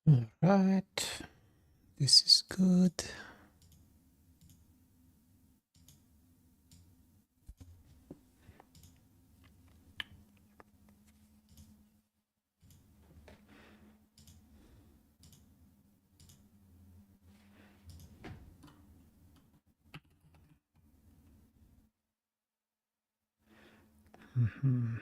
All right, this is good. Mm-hmm.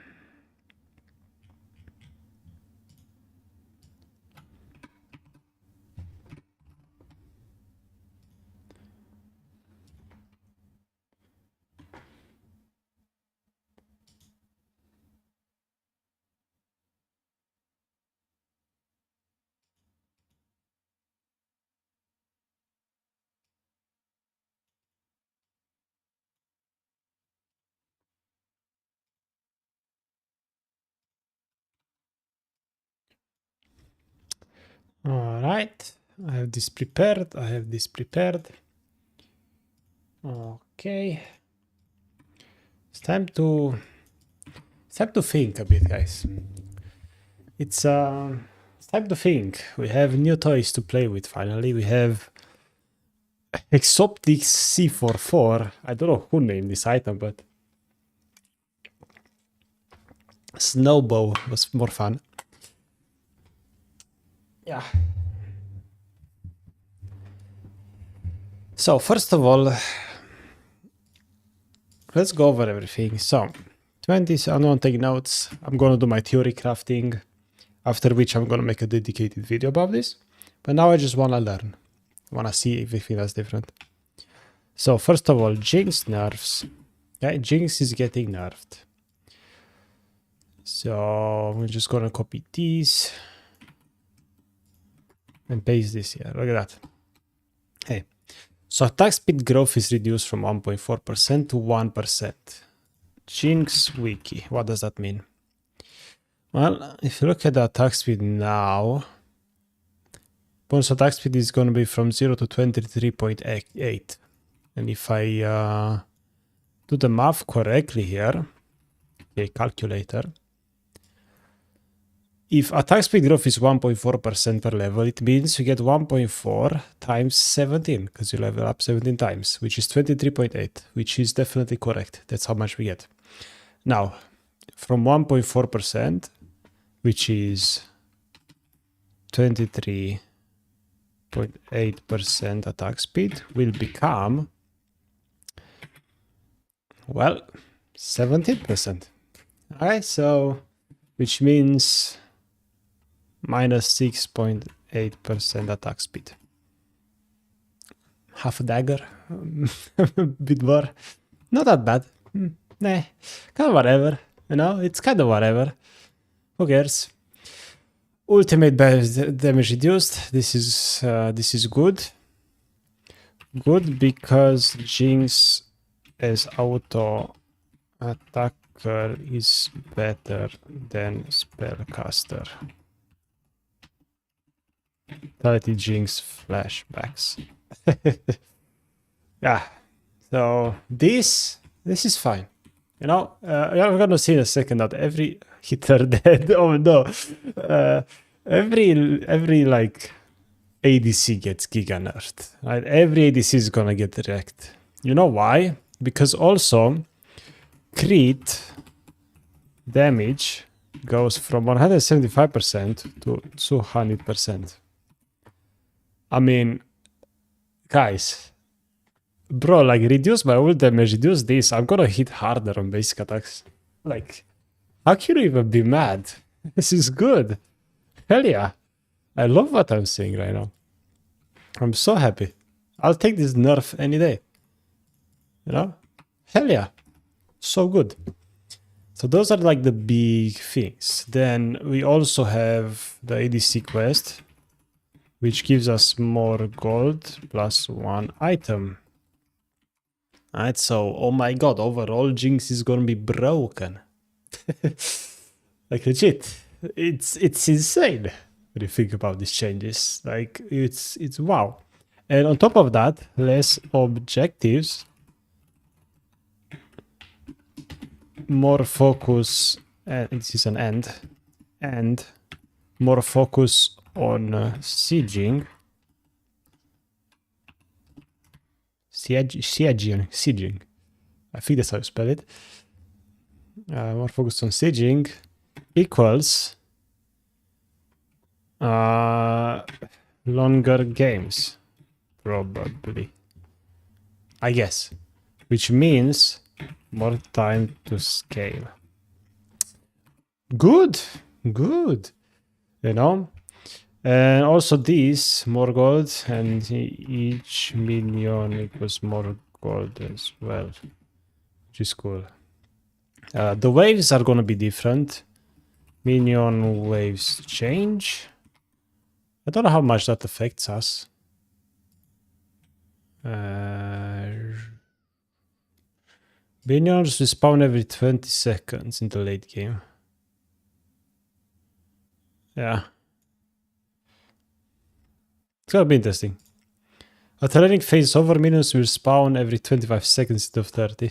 All right, I have this prepared. I have this prepared. Okay, it's time to think a bit, guys. It's time to think. We have new toys to play with. Finally, we have Exotic C44. I don't know who named this item, but Snowbow was more fun. Yeah. So first of all, let's go over everything. So 20s, I'm gonna take notes. I'm gonna do my theory crafting, after which I'm gonna make a dedicated video about this. But now I just wanna learn. I wanna see if everything is different. So first of all, Jinx nerfs. Okay, Jinx is getting nerfed. So we're just gonna copy these and paste this here. Look at that. Hey. So attack speed growth is reduced from 1.4% to 1%. Jinx wiki. What does that mean? Well, if you look at the attack speed now, bonus attack speed is going to be from 0 to 23.8. And if I do the math correctly here, okay, calculator, if attack speed growth is 1.4% per level, it means you get 1.4 times 17, because you level up 17 times, which is 23.8, which is definitely correct. That's how much we get. Now, from 1.4%, which is 23.8% attack speed, will become, well, 17%. All right, so, which means minus 6.8% attack speed. Half a dagger, a bit more. Not that bad. Nah, kind of whatever. You know, it's kind of whatever. Who cares? Ultimate damage reduced. This is good. Good because Jinx as auto attacker is better than spellcaster. Vitality Jinx flashbacks. Yeah. So this is fine. You know, you're gonna see in a second that every hitter dead. Oh no. Every like ADC gets giga nerfed. Right? Every ADC is gonna get wrecked. You know why? Because also crit damage goes from 175% to 200%. I mean, guys, bro, like reduce my ult damage, reduce this. I'm gonna hit harder on basic attacks. Like, how can you even be mad? This is good. Hell yeah. I love what I'm seeing right now. I'm so happy. I'll take this nerf any day. You know? Hell yeah. So good. So those are like the big things. Then we also have the ADC quest, which gives us more gold plus 1 item. Alright, so oh my god, overall Jinx is gonna be broken. Like legit. It's insane when you think about these changes. Like it's wow. And on top of that, less objectives, more focus, and this is an end, and more focus on sieging. Sieging. I think that's how you spell it. More focused on sieging equals longer games, probably. I guess. Which means more time to scale. Good. Good. You know? And also these, more gold, and each minion equals more gold as well. Which is cool. The waves are gonna be different. Minion waves change. I don't know how much that affects us. Minions respawn every 20 seconds in the late game. Yeah. It's gonna be interesting. At learning phase over, minions will spawn every 25 seconds instead of 30.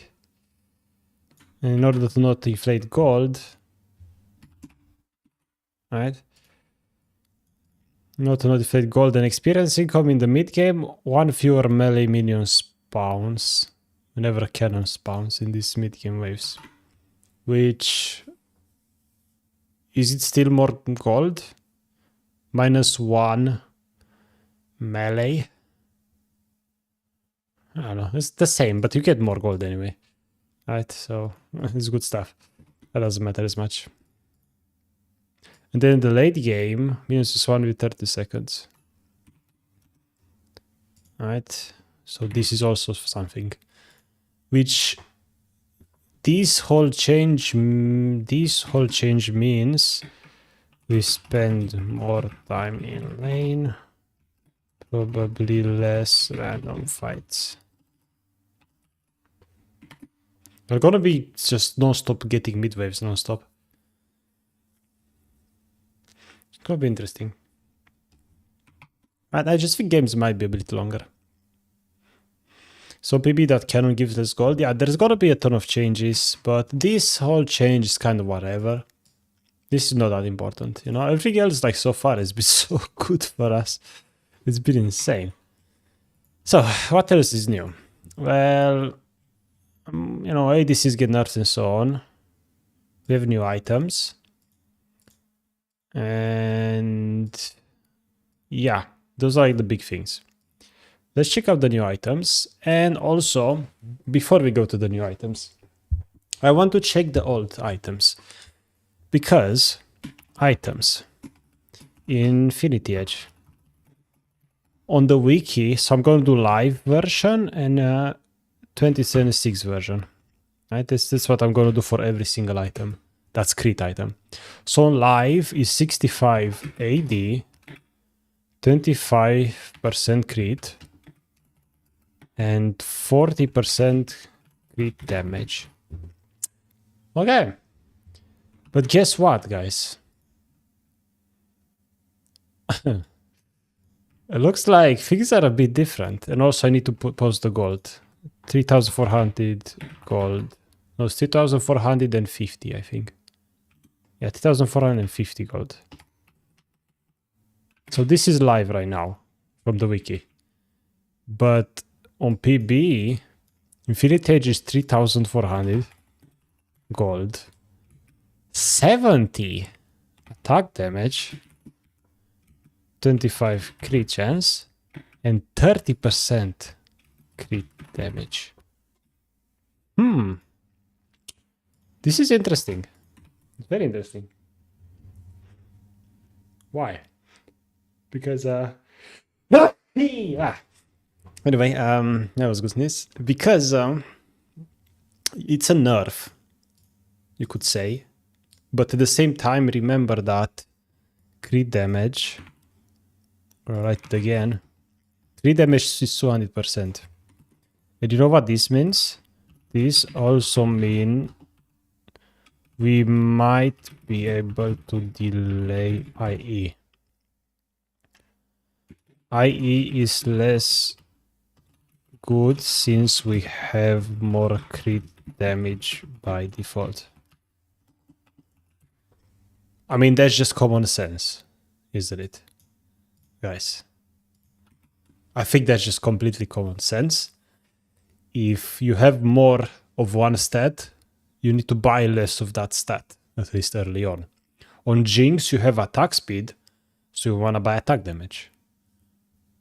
And in order to not inflate gold, right? Not to not inflate gold and experience income in the mid game, one fewer melee minion spawns whenever a cannon spawns in these mid game waves. Which is it still more gold? -1 melee. I don't know. It's the same, but you get more gold anyway. Right, so it's good stuff. That doesn't matter as much. And then in the late game, -1 with 30 seconds. Alright, so this is also something. Which this whole change means we spend more time in lane, probably less random fights. We're gonna be just non-stop getting mid waves non-stop. It's gonna be interesting. And I just think games might be a bit longer. So maybe that cannon gives less gold. Yeah, there's gonna be a ton of changes, but this whole change is kind of whatever. This is not that important, you know. Everything else, like so far, has been so good for us. It's been insane. So what else is new? Well, you know, ADCs get nerfed and so on. We have new items. And yeah, those are like the big things. Let's check out the new items. And also, before we go to the new items, I want to check the old items. Because items, Infinity Edge. On the wiki, so I'm going to do live version and 2076 version. Right, that's what I'm going to do for every single item. That's crit item. So on live is 65 AD, 25% crit, and 40% crit damage. Okay. But guess what, guys? It looks like things are a bit different. And also I need to post the gold. 3,400 gold. No, it's 3,450, I think. Yeah, 3,450 gold. So this is live right now from the wiki. But on PB, Infinity Edge is 3,400 gold. 70 attack damage, 25 crit chance, and 30% crit damage. This is interesting. It's very interesting. Why? Because anyway, that was good news. Because it's a nerf, you could say. But at the same time, remember that crit damage, I'll write it again, crit damage is 200%. And you know what this means? This also means we might be able to delay IE. IE is less good since we have more crit damage by default. I mean, that's just common sense, isn't it? guys. I think that's just completely common sense. If you have more of one stat, you need to buy less of that stat, at least early on. On Jinx, you have attack speed, so you want to buy attack damage.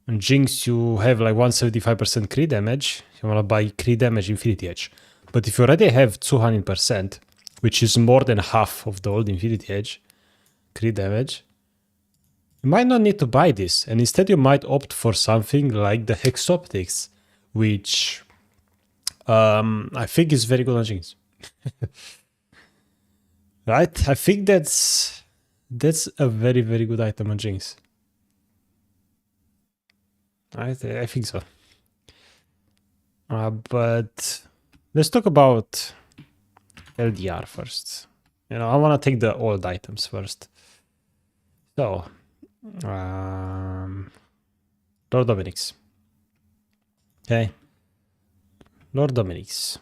On Jinx, you have like 175% crit damage, you want to buy crit damage Infinity Edge. But if you already have 200%, which is more than half of the old Infinity Edge, crit damage, you might not need to buy this, and instead you might opt for something like the Hex Optics, which I think is very good on Jinx. Right? I think that's a very, very good item on Jinx. Right? I think so. But let's talk about LDR first. You know, I want to take the old items first. So, Lord Dominic's. Okay. Lord Dominic's.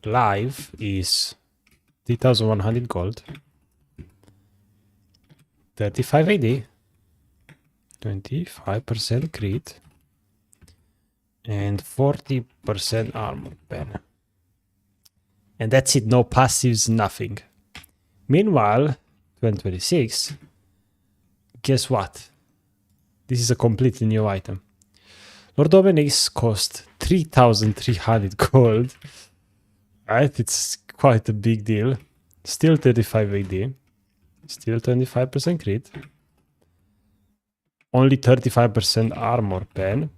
Live is 3,100 gold. 35 AD. 25% crit. And 40% armor pen. And that's it, no passives, nothing. Meanwhile, 2026, guess what? This is a completely new item. Lord Dominic's cost 3,300 gold. Right, it's quite a big deal. Still 35 AD. Still 25% crit. Only 35% armor pen.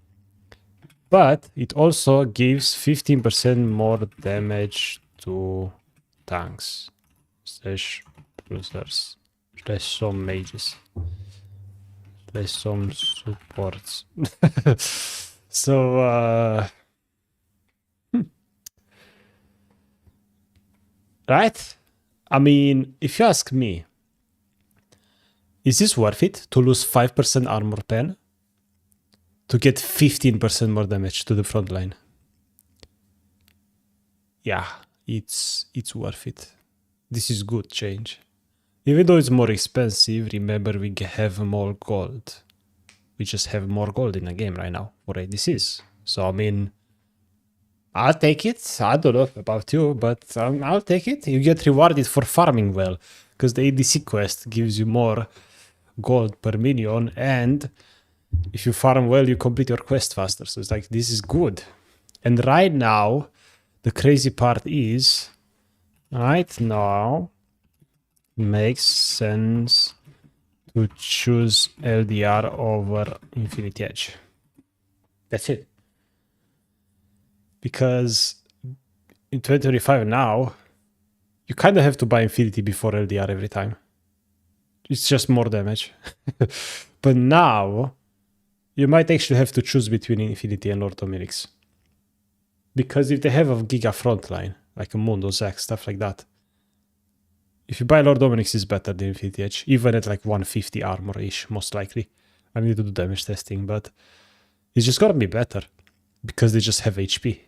But it also gives 15% more damage to tanks. Slash bruisers. Slash some mages. Slash some supports. So, right? I mean, if you ask me, is this worth it to lose 5% armor pen to get 15% more damage to the front line? Yeah, it's worth it. This is good change. Even though it's more expensive, remember we have more gold. We just have more gold in the game right now for ADCs. So, I mean, I'll take it. I don't know about you, but I'll take it. You get rewarded for farming well, because the ADC quest gives you more gold per minion, and if you farm well, you complete your quest faster. So it's like, this is good. And right now, the crazy part is, right now, makes sense to choose LDR over Infinity Edge. That's it. Because in 2025 now, you kind of have to buy Infinity before LDR every time. It's just more damage. But now, you might actually have to choose between Infinity and Lord Dominic's. Because if they have a Giga frontline, like a Mundo, Zac, stuff like that, if you buy Lord Dominic's, is better than Infinity Edge, even at like 150 armor-ish, most likely. I need to do damage testing, but it's just gonna be better. Because they just have HP.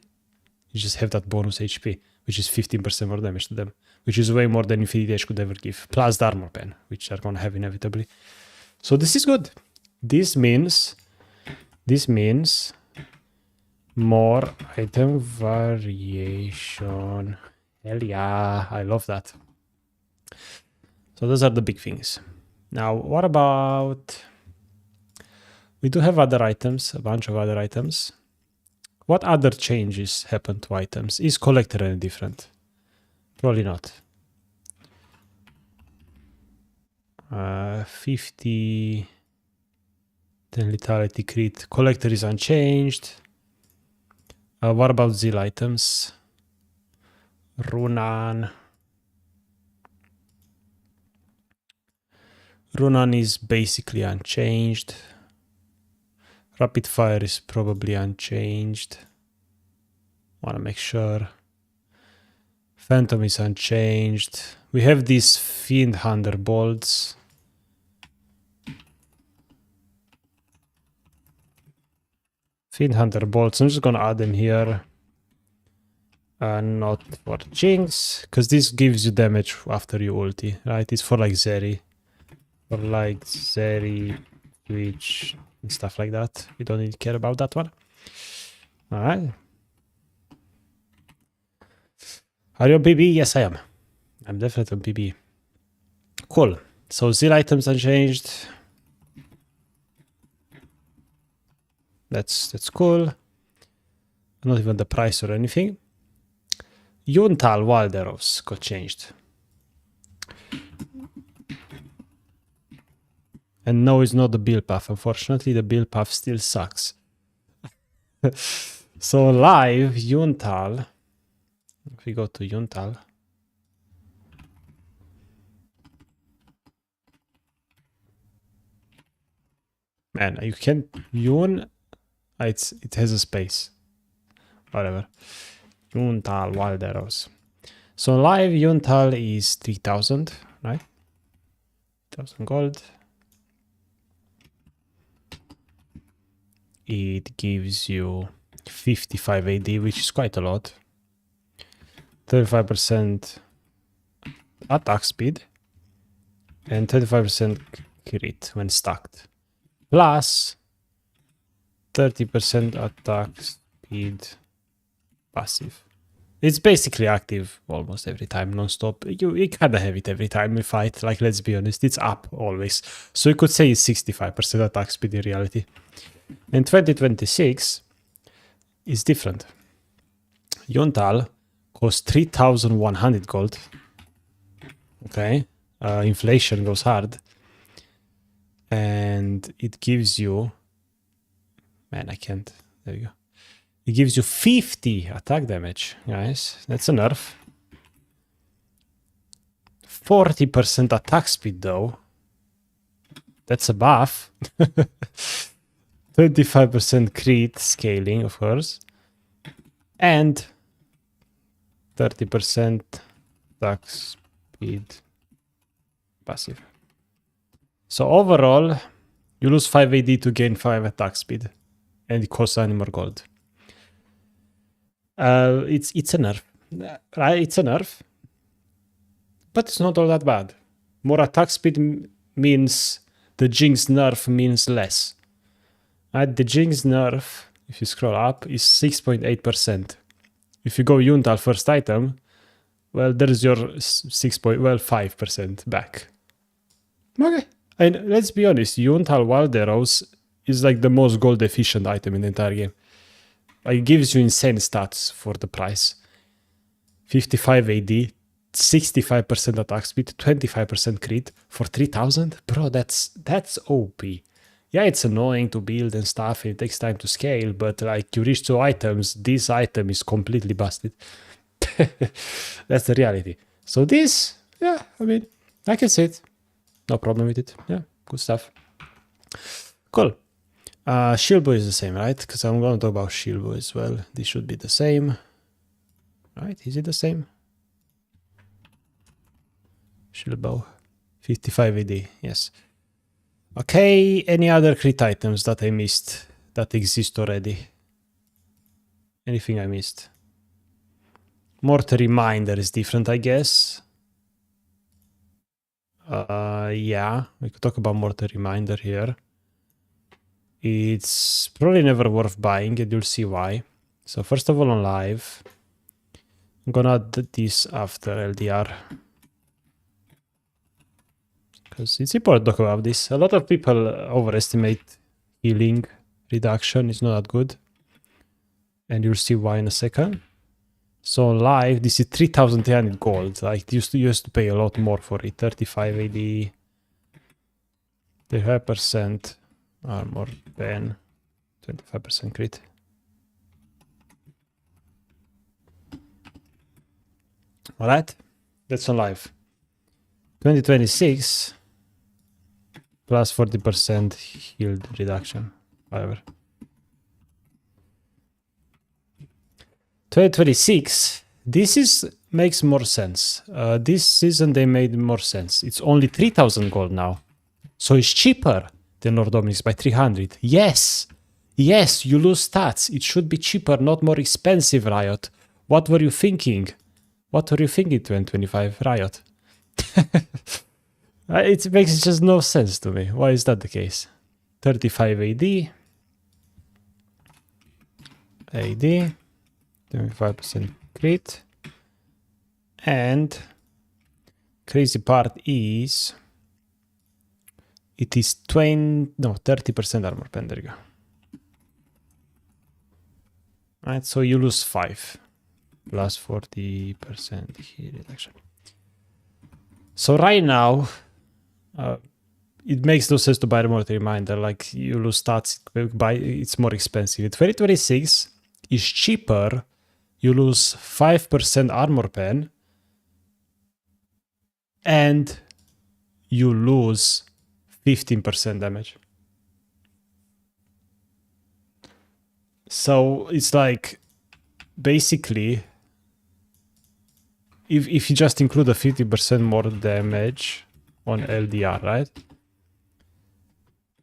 You just have that bonus HP, which is 15% more damage to them, which is way more than Infinity Edge could ever give, plus the armor pen, which they're gonna have inevitably. So this is good. This means more item variation. Hell yeah, I love that. So those are the big things. Now, what about... We do have other items, a bunch of other items. What other changes happen to items? Is Collector any different? Probably not. 50... 10 lethality crit. Collector is unchanged. What about Zeal items? Runan. Runan is basically unchanged. Rapid Fire is probably unchanged. Want to make sure. Phantom is unchanged. We have these Fiend Hunter bolts. Fiend Hunter bolts. I'm just gonna add them here. Not for Jinx, because this gives you damage after you ulti, right? It's for like Zeri. For like Zeri, Twitch, and stuff like that. We don't need to care about that one. All right. Are you on PB? Yes, I am. I'm definitely on PB. Cool. So zeal items unchanged. That's cool. Not even the price or anything. Yuntal Walderos got changed. And no, it's not the build path. Unfortunately, the build path still sucks. So live, Yuntal. If we go to Yuntal. Man, you can't... Yun... it has a space. Whatever. Yuntal Walderos. So live Yuntal is 3000, right? 1000 gold. It gives you 55 AD, which is quite a lot. 35% attack speed. And 25% crit when stacked. Plus 30% attack speed passive. It's basically active almost every time, non-stop. You kind of have it every time you fight. Like, let's be honest, it's up always. So you could say it's 65% attack speed in reality. In 2026 is different. Yuntal costs 3,100 gold. Okay, inflation goes hard. And it gives you... Man, I can't. There you go. It gives you 50 attack damage, guys. That's a nerf. 40% attack speed, though. That's a buff. 25% crit scaling, of course. And 30% attack speed passive. So overall, you lose 5 AD to gain 5 attack speed. And it costs any more gold. It's a nerf, right? It's a nerf, but it's not all that bad. More attack speed means the Jinx nerf means less. Right? The Jinx nerf, if you scroll up, is 6.8%. If you go Yuntal first item, well, there's your 5% back. Okay, and let's be honest, Yuntal Walderos is like the most gold efficient item in the entire game. It gives you insane stats for the price. 55 AD, 65% attack speed, 25% crit for 3000. Bro, that's OP. Yeah, it's annoying to build and stuff. It takes time to scale, but like you reach 2 items, this item is completely busted. That's the reality. So this, yeah, I mean, I can see it. No problem with it. Yeah, good stuff. Cool. Shield bow is the same, right? Because I'm going to talk about shield bow as well. This should be the same. Right? Is it the same? Shield bow. 55 AD, yes. Okay, any other crit items that I missed that exist already? Anything I missed? Mortar Reminder is different, I guess. Yeah, we could talk about Mortar Reminder here. It's probably never worth buying, and you'll see why. So first of all, on live, I'm gonna add this after LDR. Because it's important to talk about this. A lot of people overestimate healing reduction. It's not that good. And you'll see why in a second. So on live, this is 3,300 gold. Like, you used to pay a lot more for it. 35 AD, 35%. Armor pen, 25% crit. Alright, that's on live. 2026 plus 40% healed reduction, whatever. 2026, this makes more sense. This season they made more sense. It's only 3,000 gold now, so it's cheaper than Lord Dominic's by 300. Yes, yes, you lose stats. It should be cheaper, not more expensive, Riot. What were you thinking? What were you thinking, 2025, Riot? It makes just no sense to me. Why is that the case? 35 AD. 25% crit. And crazy part is it is 30% armor pen. There you go. Right, so you lose 5 plus 40% heal reduction. So right now, it makes no sense to buy Remote Reminder. Like, you lose stats, it's more expensive. In 2026 is cheaper. You lose 5% armor pen, and you lose 15% damage. So it's like, basically, if you just include a 50% more damage on LDR, right?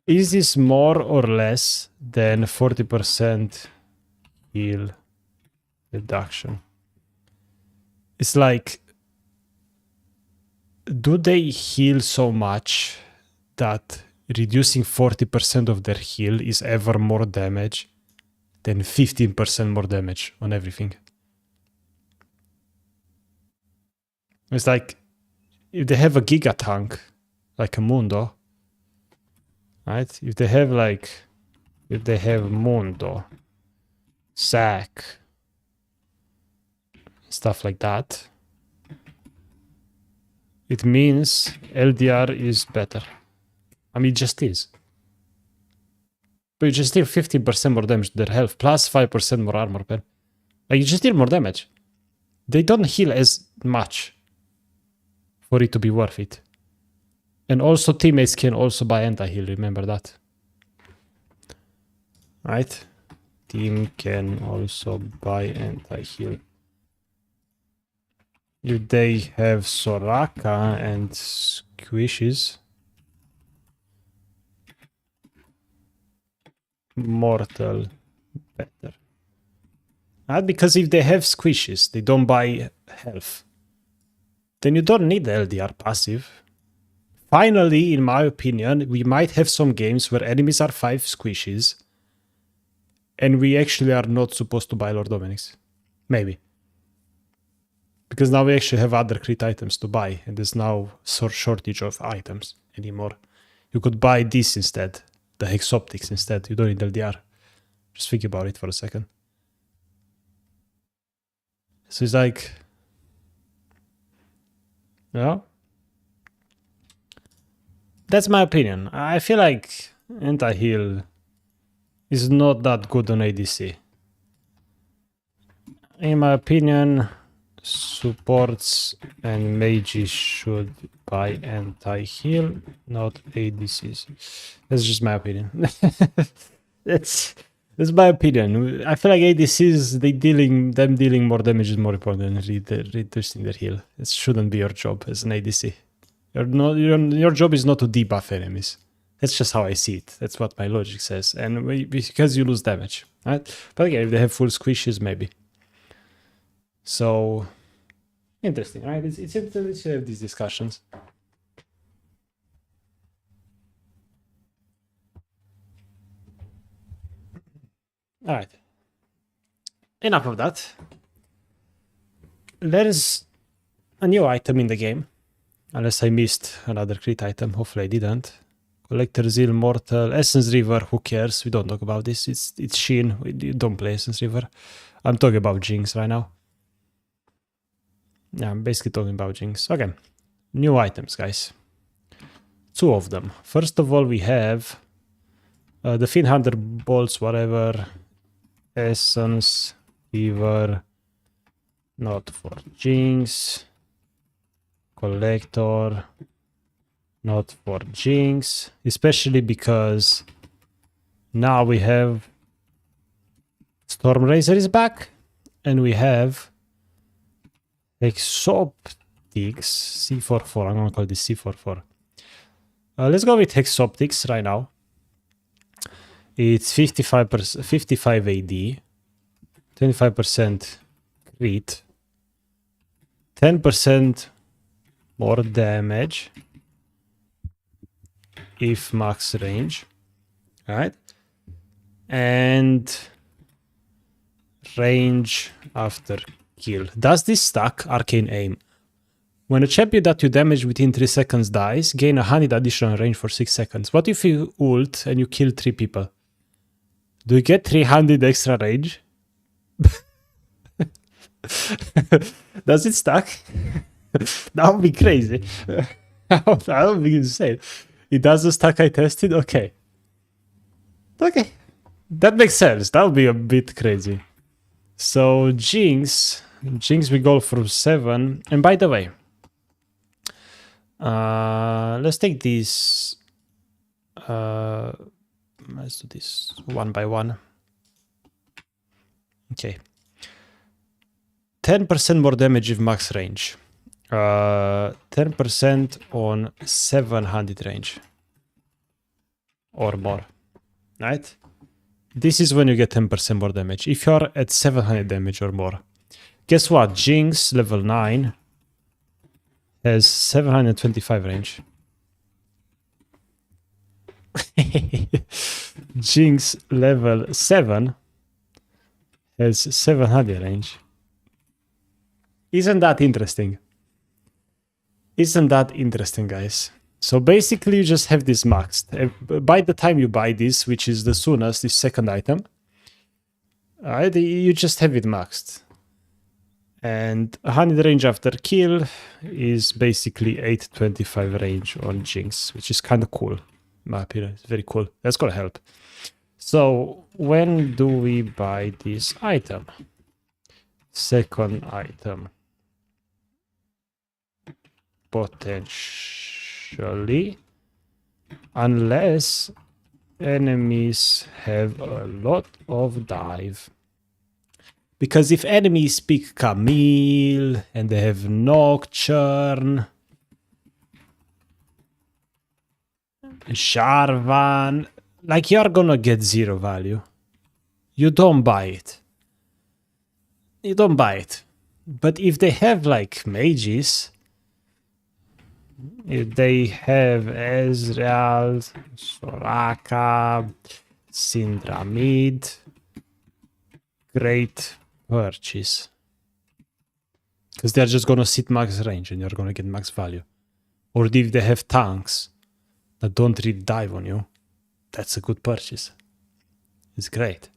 Is this more or less than 40% heal reduction? It's like, do they heal so much that reducing 40% of their heal is ever more damage than 15% more damage on everything? It's like, if they have a Giga tank, like a Mundo, right? If they have Mundo, Zac, stuff like that, it means LDR is better. I mean, it just is. But you just deal 15% more damage to their health, plus 5% more armor pen. Like, you just deal more damage. They don't heal as much for it to be worth it. And also, teammates can also buy anti-heal, remember that. Right? Team can also buy anti-heal. If they have Soraka and Squishes, Mortal better. Because if they have Squishes, they don't buy health. Then you don't need the LDR passive. Finally, in my opinion, we might have some games where enemies are 5 Squishes and we actually are not supposed to buy Lord Dominic's. Maybe. Because now we actually have other crit items to buy, and there's now shortage of items anymore. You could buy this instead, the Hexoptics instead. You don't need LDR. Just think about it for a second. So it's like, yeah. That's my opinion. I feel like anti-heal is not that good on ADC. In my opinion, supports and mages should buy anti-heal, not ADCs. That's just my opinion. That's my opinion. I feel like ADCs, them dealing more damage is more important than reducing their heal. It shouldn't be your job as an ADC. Your job is not to debuff enemies. That's just how I see it. That's what my logic says. And because you lose damage, right? But again, if they have full squishes, maybe. So, interesting, right? It's interesting to have these discussions. All right. Enough of that. There's a new item in the game. Unless I missed another crit item. Hopefully I didn't. Collector Zeal, Mortal, Essence River, who cares? We don't talk about this. It's Sheen. We don't play Essence River. I'm talking about Jinx right now. Yeah, I'm basically talking about Jinx. Okay. New items, guys. 2 of them. First of all, we have the Fin Hunter bolts, whatever. Essence River. Not for Jinx. Collector. Not for Jinx. Especially because now we have Stormrazor is back. And we have Hexoptics C44. I'm gonna call this C44. Let's go with Hexoptics right now. It's 55 AD, 25% crit, 10% more damage if max range. right? And range after kill. Does this stack arcane aim? When a champion that you damage within 3 seconds dies, gain 100 additional range for 6 seconds. What if you ult and you kill 3 people? Do you get 300 extra range? Does it stack? That would be crazy. That would be insane. It doesn't stack, I tested? Okay. Okay. That makes sense. That would be a bit crazy. So Jinx we go from 7. And by the way, let's take this. Let's do this one by one. Okay. 10% more damage with max range. 10% on 700 range. Or more. Right? This is when you get 10% more damage. If you're at 700 damage or more. Guess what? Jinx level 9 has 725 range. Jinx level 7 has 700 range. Isn't that interesting? Isn't that interesting, guys? So basically you just have this maxed. By the time you buy this, which is the soonest, this second item, you just have it maxed. And 100 range after kill is basically 825 range on Jinx, which is kind of cool. In my opinion, it's very cool. That's gonna help. So when do we buy this item? Second item. Potentially, unless enemies have a lot of dive. Because if enemies pick Camille and they have Nocturne, Jarvan, like you're gonna get 0 value. You don't buy it. You don't buy it. But if they have like mages, if they have Ezreal, Soraka, Syndra mid, great purchase. Because they're just gonna sit max range and you're gonna get max value. Or if they have tanks that don't really dive on you, that's a good purchase. It's great.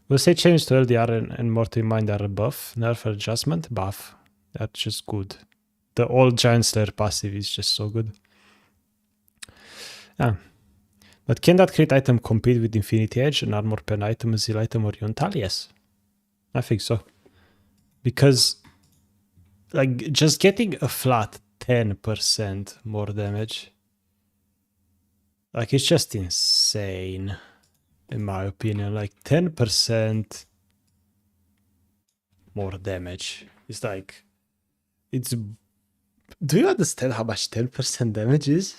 We'll say change to LDR and Mortal Mind are a buff. Nerf adjustment, buff. That's just good. The old Giant Slayer passive is just so good. Yeah. But can that crit item compete with Infinity Edge, an armor pen item, a zeal item, or Yuntal? Yes. I think so. Because like just getting a flat 10% more damage, like it's just insane. In my opinion, like 10% more damage. It's like, it's, do you understand how much 10% damage is?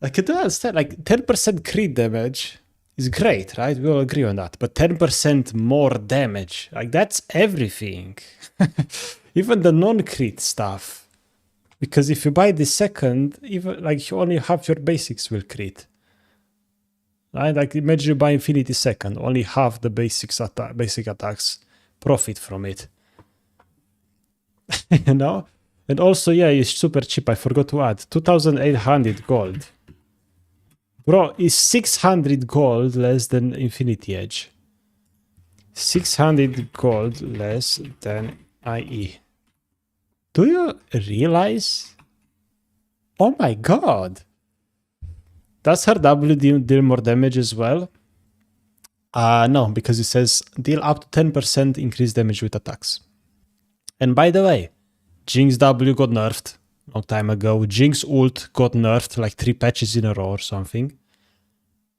Like, I don't understand, like 10% crit damage is great, right? We all agree on that. But 10% more damage, like that's everything. Even the non-crit stuff. Because if you buy the second, even like only half your basics will crit. Right? Like imagine you buy Infinity second, only half the basic attacks profit from it. You know? And also, yeah, it's super cheap. I forgot to add 2,800 gold. Bro, is 600 gold less than Infinity Edge? 600 gold less than IE. Do you realize? Oh my god. Does her W deal more damage as well? No, because it says deal up to 10% increased damage with attacks. And by the way, Jinx W got nerfed a long time ago. Jinx ult got nerfed like 3 patches in a row or something.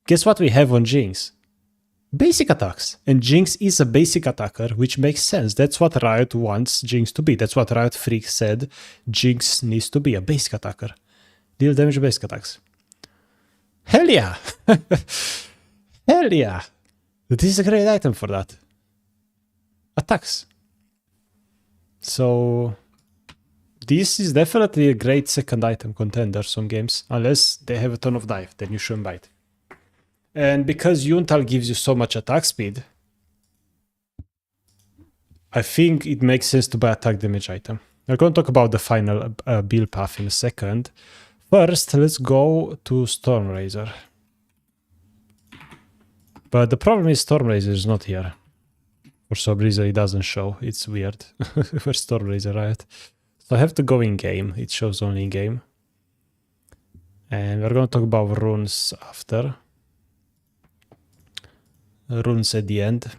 Guess what we have on Jinx? Basic attacks. And Jinx is a basic attacker, which makes sense. That's what Riot wants Jinx to be. That's what Riot Freak said Jinx needs to be, a basic attacker. Deal damage basic attacks. Hell yeah! Hell yeah! This is a great item for that. Attacks. So this is definitely a great second item contender, some games. Unless they have a ton of dive, then you shouldn't buy it. And because Yuntal gives you so much attack speed, I think it makes sense to buy attack damage item. We're going to talk about the final build path in a second. First, let's go to Stormrazor. But the problem is Stormrazor is not here. For some reason it doesn't show. It's weird. For Stormrazor, right? So I have to go in game. It shows only in game. And we're going to talk about runes after. Runes at the end.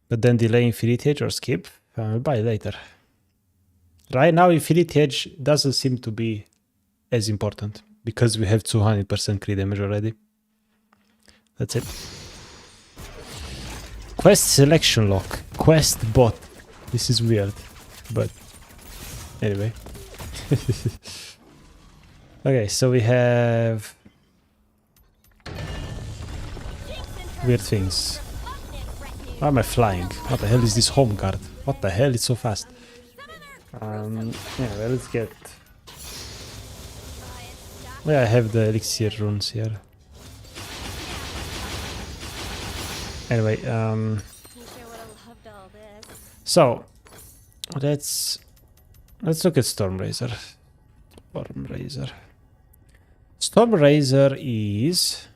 But then delay Infinity Edge or skip. I'll buy later. Right now Infinity Edge doesn't seem to be as important because we have 200% crit damage already. That's it. Quest selection lock. Quest bot. This is weird. But anyway. Okay, so we have weird things. Why am I flying? What the hell is this home guard? What the hell? It's so fast. Yeah, well, let's get... Yeah, I have the elixir runes here. Anyway, so let's look at Stormrazor. Stormrazor is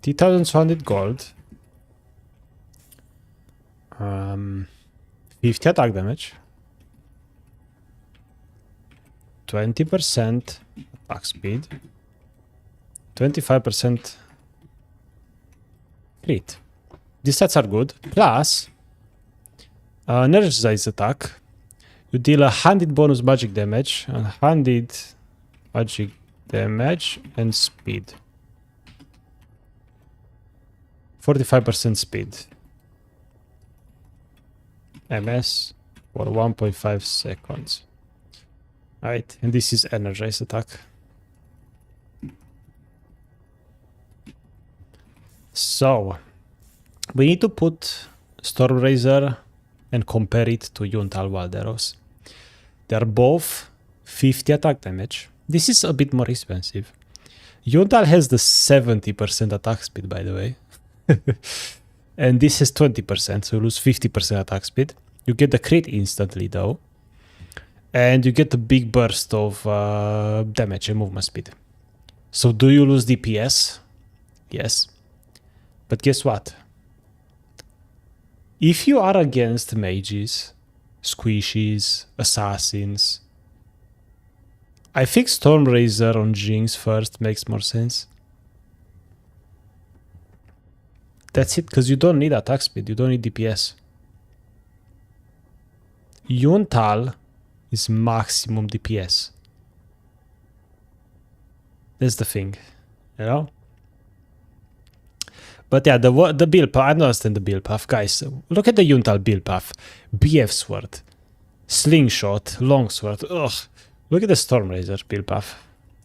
3,200 gold. 50 attack damage, 20% attack speed, 25% crit. These stats are good. Plus, energized attack. You deal 100 bonus magic damage, 100 magic damage, and speed. 45% speed. MS for 1.5 seconds. Alright, and this is energized attack. So, we need to put Stormrazor and compare it to Yuntal Walderos. They're both 50 attack damage. This is a bit more expensive. Yuntal has the 70% attack speed, by the way. And this is 20%, so you lose 50% attack speed. You get the crit instantly though. And you get a big burst of damage and movement speed. So do you lose DPS? Yes. But guess what? If you are against mages, squishies, assassins, I think Stormrazor on Jinx first makes more sense. That's it, because you don't need attack speed, you don't need DPS. Yuntal is maximum DPS. That's the thing, you know? But yeah, the build path, I don't understand the build path. Guys, look at the Yuntal build path. BF sword, slingshot, longsword, ugh. Look at the Stormrazor build path.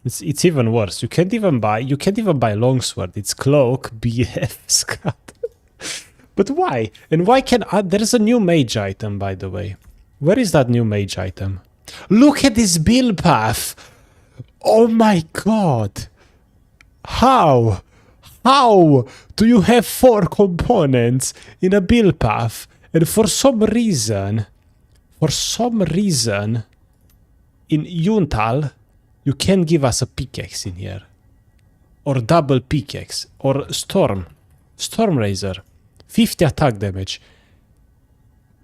It's even worse. You can't even buy longsword. It's cloak, BF, scut. But why? And why can there's a new mage item, by the way. Where is that new mage item? Look at this build path. Oh my god. How? How do you have 4 components in a build path? And for some reason, in Yuntal, you can give us a pickaxe in here. Or double pickaxe. Or Stormrazor. 50 attack damage.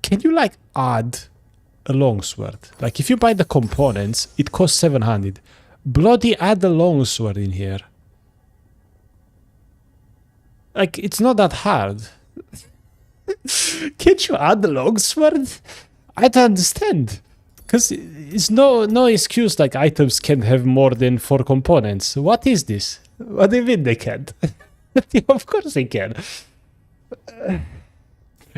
Can you like add a longsword? Like if you buy the components, it costs 700. Bloody add a longsword in here. Like it's not that hard. Can't you add the longsword? I don't understand. Because it's no excuse like items can have more than 4 components. What is this? What do you mean they can't? Of course they can. And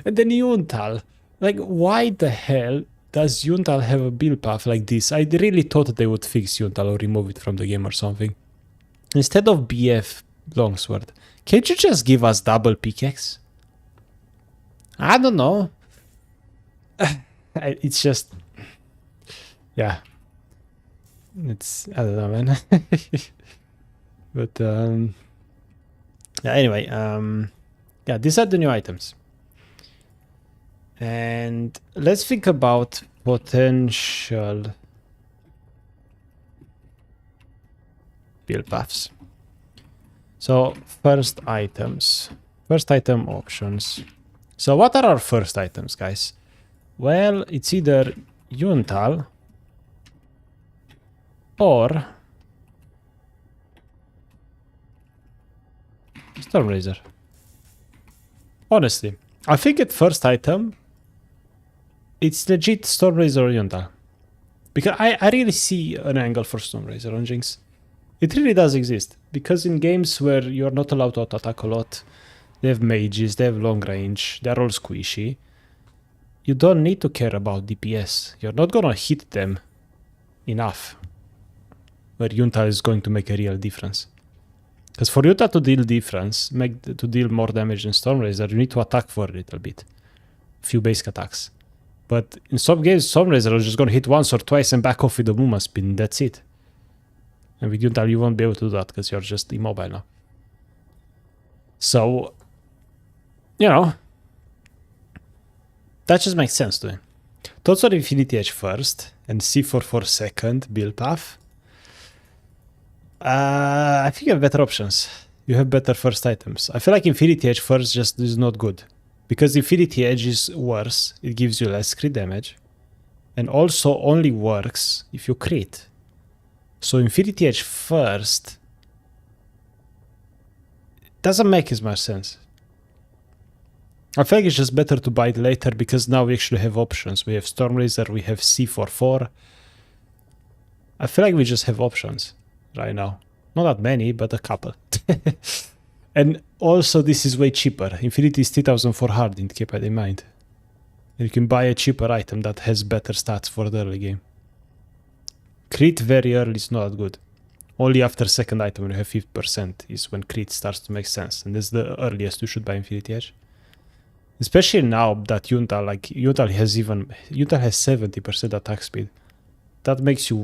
then Yuntal. Like why the hell does Yuntal have a build path like this? I really thought they would fix Yuntal or remove it from the game or something. Instead of BF longsword, can't you just give us double pickaxe? I don't know. it's just, yeah. It's, I don't know, man. But yeah, anyway, yeah, these are the new items. And let's think about potential build paths. So first items, first item options. So what are our first items, guys? Well, it's either Yuntal or Stormrazor. Honestly, I think at first item, it's legit Stormrazor or Yuntal. Because I really see an angle for Stormrazor on Jinx. It really does exist. Because in games where you're not allowed to auto-attack a lot, they have mages, they have long range, they're all squishy. You don't need to care about DPS. You're not gonna hit them enough. Where Yuntal is going to make a real difference. Because for Yuntal to deal difference, to deal more damage than Stormrazor, you need to attack for a little bit. Few basic attacks. But in some games, Stormrazor is just gonna hit once or twice and back off with the movement spin, that's it. And with Yuntal you won't be able to do that because you're just immobile now. So, you know, that just makes sense to me. Thoughts on Infinity Edge first and C4 second build path. I think you have better options. You have better first items. I feel like Infinity Edge first just is not good. Because Infinity Edge is worse. It gives you less crit damage. And also only works if you crit. So Infinity Edge first doesn't make as much sense. I feel like it's just better to buy it later because now we actually have options. We have Stormrazor, we have C4. I feel like we just have options right now. Not that many, but a couple. And also this is way cheaper. Infinity is 3,400, keep that in mind. And you can buy a cheaper item that has better stats for the early game. Crit very early is not that good. Only after second item when you have 50% is when crit starts to make sense. And that's the earliest you should buy Infinity Edge. Especially now that Yuntal has 70% attack speed. That makes you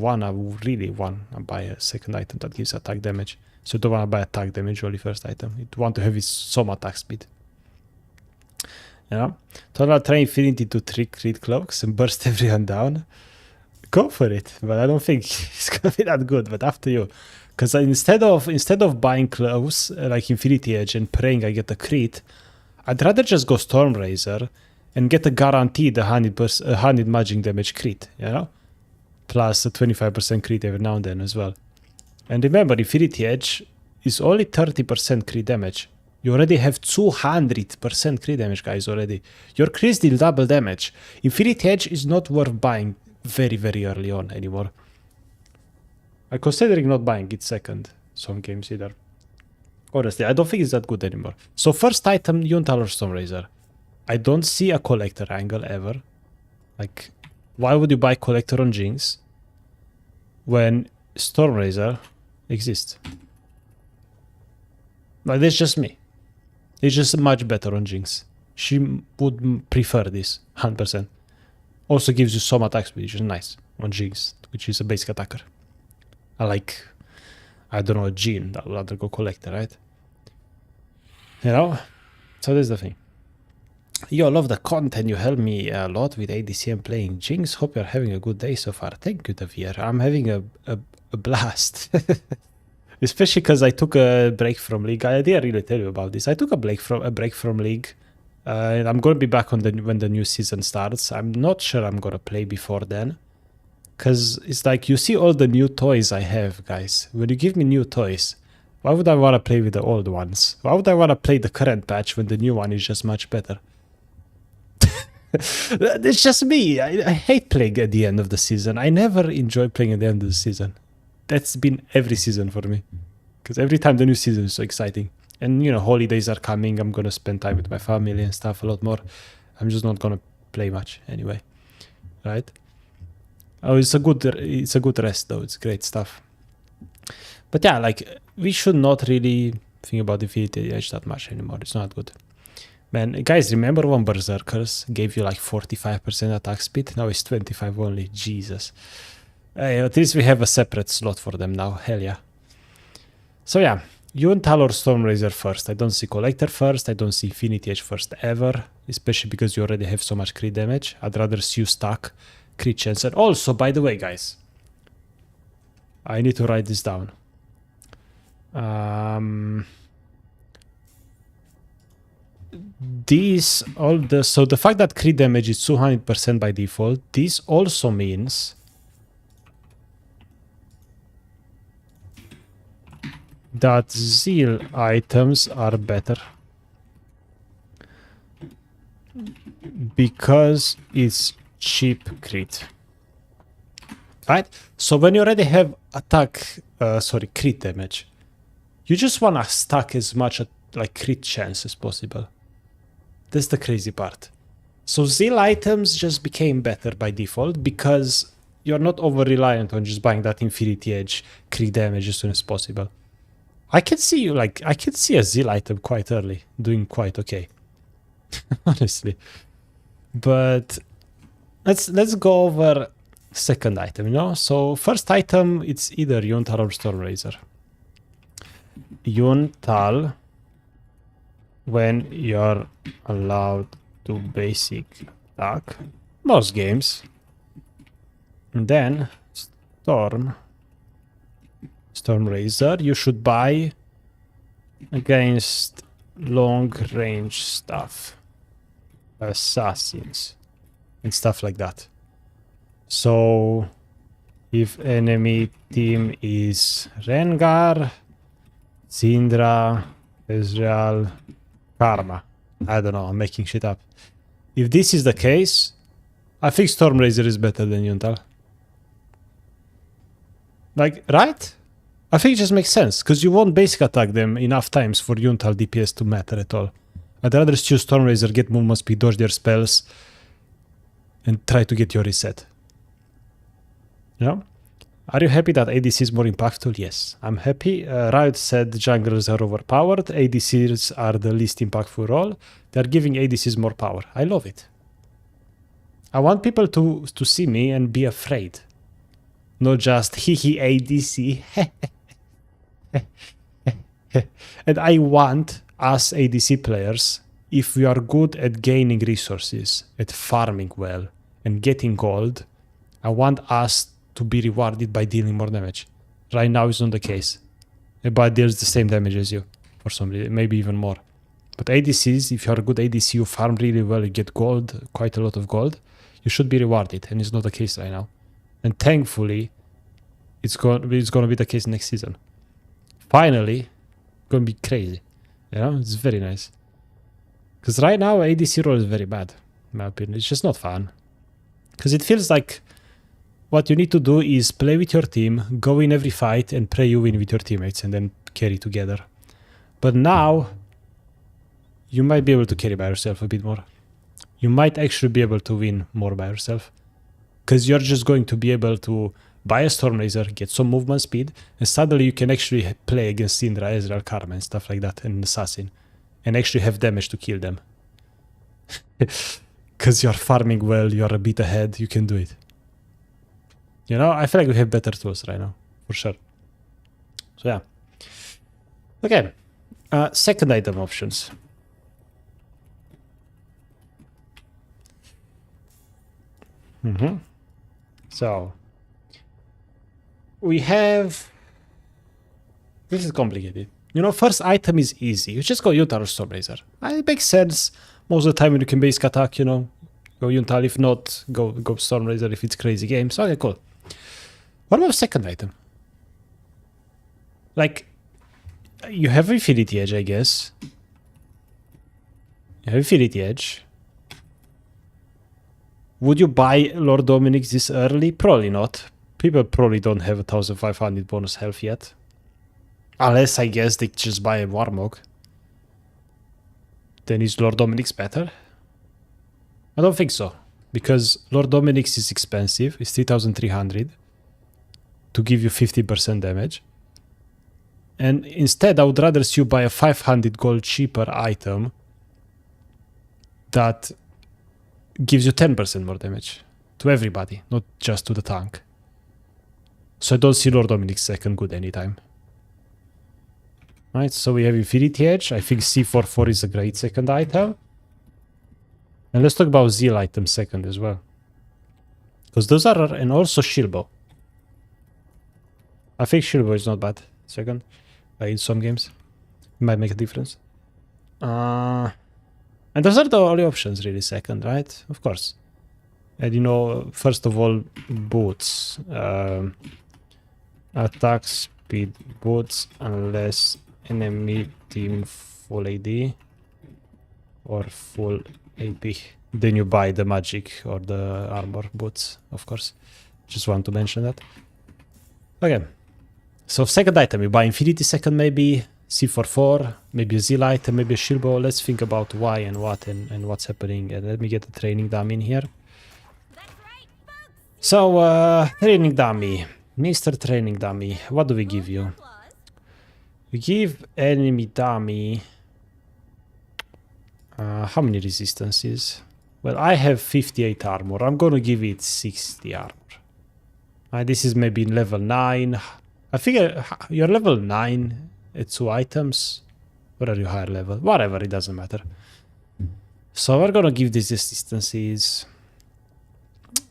really wanna buy a second item that gives attack damage. So you don't wanna buy attack damage only first item. You want to have some attack speed. Yeah. Tonirel try Infinity to trick crit cloaks and burst everyone down. Go for it, but I don't think it's gonna be that good. But after you, because instead of buying clothes like Infinity Edge and praying I get a crit, I'd rather just go Stormrazor and get a guaranteed 100 magic damage crit, you know, plus a 25% crit every now and then as well. And remember, Infinity Edge is only 30% crit damage. You already have 200% crit damage, guys. Already, your crits deal double damage. Infinity Edge is not worth buying very, very early on anymore. I'm considering not buying it second some games either. Honestly, I don't think it's that good anymore. So first item, Yuntal or Stormrazor. I don't see a collector angle ever. Like, why would you buy collector on Jinx when Stormrazor exists? Like, that's just me. It's just much better on Jinx. She would prefer this, 100%. Also gives you some attack speed, which is nice on Jinx, which is a basic attacker. I don't know, a Jean that would rather go collector, right? You know? So that's the thing. Yo, love the content. You help me a lot with ADC and playing Jinx. Hope you're having a good day so far. Thank you, Tavir. I'm having a blast. Especially because I took a break from League. I didn't really tell you about this. I took a break from League. And I'm going to be back on when the new season starts. I'm not sure I'm going to play before then. Because it's like, you see all the new toys I have, guys. When you give me new toys, why would I want to play with the old ones? Why would I want to play the current patch when the new one is just much better? It's just me. I hate playing at the end of the season. I never enjoy playing at the end of the season. That's been every season for me. Because every time the new season is so exciting. And, you know, holidays are coming. I'm going to spend time with my family and stuff a lot more. I'm just not going to play much anyway. Right? Oh, it's a good rest though. It's great stuff. But yeah, like, we should not really think about Infinity Edge that much anymore. It's not good. Man, guys, remember when Berserkers gave you like 45% attack speed? Now it's 25 only. Jesus. At least we have a separate slot for them now. Hell yeah. So yeah, Yuntal or Stormrazor first. I don't see Collector first. I don't see Infinity Edge first ever. Especially because you already have so much crit damage. I'd rather see you stack crit chance. And also, by the way, guys, I need to write this down. So the fact that crit damage is 200% by default, this also means that Zeal items are better because it's cheap crit, right? So when you already have crit damage, you just want to stack as much like crit chance as possible. That's the crazy part. So Zeal items just became better by default because you're not over reliant on just buying that Infinity Edge crit damage as soon as possible. I can see a Zeal item quite early doing quite okay. Honestly. But let's go over second item, you know? So first item, it's either Yuntal or Stormrazor. Yuntal, when you're allowed to basic attack, most games. And then Stormrazor, you should buy against long range stuff, assassins and stuff like that. So if enemy team is Rengar, Syndra, Ezreal, Karma, I don't know, I'm making shit up. If this is the case, I think Stormrazor is better than Yuntal. Like, right? I think it just makes sense, because you won't basic attack them enough times for Yuntal DPS to matter at all. I'd rather choose Stormrazor, get movement speed, dodge their spells, and try to get your reset. You know? Are you happy that ADC is more impactful? Yes, I'm happy. Riot said junglers are overpowered. ADCs are the least impactful role. They're giving ADCs more power. I love it. I want people to see me and be afraid. Not just hehe ADC. And I want us ADC players, if we are good at gaining resources, at farming well, and getting gold, I want us to be rewarded by dealing more damage. Right now it's not the case. But deals the same damage as you, for some reason, maybe even more. But ADCs, if you are a good ADC, you farm really well, you get gold, quite a lot of gold, you should be rewarded, and it's not the case right now. And thankfully, it's going to be the case next season. Finally, going to be crazy. You know, it's very nice. Because right now, ADC role is very bad, in my opinion. It's just not fun. Because it feels like what you need to do is play with your team, go in every fight, and pray you win with your teammates, and then carry together. But now, you might be able to carry by yourself a bit more. You might actually be able to win more by yourself. Because you're just going to be able to buy a Stormrazor, get some movement speed, and suddenly you can actually play against Syndra, Ezreal, Karma, and stuff like that, and an Assassin. And actually have damage to kill them. Because you're farming well, you're a bit ahead, you can do it. You know, I feel like we have better tools right now, for sure. So yeah. Okay, second item options. So, we have... This is complicated. You know, first item is easy. You just go Yuntal or Stormrazor. It makes sense. Most of the time when you can basic attack, you know, go Yuntal. If not, go Stormrazor if it's crazy game. So, okay, cool. What about second item? Like, you have Infinity Edge, I guess. You have Infinity Edge. Would you buy Lord Dominic's this early? Probably not. People probably don't have 1500 bonus health yet. Unless, I guess, they just buy a Warmog. Then is Lord Dominic's better? I don't think so. Because Lord Dominic's is expensive. It's 3300 to give you 50% damage. And instead, I would rather see you buy a 500 gold cheaper item that gives you 10% more damage to everybody, not just to the tank. So I don't see Lord Dominic's second good anytime. Right, so we have Infinity Edge. I think C44 is a great second item. And let's talk about Zeal item second as well. Because those are, and also Shilbo. I think Shilbo is not bad second. In some games. Might make a difference. And those are the only options really second, right? Of course. And you know, first of all, boots. Attack speed boots unless enemy team full AD or full AP. Then you buy the magic or the armor boots, of course. Just want to mention that. Okay. So second item, you buy Infinity second maybe, C44, maybe a Zeal item, maybe a Shilbo. Let's think about why and what and what's happening. And let me get the training dummy in here. So, training dummy. Mr. Training Dummy, what do we give you? We give enemy dummy... how many resistances? Well, I have 58 armor. I'm gonna give it 60 armor. This is maybe level 9. I figure you're level 9 at 2 items. Or are you higher level? Whatever, it doesn't matter. So we're gonna give these resistances.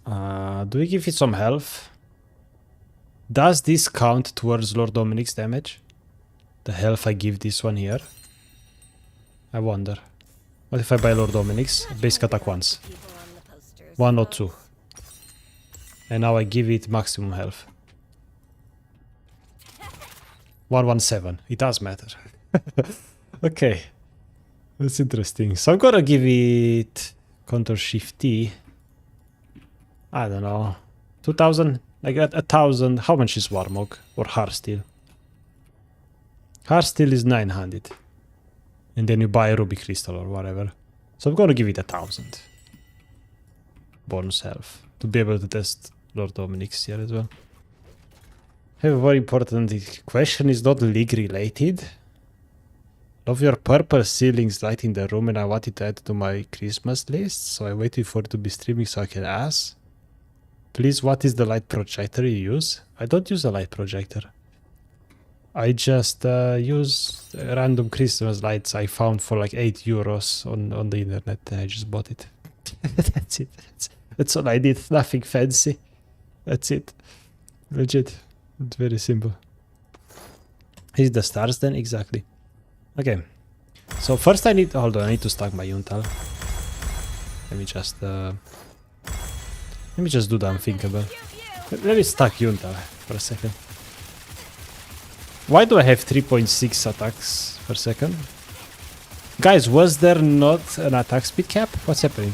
Do we give it some health? Does this count towards Lord Dominic's damage? The health I give this one here? I wonder. What if I buy Lord Dominic's? Basic attack once. 1 or 2. And now I give it maximum health. 117. It does matter. Okay. That's interesting. So I'm gonna give it Ctrl Shift T. I don't know. 2000? Like 1000. How much is Warmog or Heartsteel? Heartsteel is 900. And then you buy a Ruby Crystal or whatever. So I'm gonna give it 1000. Bonus health. To be able to test Lord Dominic's here as well. I have a very important question, is not league related. Love your purple ceilings lighting the room and I wanted to add to my Christmas list. So I waited for it to be streaming so I can ask. Please, what is the light projector you use? I don't use a light projector. I just use random Christmas lights I found for like 8 euros on the internet and I just bought it. That's it. That's all I did. Nothing fancy. That's it. Legit. It's very simple. Is the stars then? Exactly. Okay. So first I need... Hold on, I need to stack my Yuntal. Let me just do the unthinkable. Let me stack Yuntal for a second. Why do I have 3.6 attacks per second? Guys, was there not an attack speed cap? What's happening?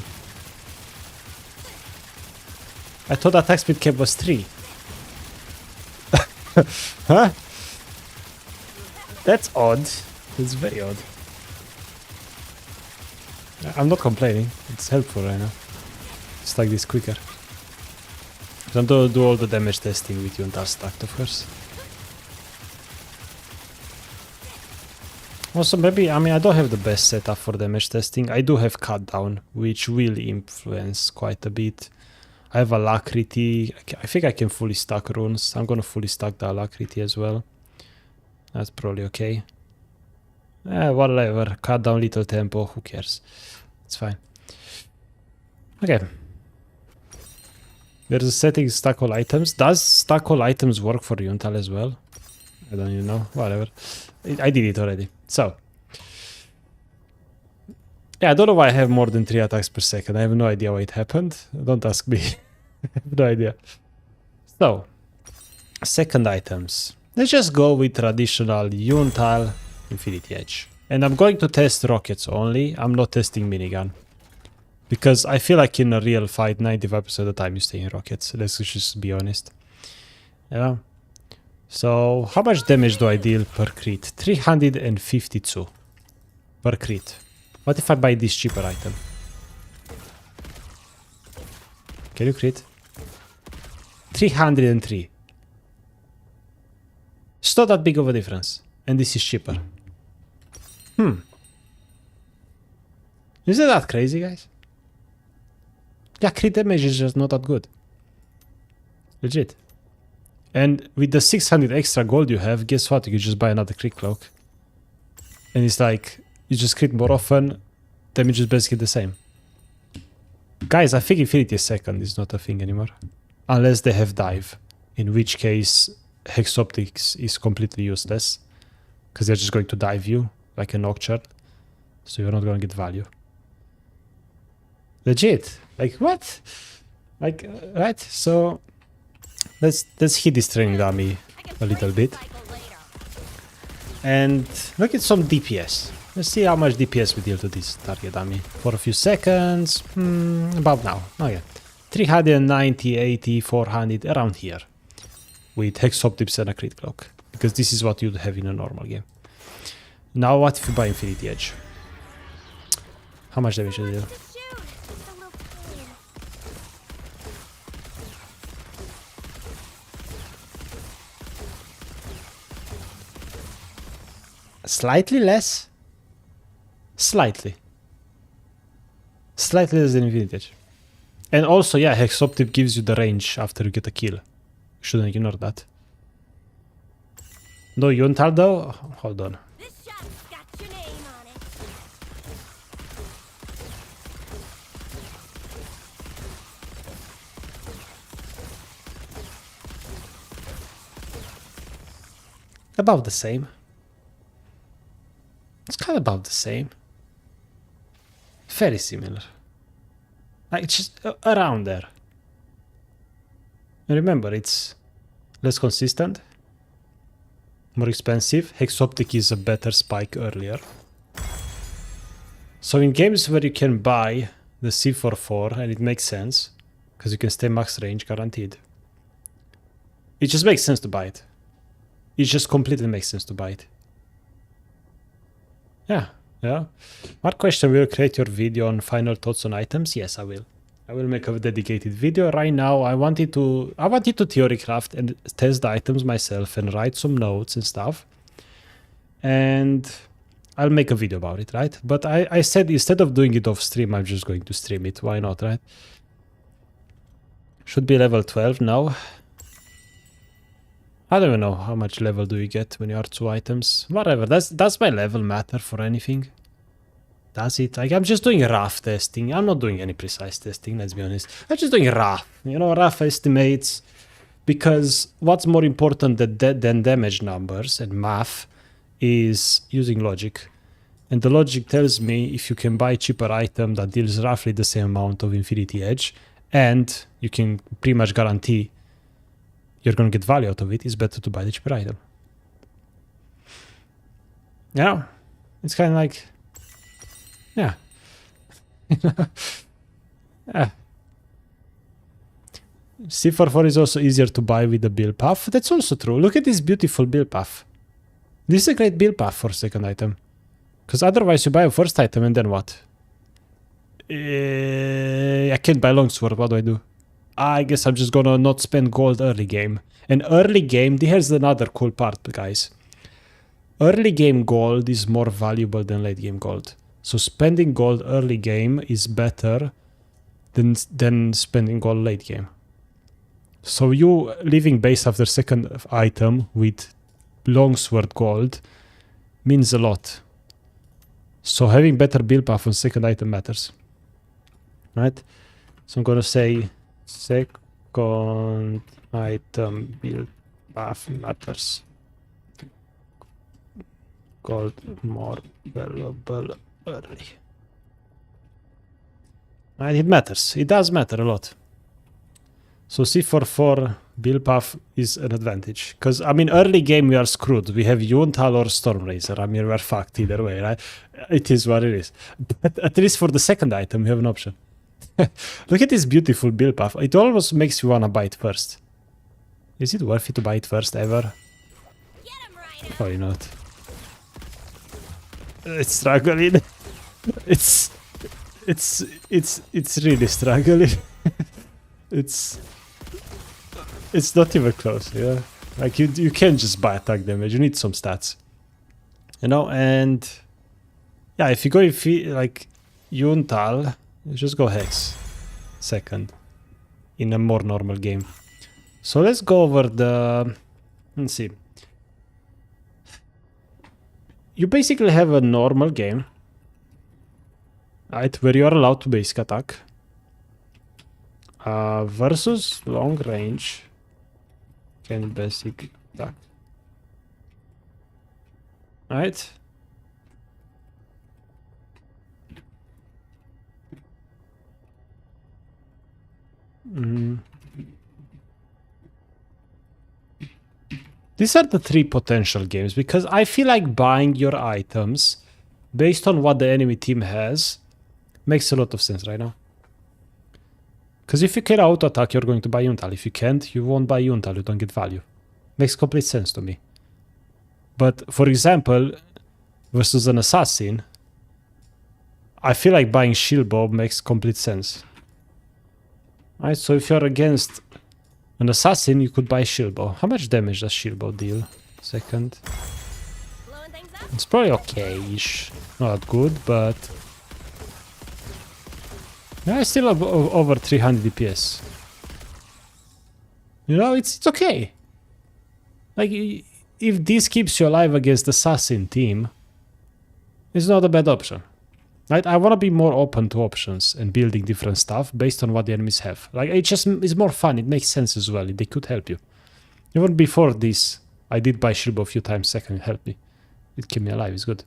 I thought attack speed cap was 3. Huh? That's odd. It's very odd. I'm not complaining. It's helpful right now. Stack this quicker. I'm gonna do all the damage testing with Yuntal stacked, of course. Also, maybe, I mean, I don't have the best setup for damage testing. I do have cut down, which will influence quite a bit. I have alacrity. I think I can fully stack runes. I'm gonna fully stack the alacrity as well. That's probably okay. Whatever. Cut down little tempo. Who cares? It's fine. Okay. There's a setting stack all items. Does stack all items work for Yuntal as well? I don't even know. Whatever. I did it already. So. Yeah, I don't know why I have more than 3 attacks per second. I have no idea why it happened. Don't ask me. I have no idea. So. Second items. Let's just go with traditional Yuntal Infinity Edge. And I'm going to test rockets only. I'm not testing minigun. Because I feel like in a real fight, 95% of the time you stay in rockets. Let's just be honest. Yeah. So, how much damage do I deal per crit? 352 per crit. What if I buy this cheaper item? Can you crit? 303. It's not that big of a difference. And this is cheaper. Isn't that crazy, guys? Yeah, crit damage is just not that good. Legit. And with the 600 extra gold you have, guess what? You can just buy another crit cloak. And it's like, you just crit more often, damage is basically the same. Guys, I think Infinity Second is not a thing anymore. Unless they have dive. In which case, Hex Optics is completely useless. Because they're just going to dive you, like a Nocturne. So you're not going to get value. Legit. Like, what? Like, right? So, let's hit this training dummy a little bit. And look at some DPS. Let's see how much DPS we deal to this target dummy. For a few seconds, about now. Okay. 390, 80, 400, around here. With Hex Optics and a Crit Cloak. Because this is what you'd have in a normal game. Now what if you buy Infinity Edge? How much damage do you deal? Slightly less? Slightly. Slightly less than Infinity Edge. And also, yeah, Hex Optic gives you the range after you get a kill. Shouldn't ignore that. No Yuntal though? Hold on. About the same. It's kind of about the same. Very similar. Like just around there. And remember, it's less consistent, more expensive. Hex Optic is a better spike earlier. So in games where you can buy the C44, and it makes sense, because you can stay max range guaranteed, it just makes sense to buy it. It just completely makes sense to buy it. Yeah. One question, will you create your video on final thoughts on items? Yes, I will. I will make a dedicated video. Right now, I wanted to Theorycraft and test the items myself and write some notes and stuff. And I'll make a video about it, right? But I said instead of doing it off stream, I'm just going to stream it. Why not, right? Should be level 12 now. I don't even know how much level do you get when you are 2 items. Whatever, does my level matter for anything? Does it? Like, I'm just doing rough testing. I'm not doing any precise testing, let's be honest. I'm just doing rough, you know, rough estimates. Because what's more important than damage numbers and math is using logic. And the logic tells me if you can buy a cheaper item that deals roughly the same amount of Infinity Edge, and you can pretty much guarantee you're going to get value out of it, it's better to buy the cheaper item. Yeah, it's kind of like, yeah. Yeah. C44 is also easier to buy with the build path. That's also true. Look at this beautiful build path. This is a great build path for second item. Because otherwise you buy a first item and then what? I can't buy longsword, what do I do? I guess I'm just gonna not spend gold early game. And early game, here's another cool part, guys. Early game gold is more valuable than late game gold. So spending gold early game is better than spending gold late game. So you leaving base after second item with longsword gold means a lot. So having better build path on second item matters. Right? So I'm gonna say second item build path matters. Gold more valuable early. And it matters. It does matter a lot. So C44 build path is an advantage. Because, I mean, early game we are screwed. We have Yuntal or Stormrazor. I mean, we're fucked either way, right? It is what it is. But at least for the second item, we have an option. Look at this beautiful build path. It almost makes you want to buy it first. Is it worth it to buy it first ever? Probably not. It's struggling. It's really struggling. It's not even close, yeah. Like you can't just buy attack damage. You need some stats, you know. And yeah, if you go like Yuntal, just go Hex second in a more normal game. So let's go over the... Let's see. You basically have a normal game, right, where you are allowed to basic attack versus long range can basic attack, right? These are the three potential games, because I feel like buying your items based on what the enemy team has makes a lot of sense right now. Because if you can auto-attack, you're going to buy Yuntal. If you can't, you won't buy Yuntal, you don't get value. Makes complete sense to me. But, for example, versus an assassin, I feel like buying Shield Bow makes complete sense. Right, so if you're against an assassin, you could buy Shield Bow. How much damage does Shield Bow deal? Second. It's probably okay-ish. Not good, but... yeah, it's still over 300 DPS. You know, it's okay. Like, if this keeps you alive against the assassin team, it's not a bad option. Right? I want to be more open to options and building different stuff based on what the enemies have. Like, it just is more fun. It makes sense as well. They could help you. Even before this, I did buy Shield Bow a few times. Second, it helped me. It kept me alive. It's good.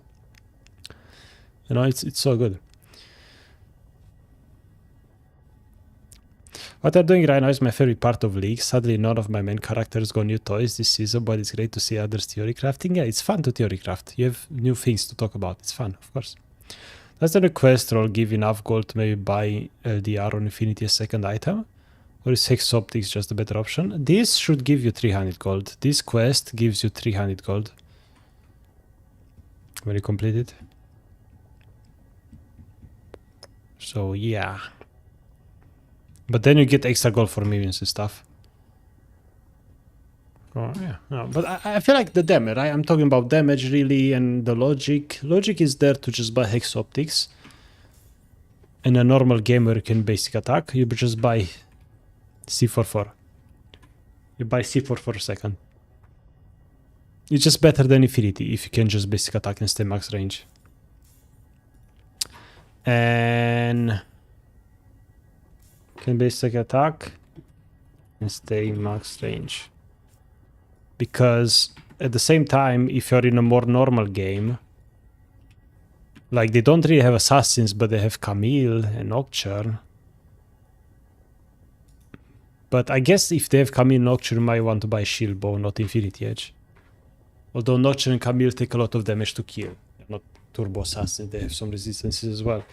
You know, it's so good. What I'm doing right now is my favorite part of League. Sadly, none of my main characters got new toys this season, but it's great to see others theory crafting. Yeah, it's fun to theory craft. You have new things to talk about. It's fun, of course. Does the request roll give enough gold to maybe buy LDR on Infinity a second item? Or is Hex Optics just a better option? This should give you 300 gold. This quest gives you 300 gold when you complete it. So, yeah. But then you get extra gold for minions and stuff. Oh, yeah. No, but I feel like the damage, right? I'm talking about damage really, and the logic. Logic is there to just buy Hex Optics. In a normal game where you can basic attack, you just buy C44. You buy C4 for a second. It's just better than Infinity if you can just basic attack and stay max range. And... can basic attack and stay max range. Because at the same time, if you're in a more normal game, like they don't really have assassins, but they have Camille and Nocturne. But I guess if they have Camille and Nocturne, you might want to buy Shield Bow, not Infinity Edge. Although Nocturne and Camille take a lot of damage to kill. They're not turbo assassins, they have some resistances as well.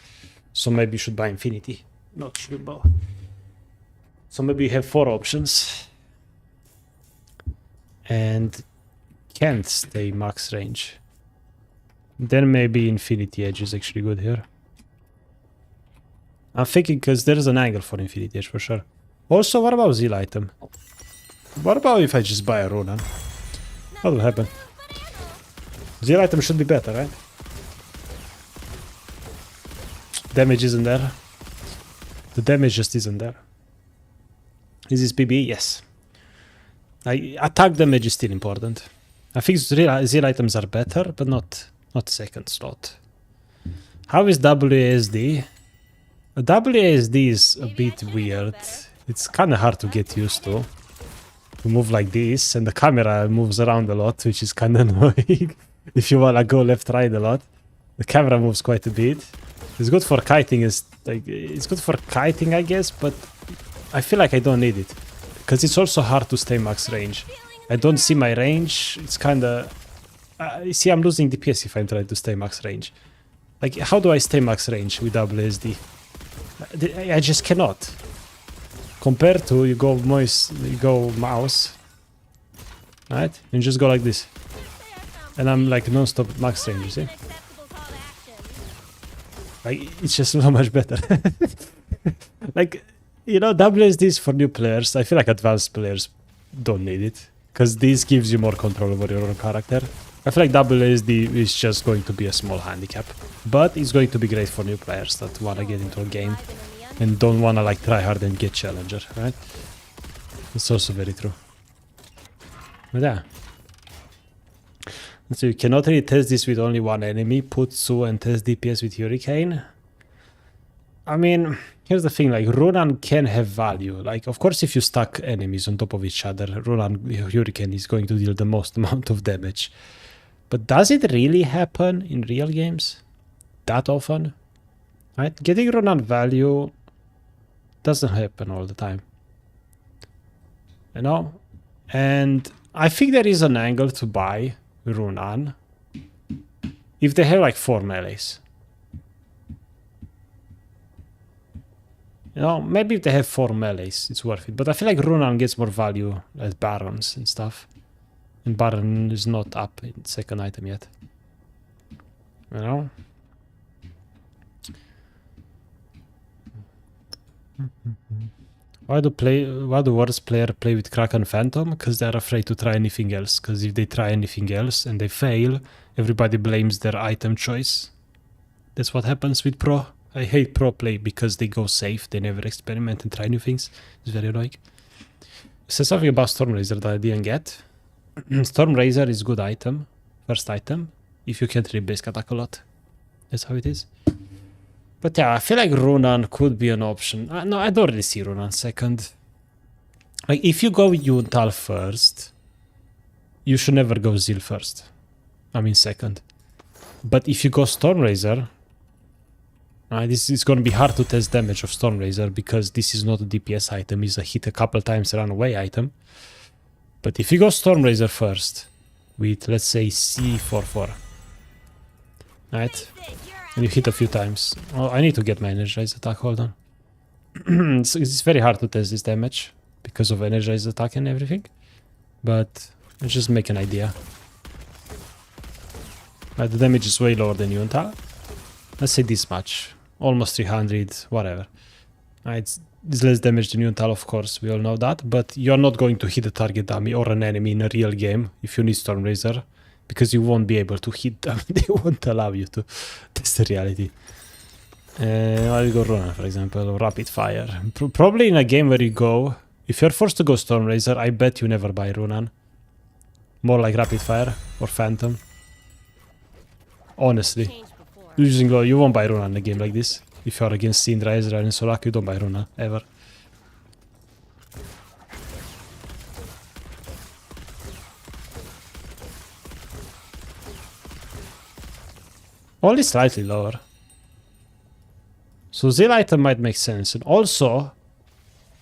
So maybe you should buy Infinity, not Shield Bow. So maybe you have 4 options. And can't stay max range. Then maybe Infinity Edge is actually good here. I'm thinking because there's an angle for Infinity Edge for sure. Also, what about Zeal item? What about if I just buy a Ronan? What will happen? Zeal item should be better, right? Damage isn't there. The damage just isn't there. Is this PB? Yes. Attack damage is still important. I think Zeal items are better, but not second slot. How is WASD? WASD is a bit weird. It's kind of hard to get used to. To move like this, and the camera moves around a lot, which is kind of annoying. If you wanna go left, right a lot, the camera moves quite a bit. It's good for kiting. It's good for kiting, I guess, but I feel like I don't need it. Because it's also hard to stay max range. I don't see my range. It's kind of... you see, I'm losing DPS if I'm trying to stay max range. Like, how do I stay max range with WSD? I just cannot. Compared to you go mouse, right? And just go like this. And I'm like non-stop max range, you see? Like, it's just so much better. Like... you know, WSD is for new players. I feel like advanced players don't need it. Because this gives you more control over your own character. I feel like WSD is just going to be a small handicap. But it's going to be great for new players that want to get into a game and don't want to like try hard and get challenger, right? It's also very true. But yeah. So you cannot really test this with only one enemy. Put Su and test DPS with Hurricane. I mean, here's the thing, like Runan can have value. Like, of course, if you stack enemies on top of each other, Runan Hurricane is going to deal the most amount of damage. But does it really happen in real games that often? Right? Getting Runan value doesn't happen all the time. You know? And I think there is an angle to buy Runan if they have like 4 melees. You know, maybe if they have 4 melees, it's worth it. But I feel like Runan gets more value as Barons and stuff. And Baron is not up in second item yet. You know? Why do worst player play with Kraken Phantom? Because they're afraid to try anything else. Because if they try anything else and they fail, everybody blames their item choice. That's what happens with pro. I hate pro play because they go safe, they never experiment and try new things. It's very annoying. Say something about Stormrazor that I didn't get. Stormrazor is good item, first item, if you can't really basic attack a lot. That's how it is. But yeah, I feel like Runan could be an option. No, I don't really see Runan second. Like, if you go Yuntal first, you should never go Zil first. I mean second. But if you go Stormrazor, this is going to be hard to test damage of Stormrazor because this is not a DPS item, it's a hit a couple times run away item. But if you go Stormrazor first with, let's say, C44, right, and you hit a few times. Oh, I need to get my energized attack, hold on. It's very hard to test this damage because of energized attack and everything. But let's just make an idea. Right, the damage is way lower than Yunta. Let's say this much. Almost 300, whatever. It's less damage than Yuntal, of course, we all know that, but you're not going to hit a target dummy or an enemy in a real game if you need Stormrazor, because you won't be able to hit them. They won't allow you to. That's the reality. I'll go Runan, for example, or Rapid Fire. Probably in a game where you go, if you're forced to go Stormrazor, I bet you never buy Runan. More like Rapid Fire or Phantom. Honestly. Using low, you won't buy Runan in a game like this. If you're against Syndra, Ezreal, and Solak, you don't buy Runan, ever. Only slightly lower. So Zil item might make sense. And also,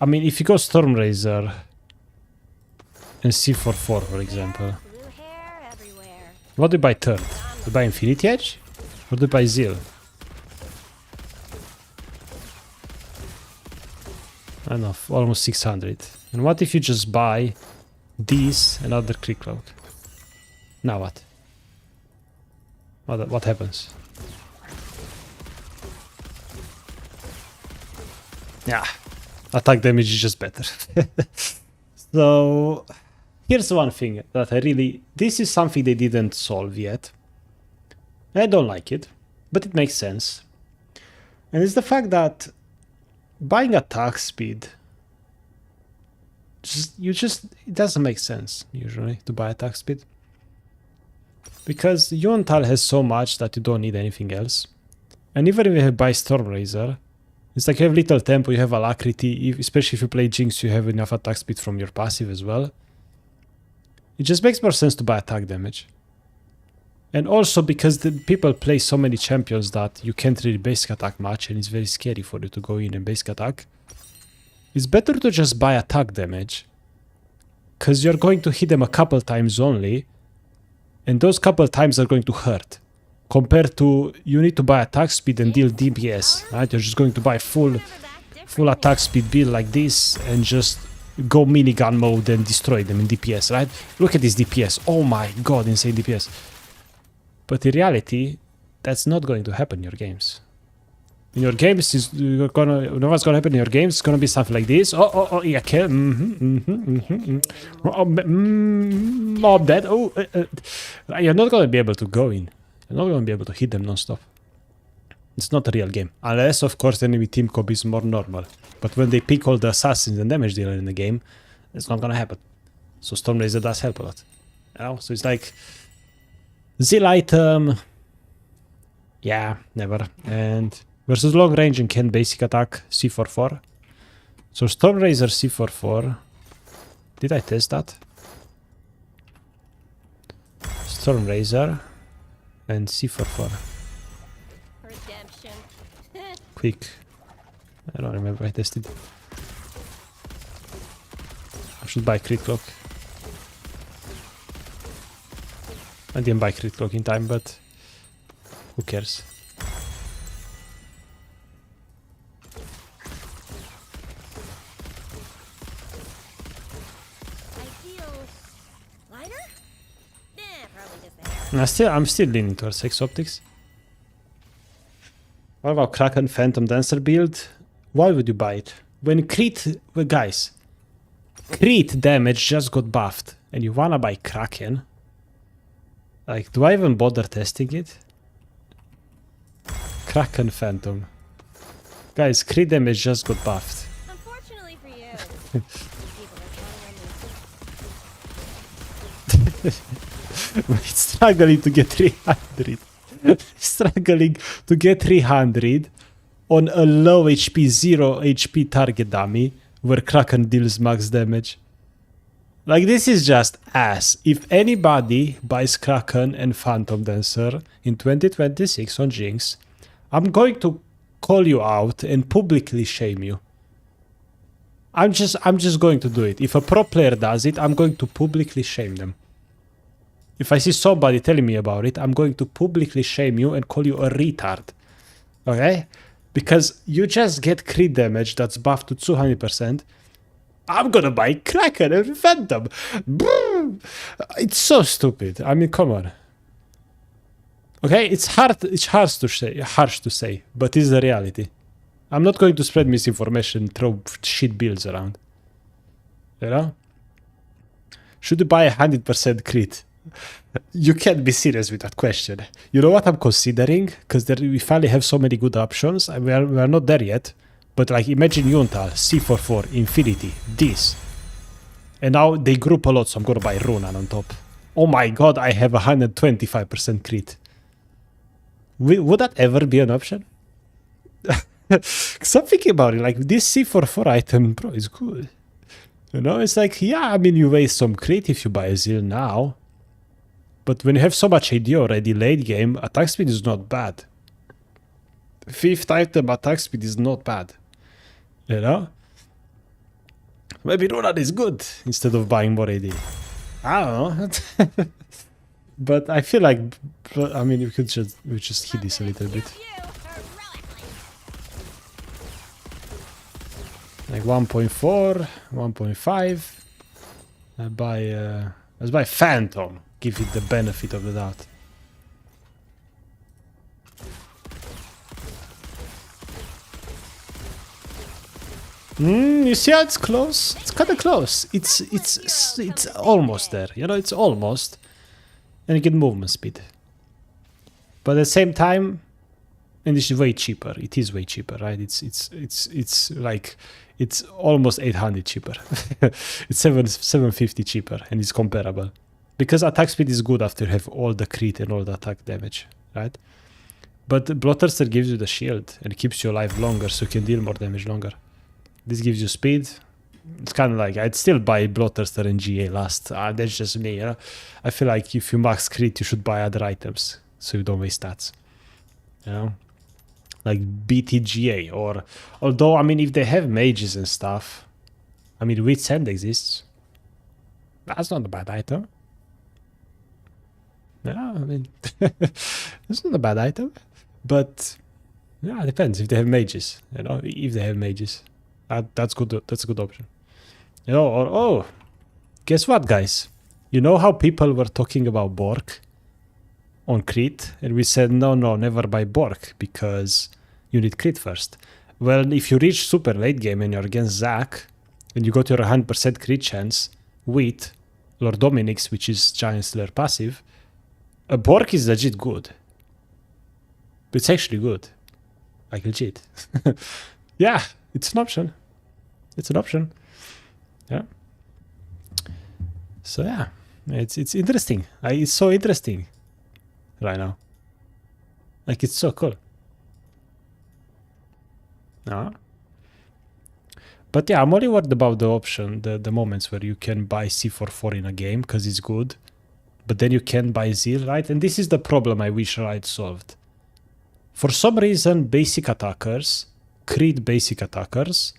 I mean, if you go Stormrazor and C44, for example, what do you buy third? Do you buy Infinity Edge? Or do you buy Zil? I don't know, almost 600. And what if you just buy these and other Crit Cloak? Now what? What happens? Yeah, attack damage is just better. So, here's one thing that I really... This is something they didn't solve yet. I don't like it, but it makes sense. And it's the fact that buying attack speed, it doesn't make sense, usually, to buy attack speed. Because Yuntal has so much that you don't need anything else. And even if you buy Stormrazor, it's like you have little tempo, you have alacrity, especially if you play Jinx, you have enough attack speed from your passive as well. It just makes more sense to buy attack damage. And also because the people play so many champions that you can't really basic attack much and it's very scary for you to go in and basic attack. It's better to just buy attack damage. Because you're going to hit them a couple times only. And those couple times are going to hurt. Compared to you need to buy attack speed and deal DPS. Right? You're just going to buy full attack speed build like this and just go minigun mode and destroy them in DPS, right? Look at this DPS. Oh my god, insane DPS. But in reality, that's not going to happen in your games. In your games, you know what's gonna happen in your games? It's gonna be something like this. Oh, yeah, kill. Oh, I'm dead. Oh, you're not gonna be able to go in. You're not gonna be able to hit them non-stop. It's not a real game. Unless, of course, the enemy team comp is more normal. But when they pick all the assassins and damage dealer in the game, it's not gonna happen. So Stormraiser does help a lot. You know? So it's like... Zeal item... Yeah, never. And... Versus long range and can basic attack C44. So Stormraiser C44. Did I test that? Stormraiser and C44. Redemption. Quick. I don't remember I tested. I should buy crit clock. I didn't buy crit clock in time, but who cares? I'm still leaning towards X Optics. What about Kraken Phantom Dancer build? Why would you buy it? When crit... Well, guys, crit damage just got buffed and you wanna buy Kraken? Like, do I even bother testing it? Kraken Phantom. Guys, crit damage just got buffed. Unfortunately for you. It's struggling to get 300. Struggling to get 300 on a low HP, 0 HP target dummy where Kraken deals max damage. Like, this is just ass. If anybody buys Kraken and Phantom Dancer in 2026 on Jinx, I'm going to call you out and publicly shame you. I'm just going to do it. If a pro player does it, I'm going to publicly shame them. If I see somebody telling me about it, I'm going to publicly shame you and call you a retard. Okay? Because you just get crit damage that's buffed to 200%. I'm gonna buy Kraken and Phantom. Boom! It's so stupid. I mean, come on. Okay? It's harsh to say, but it's the reality. I'm not going to spread misinformation, throw shit builds around. You know? Should you buy 100% crit? You can't be serious with that question. You know what I'm considering? Because we finally have so many good options. We are not there yet. But like, imagine Yuntal, C44, Infinity, this. And now they group a lot, so I'm gonna buy Runan on top. Oh my god, I have 125% crit. Would that ever be an option? Because I'm thinking about it, like, this C44 item, bro, is good. You know, it's like, yeah, I mean, you waste some crit if you buy a Zeal now. But when you have so much AD already late game, attack speed is not bad. 5th item attack speed is not bad. You know? Maybe Runan is good instead of buying more AD. I don't know. But I feel like, I mean, we just hit this a little bit. Like 1.4, 1.5. Let's buy Phantom. Give it the benefit of the doubt. You see how it's close? It's kind of close. It's almost there. You know, it's almost. And you get movement speed. But at the same time, and it's way cheaper. It is way cheaper, right? It's like, it's almost 800 cheaper. It's 750 cheaper, and it's comparable. Because attack speed is good after you have all the crit and all the attack damage, right? But Bloodthirster gives you the shield and keeps you alive longer, so you can deal more damage longer. This gives you speed. It's kind of like, I'd still buy Bloodthirster and GA last. That's just me, you know? I feel like if you max crit, you should buy other items, so you don't waste stats. You know? Like BTGA, or... Although, I mean, if they have mages and stuff... I mean, Wit's End exists. That's not a bad item. Yeah, I mean... it's not a bad item. But... Yeah, it depends if they have mages. You know, if they have mages. That's good. That's a good option. You know, or... Oh! Guess what, guys? You know how people were talking about Bork on crit? And we said, no, never buy Bork, because you need crit first. Well, if you reach super late game and you're against Zac, and you got your 100% crit chance with Lord Dominic's, which is Giant Slayer passive, a Bork is legit good. It's actually good. Like legit. Yeah, it's an option. It's an option. Yeah. So yeah, it's interesting. It's so interesting right now. Like it's so cool. But yeah, I'm only worried about the option, the moments where you can buy C4 in a game because it's good, but then you can't buy Zeal, right? And this is the problem I wish Riot solved. For some reason, basic attackers, crit basic attackers,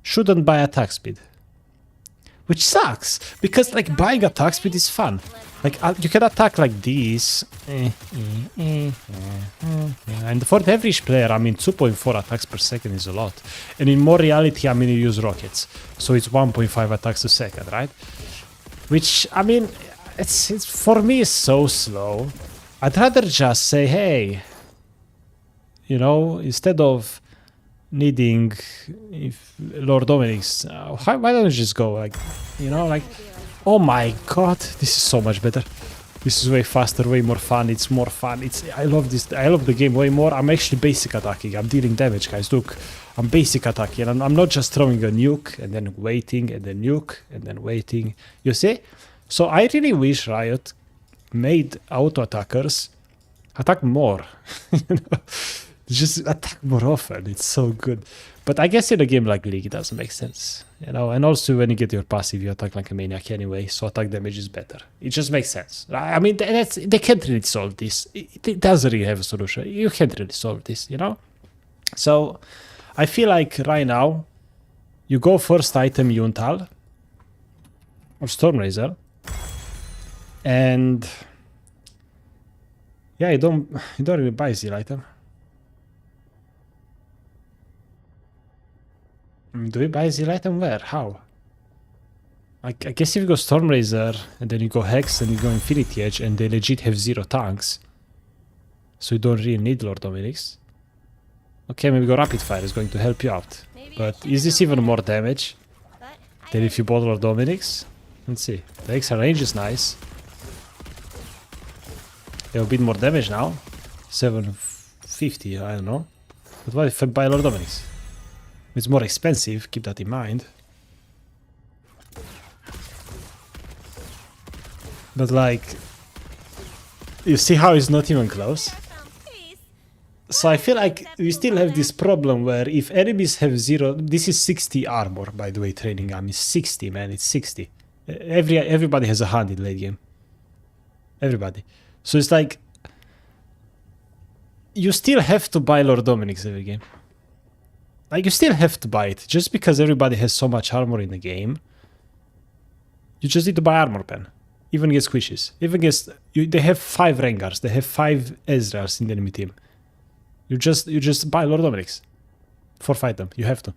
shouldn't buy attack speed. Which sucks, because like buying attack speed is fun. Like you can attack like this. And for the average player, I mean 2.4 attacks per second is a lot. And in more reality, I mean you use rockets. So it's 1.5 attacks a second, right? Which, I mean, it's for me it's so slow. I'd rather just say, hey, you know, instead of needing Lord Dominic's, why don't you just go like, you know, like, oh my god, this is so much better. This is way faster, way more fun. It's more fun. I love this. I love the game way more. I'm actually basic attacking. I'm dealing damage, guys. Look, I'm basic attacking. And I'm not just throwing a nuke and then waiting and then nuke and then waiting. You see? So I really wish Riot made auto attackers attack more. You know? Just attack more often. It's so good. But I guess in a game like League, it doesn't make sense. You know, and also when you get your passive, you attack like a maniac anyway, so attack damage is better. It just makes sense. I mean, they can't really solve this. It doesn't really have a solution. You can't really solve this, you know? So I feel like right now, you go first item Yuntal or Stormrazor, and yeah, you don't really buy Zeal item. Do we buy Zeal item where? How? I guess if you go Stormrazor and then you go Hex and you go Infinity Edge and they legit have 0 tanks, so you don't really need Lord Dominic's. Okay, maybe go Rapid Fire is going to help you out. But is this even more damage than if you bought Lord Dominic's? Let's see. The extra range is nice. They have a bit more damage now. 750, I don't know. But what if I buy Lord Dominic's? It's more expensive, keep that in mind. But like, you see how it's not even close? So I feel like we still have this problem where if enemies have 0, this is 60 armor, by the way, training arm is 60, man, it's 60. Everybody has a hand in late game. Everybody. So it's like, you still have to buy Lord Dominic's every game. Like, you still have to buy it. Just because everybody has so much armor in the game, you just need to buy armor pen. Even against squishes. Even against... they have 5 Rengars. They have 5 Ezreals in the enemy team. You just buy Lord Dominic's. For fight them. You have to.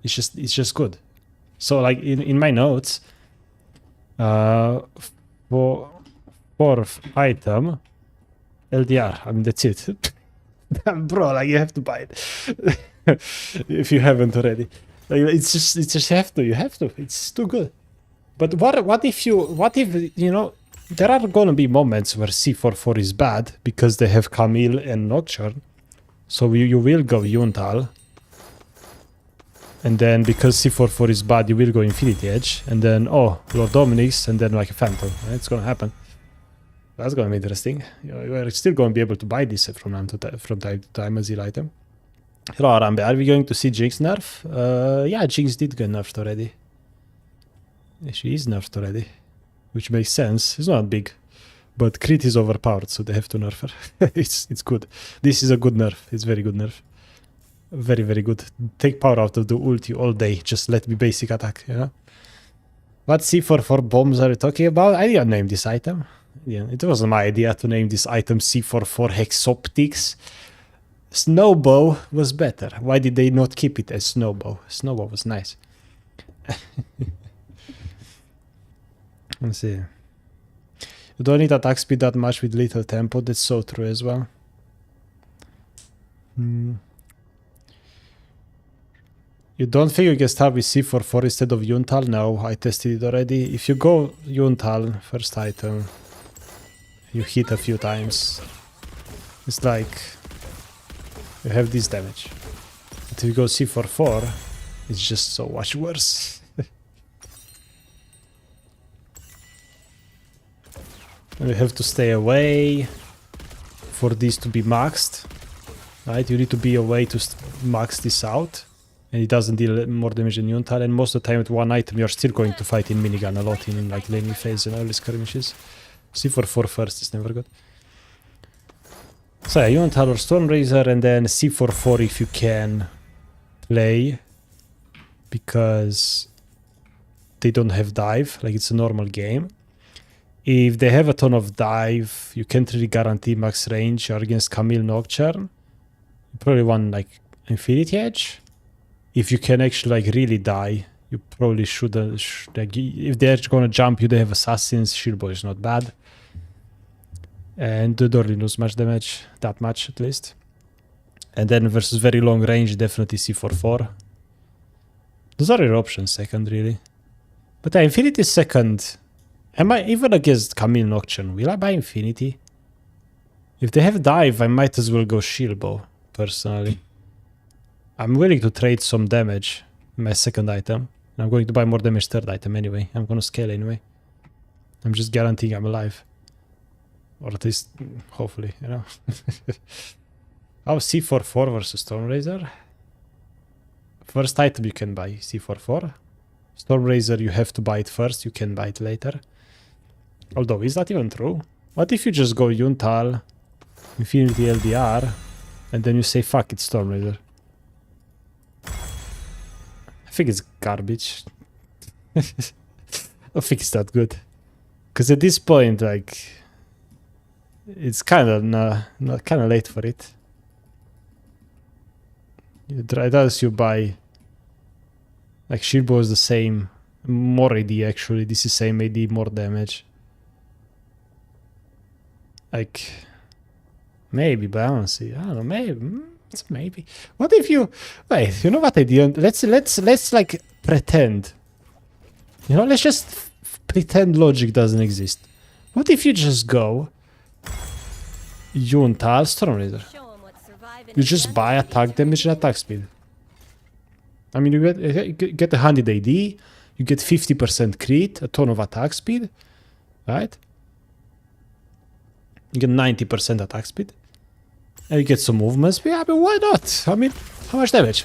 It's just good. So, like, in my notes... for 4th item... LDR. I mean, that's it. Bro, like, you have to buy it. If you haven't already. Like, it's just you have to. It's too good. But what if you know, there are gonna be moments where C4 is bad because they have Camille and Nocturne. So you will go Yuntal. And then because C4 is bad, you will go Infinity Edge. And then, oh, Lord Dominic's, and then like a Phantom. It's gonna happen. That's gonna be interesting. You're still gonna be able to buy this from time to time as Zeal item. Hello Arambe, are we going to see Jinx nerf? Yeah, Jinx did get nerfed already. She is nerfed already. Which makes sense. It's not big. But crit is overpowered, so they have to nerf her. It's good. This is a good nerf. It's very good nerf. Very, very good. Take power out of the ulti all day. Just let me basic attack, you know? What C4 bombs are you talking about? I didn't name this item. Yeah, it wasn't my idea to name this item C4 Hexoptics. Snowbow was better. Why did they not keep it as Snowbow? Snowbow was nice. Let's see. You don't need attack speed that much with little tempo. That's so true as well. You don't think you can start with C44 instead of Yuntal? No, I tested it already. If you go Yuntal, first item, you hit a few times, it's like you have this damage. But if you go C44, it's just so much worse. And you have to stay away for this to be maxed, right? You need to be away to max this out. And it doesn't deal more damage than Yuntal, and most of the time with one item you're still going to fight in minigun a lot in like laning phase and early skirmishes. C44 first is never good. So yeah, Yuntal or Stormrazor, and then C44 if you can play, because they don't have dive, like it's a normal game. If they have a ton of dive, you can't really guarantee max range. You're against Camille Nocturne. You probably want like Infinity Edge. If you can actually like really die, you probably should like, if they're gonna jump you, they have assassins. Shieldboy is not bad, and they don't really lose much damage, that much at least. And then versus very long range, definitely C44. Those are your options second, really. But yeah, Infinity is second. Am I even against Camille Nocturne? Will I buy Infinity? If they have dive, I might as well go Shieldbow personally. I'm willing to trade some damage in my second item. I'm going to buy more damage third item anyway. I'm going to scale anyway. I'm just guaranteeing I'm alive. Or at least, hopefully, you know. Oh, C44 versus Stormrazor. First item you can buy, C44. Stormrazor, you have to buy it first. You can buy it later. Although, is that even true? What if you just go Yuntal, Infinity LDR, and then you say, fuck it, Stormrazor? I think it's garbage. I don't think it's that good. Because at this point, like, it's kind of late for it. It does you buy, like, Shieldbow is the same, more AD actually. This is same AD, more damage. Like, maybe, but I don't see. I don't know, maybe. It's maybe. What if you wait? You know what I did? Let's like pretend. You know, let's just pretend logic doesn't exist. What if you just go Yuntal Stormrazor? You just buy attack damage and attack speed. I mean, you get 100 AD, you get 50% crit, a ton of attack speed, right? You get 90% attack speed. And you get some movements. Yeah, but why not? I mean, how much damage?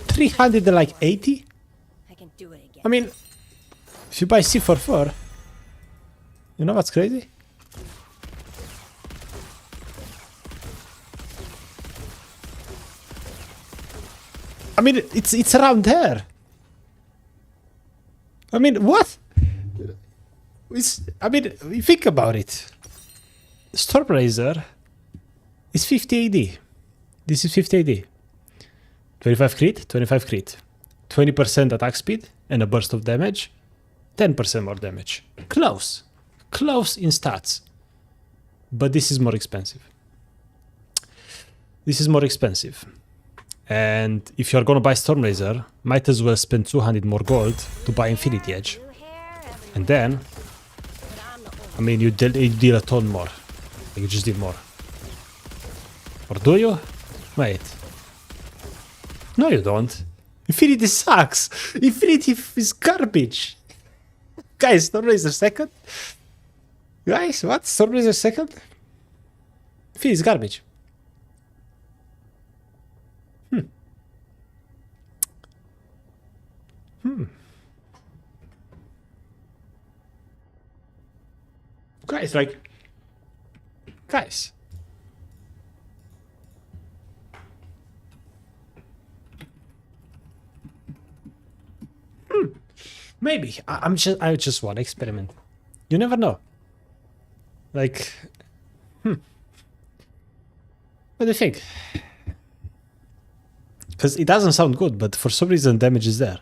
380? I can do it again. I mean, if you buy C44, you know what's crazy? I mean, it's around there. I mean, what? I mean, you think about it. Stormrazor is 50 AD. This is 50 AD. 25 crit, 25 crit. 20% attack speed and a burst of damage. 10% more damage. Close. Close in stats. But this is more expensive. This is more expensive. And if you're gonna buy Stormrazor, might as well spend 200 more gold to buy Infinity Edge. And then, I mean, you deal a ton more. You just deal more. Or do you? Wait. No, you don't. Infinity sucks. Infinity is garbage. Guys, Stormrazor second? Guys, what? Stormrazor second? Infinity is garbage. Guys, like... Guys. Maybe. I just want to experiment. You never know. Like... What do you think? Because it doesn't sound good, but for some reason damage is there.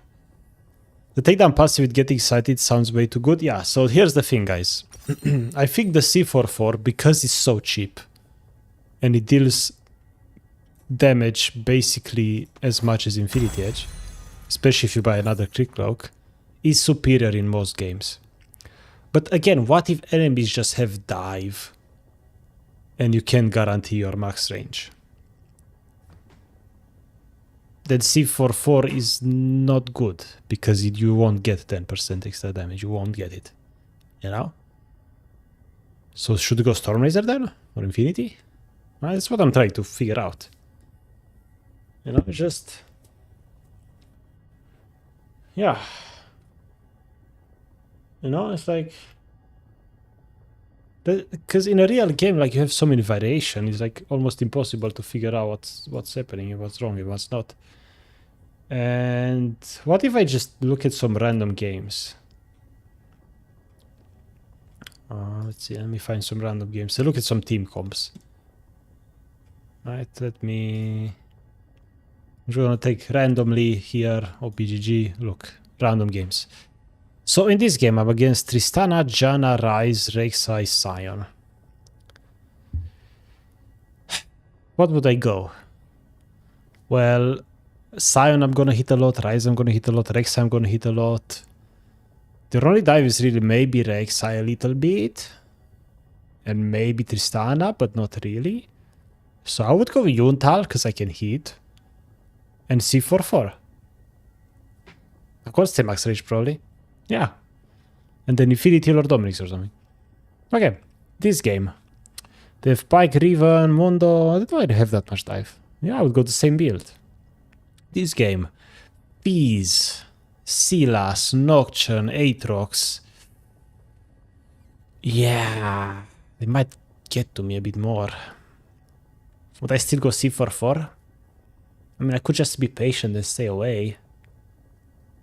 The takedown passive with getting excited sounds way too good. Yeah, so here's the thing, guys. I think the C44, because it's so cheap and it deals damage basically as much as Infinity Edge, especially if you buy another Crit Cloak, is superior in most games. But again, what if enemies just have dive and you can't guarantee your max range? Then C44 is not good because you won't get 10% extra damage. You won't get it. You know? So should we go Stormrazor then? Or Infinity? Well, that's what I'm trying to figure out. You know, just... yeah. You know, it's like... because in a real game, like, you have so many variation, it's like almost impossible to figure out what's happening and what's wrong and what's not. And what if I just look at some random games? Let's see, let me find some random games. So look at some team comps. Right, let me... I'm just gonna take randomly here, OPGG, look, random games. So in this game, I'm against Tristana, Janna, Ryze, Rek'Sai, Sion. What would I go? Well, Sion I'm gonna hit a lot, Ryze I'm gonna hit a lot, Rek'Sai I'm gonna hit a lot. The only dive is really maybe Rek'Sai a little bit. And maybe Tristana, but not really. So I would go with Yuntal, because I can hit. And C44. Of course, the max range probably. Yeah. And then Infinity or Dominix or something. Okay, this game. They have Pike, Riven, Mundo. They don't have that much dive. Yeah, I would go the same build. This game. Fizz, Silas, Nocturne, Aatrox. Yeah. They might get to me a bit more. Would I still go C44? I mean, I could just be patient and stay away.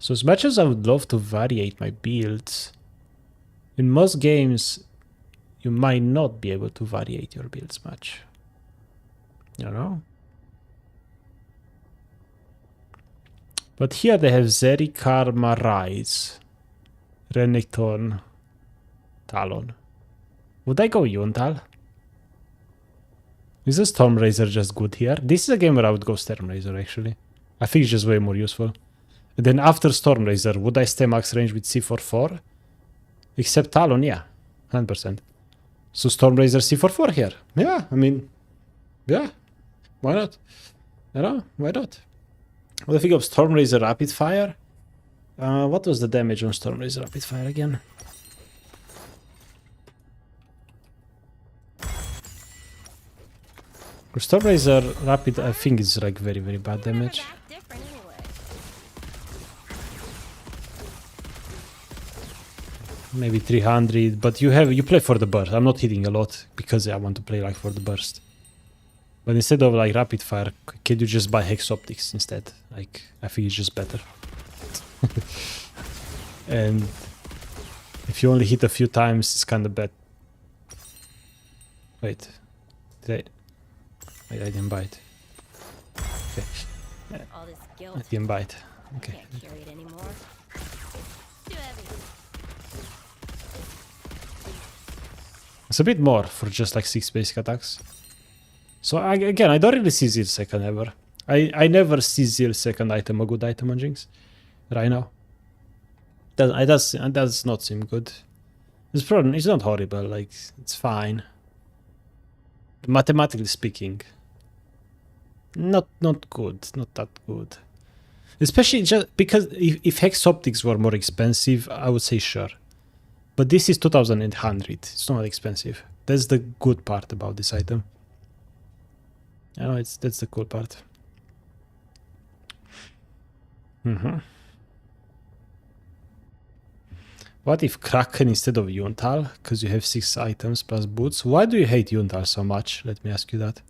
So as much as I would love to variate my builds, in most games, you might not be able to variate your builds much. You know? But here they have Zeri, Karma, Ryze, Renekton, Talon. Would I go Yuntal? Is the Stormrazor just good here? This is a game where I would go Stormrazor actually. I think it's just way more useful. And then after Stormrazor, would I stay max range with C44? Except Talon, yeah. 100%. So Stormrazor C44 here. Yeah, I mean... yeah. Why not? You know, why not? What do you think of Stormrazor Rapid Fire? What was the damage on Stormrazor Rapid Fire again? Stormrazor Rapid, I think, is like very, very bad damage. Maybe 300, but you play for the burst. I'm not hitting a lot because I want to play like for the burst. But instead of like rapid fire, can you just buy Hex Optics instead? Like, I think it's just better. And if you only hit a few times, it's kind of bad. Wait, did I didn't bite. Okay, I didn't bite. Okay. It's a bit more for just like 6 basic attacks. So again, I don't really see Zeal second ever. I never see Zeal second item a good item on Jinx. Right now. It does not seem good. This problem is not horrible, like, it's fine. Mathematically speaking. Not good, not that good. Especially just because if Hex Optics were more expensive, I would say sure. But this is 2800, it's not expensive. That's the good part about this item. I know, that's the cool part. What if Kraken instead of Yuntal? Because you have 6 items plus boots. Why do you hate Yuntal so much? Let me ask you that.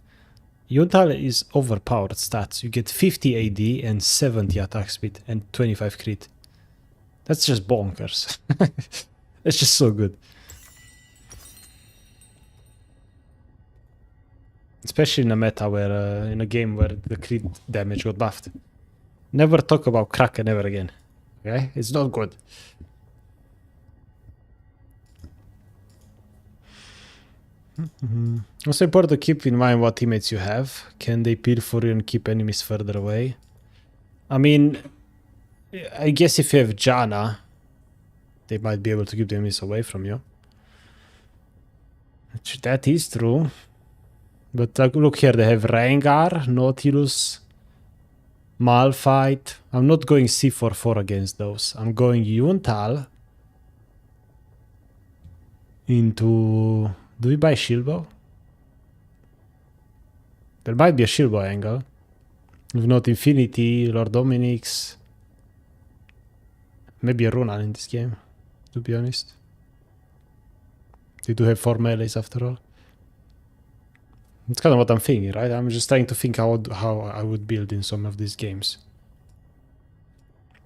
Yuntal is overpowered stats. You get 50 AD and 70 attack speed and 25 crit. That's just bonkers. It's just so good. Especially in a meta where, in a game where the crit damage got buffed. Never talk about Kraken ever again. Okay? It's not good. Also important to keep in mind what teammates you have. Can they peel for you and keep enemies further away? I mean, I guess if you have Janna, they might be able to keep the enemies away from you. That is true. But look here, they have Rengar, Nautilus, Malphite. I'm not going C4-4 against those. I'm going Yuntal into... Do we buy Shilbo? There might be a Shilbo angle. If not Infinity, Lord Dominic's. Maybe a Runan in this game, to be honest. They do have 4 melees after all. It's kind of what I'm thinking, right? I'm just trying to think how I would build in some of these games.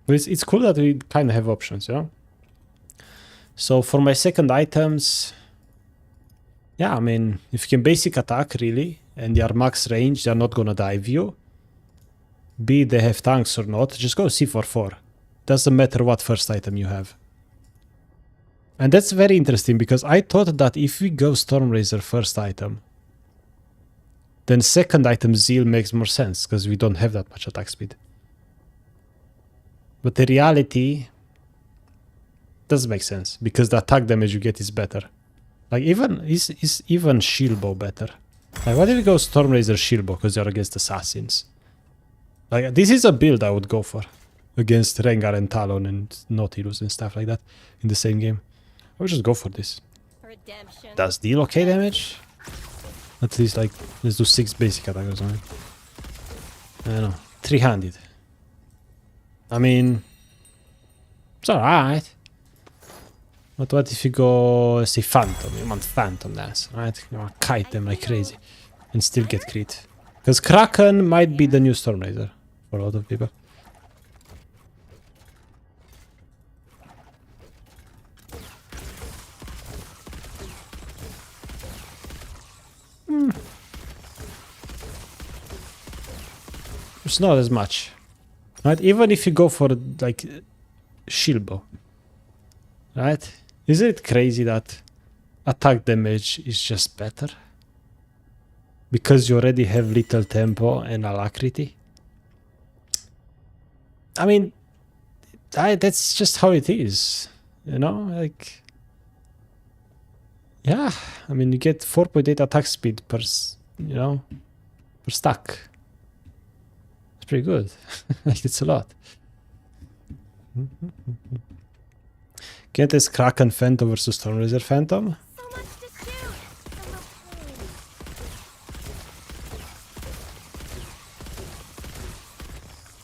But it's cool that we kind of have options, you know? So for my second items... Yeah, I mean, if you can basic attack, really, and they are max range, they're not gonna dive you. Be it they have tanks or not, just go C4-4. Doesn't matter what first item you have. And that's very interesting, because I thought that if we go Stormrazor first item, then second item Zeal makes more sense, because we don't have that much attack speed. But the reality doesn't make sense, because the attack damage you get is better. Like, is even Shilbo better? Like, what if we go Stormrazor Shilbo because they're against assassins? Like, this is a build I would go for against Rengar and Talon and Nautilus and stuff like that in the same game. I would just go for this. Redemption. Does deal okay damage? At least, like, let's do 6 basic attack or something. I don't know. 300. I mean, it's alright. But what if you go, let's say, Phantom? You want Phantom Dance, right? You want to kite them like crazy and still get crit. Because Kraken might be the new Stormrazor for a lot of people. It's not as much. Right? Even if you go for, like, Shilbo. Right? Isn't it crazy that attack damage is just better? Because you already have little tempo and alacrity? I mean, that's just how it is. You know? Like... Yeah. I mean, you get 4.8 attack speed per... You know? Per stack. It's pretty good. Like, it's a lot. Get this Kraken Phantom versus Stormrazor Phantom. So much to shoot.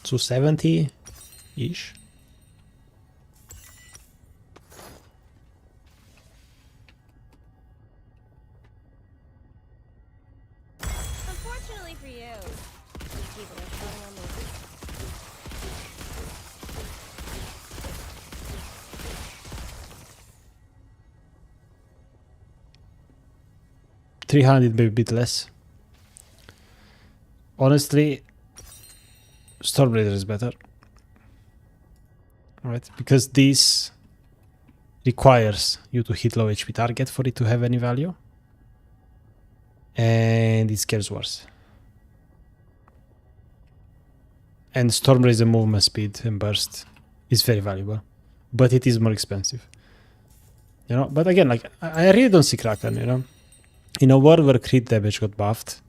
270-ish. Unfortunately for you, people are counting on me. 300, maybe a bit less. Honestly, Stormrazor is better. Right? Because this requires you to hit low HP target for it to have any value. And it scares worse. And Stormrazor movement speed and burst is very valuable. But it is more expensive. You know? But again, like, I really don't see Kraken, you know? In a world where crit damage got buffed,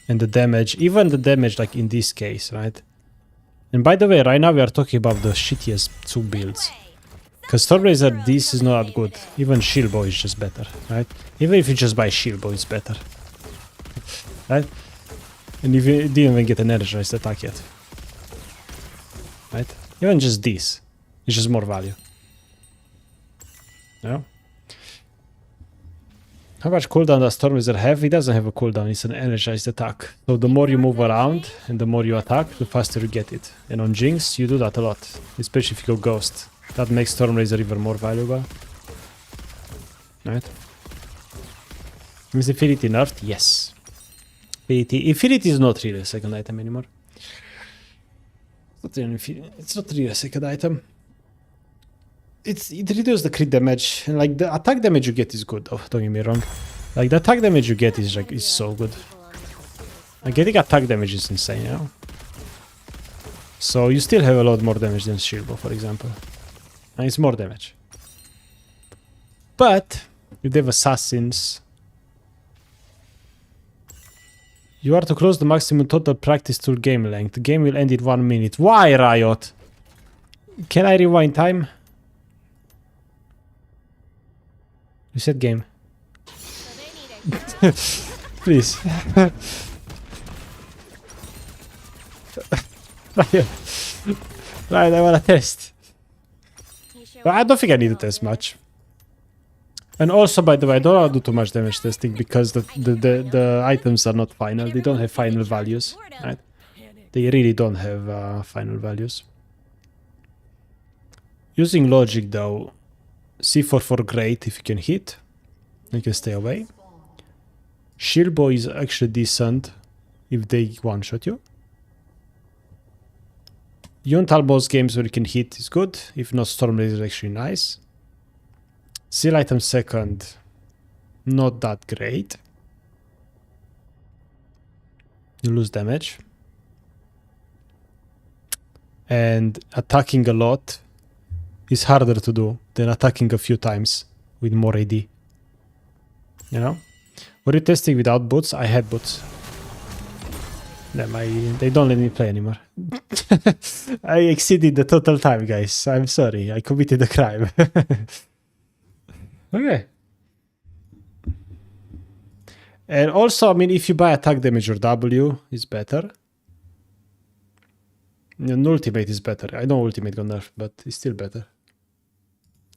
and the damage, even the damage like in this case, right? And by the way, right now we are talking about the shittiest 2 builds. Because Stormrazor, this is not that good. Even Shilbo is just better, right? Even if you just buy Shilbo, it's better. Right? And if you didn't even get an energized attack yet. Right? Even just this, it's just more value. Yeah? How much cooldown does Stormrazor have? It doesn't have a cooldown, it's an energized attack. So the more you move around and the more you attack, the faster you get it. And on Jinx, you do that a lot. Especially if you go Ghost. That makes Stormrazor even more valuable. Right? Is Infinity nerfed? Yes. Infinity is not really a second item anymore. It's not really a second item. It reduces the crit damage, and like the attack damage you get is good though, don't get me wrong. Like the attack damage you get is like is so good. People on the outskirts. Like getting attack damage is insane, you know. So you still have a lot more damage than Shilbo, for example. And it's more damage. But if they have assassins, you are to close the maximum total practice tool game length. The game will end in 1 minute. Why, Riot? Can I rewind time? You said game. So they need a hero. Please. Riot. Right, I wanna test. You sure But I don't think I need to test much. And also, by the way, I don't want to do too much damage testing because the items are not final. They don't have final values, right? They really don't have final values. Using logic, though, C4 great if you can hit. You can stay away. Shilbo is actually decent if they one-shot you. Yuntal boss games where you can hit is good. If not, Storm Laser is actually nice. Seal item second, not that great. You lose damage. And attacking a lot is harder to do than attacking a few times with more AD. You know? Were you testing without boots? I had boots. They don't let me play anymore. I exceeded the total time, guys. I'm sorry. I committed a crime. Okay. And also, I mean, if you buy attack damage or W, it's better. An ultimate is better. I know ultimate got nerfed, but it's still better.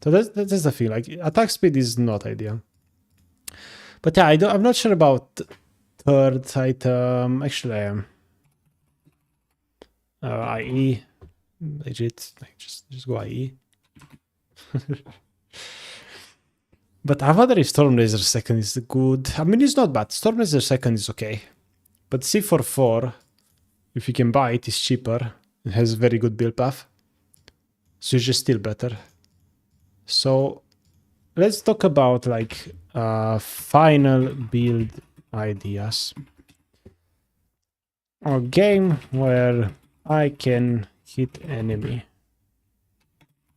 So that's the thing. Like, attack speed is not ideal. But yeah, I'm not sure about third item. Actually, I am. IE. Legit. Like, just go IE. But I wonder if Storm Laser second is good. I mean, it's not bad. Storm Laser second is okay. But C4, if you can buy it, is cheaper. It has very good build path. So it's just still better. So let's talk about like final build ideas. A game where I can hit enemy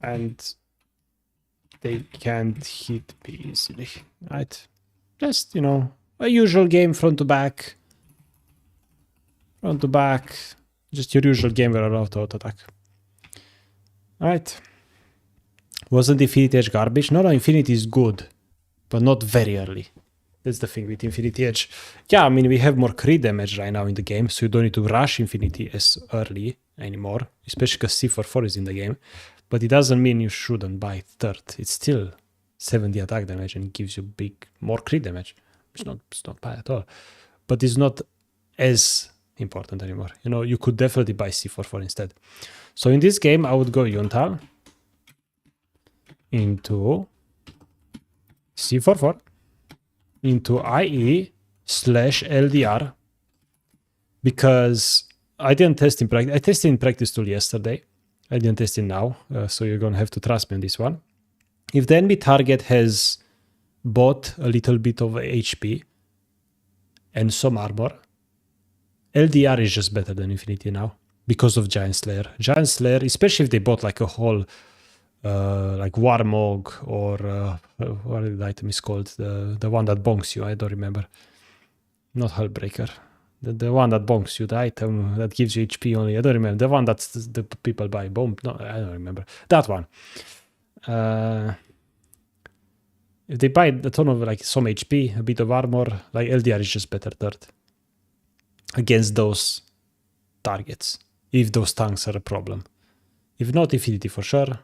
and they can't hit me easily, right? Just, you know, a usual game, front to back, just your usual game where I auto attack. Alright. Wasn't Infinity Edge garbage? No, Infinity is good, but not very early. That's the thing with Infinity Edge. Yeah, I mean, we have more crit damage right now in the game, so you don't need to rush Infinity as early anymore, especially because C4 is in the game. But it doesn't mean you shouldn't buy third. It's still 70 attack damage and it gives you more crit damage. It's not bad at all. But it's not as important anymore. You know, you could definitely buy C4 instead. So in this game, I would go Yuntal into C4 into IE/LDR because I didn't test in practice. I tested in practice tool yesterday. I didn't test it now, so you're going to have to trust me on this one. If the enemy target has bought a little bit of HP and some armor, LDR is just better than Infinity now because of Giant Slayer. Giant Slayer, especially if they bought like a whole like Warmog or what the item is called, the one that bonks you, I don't remember. Not Hullbreaker. The one that bonks you, the item that gives you HP only. I don't remember. The one that the people buy. Bomb. No, I don't remember. That one. If they buy a ton of like some HP, a bit of armor, like LDR is just better third against those targets. If those tanks are a problem. If not, Infinity for sure.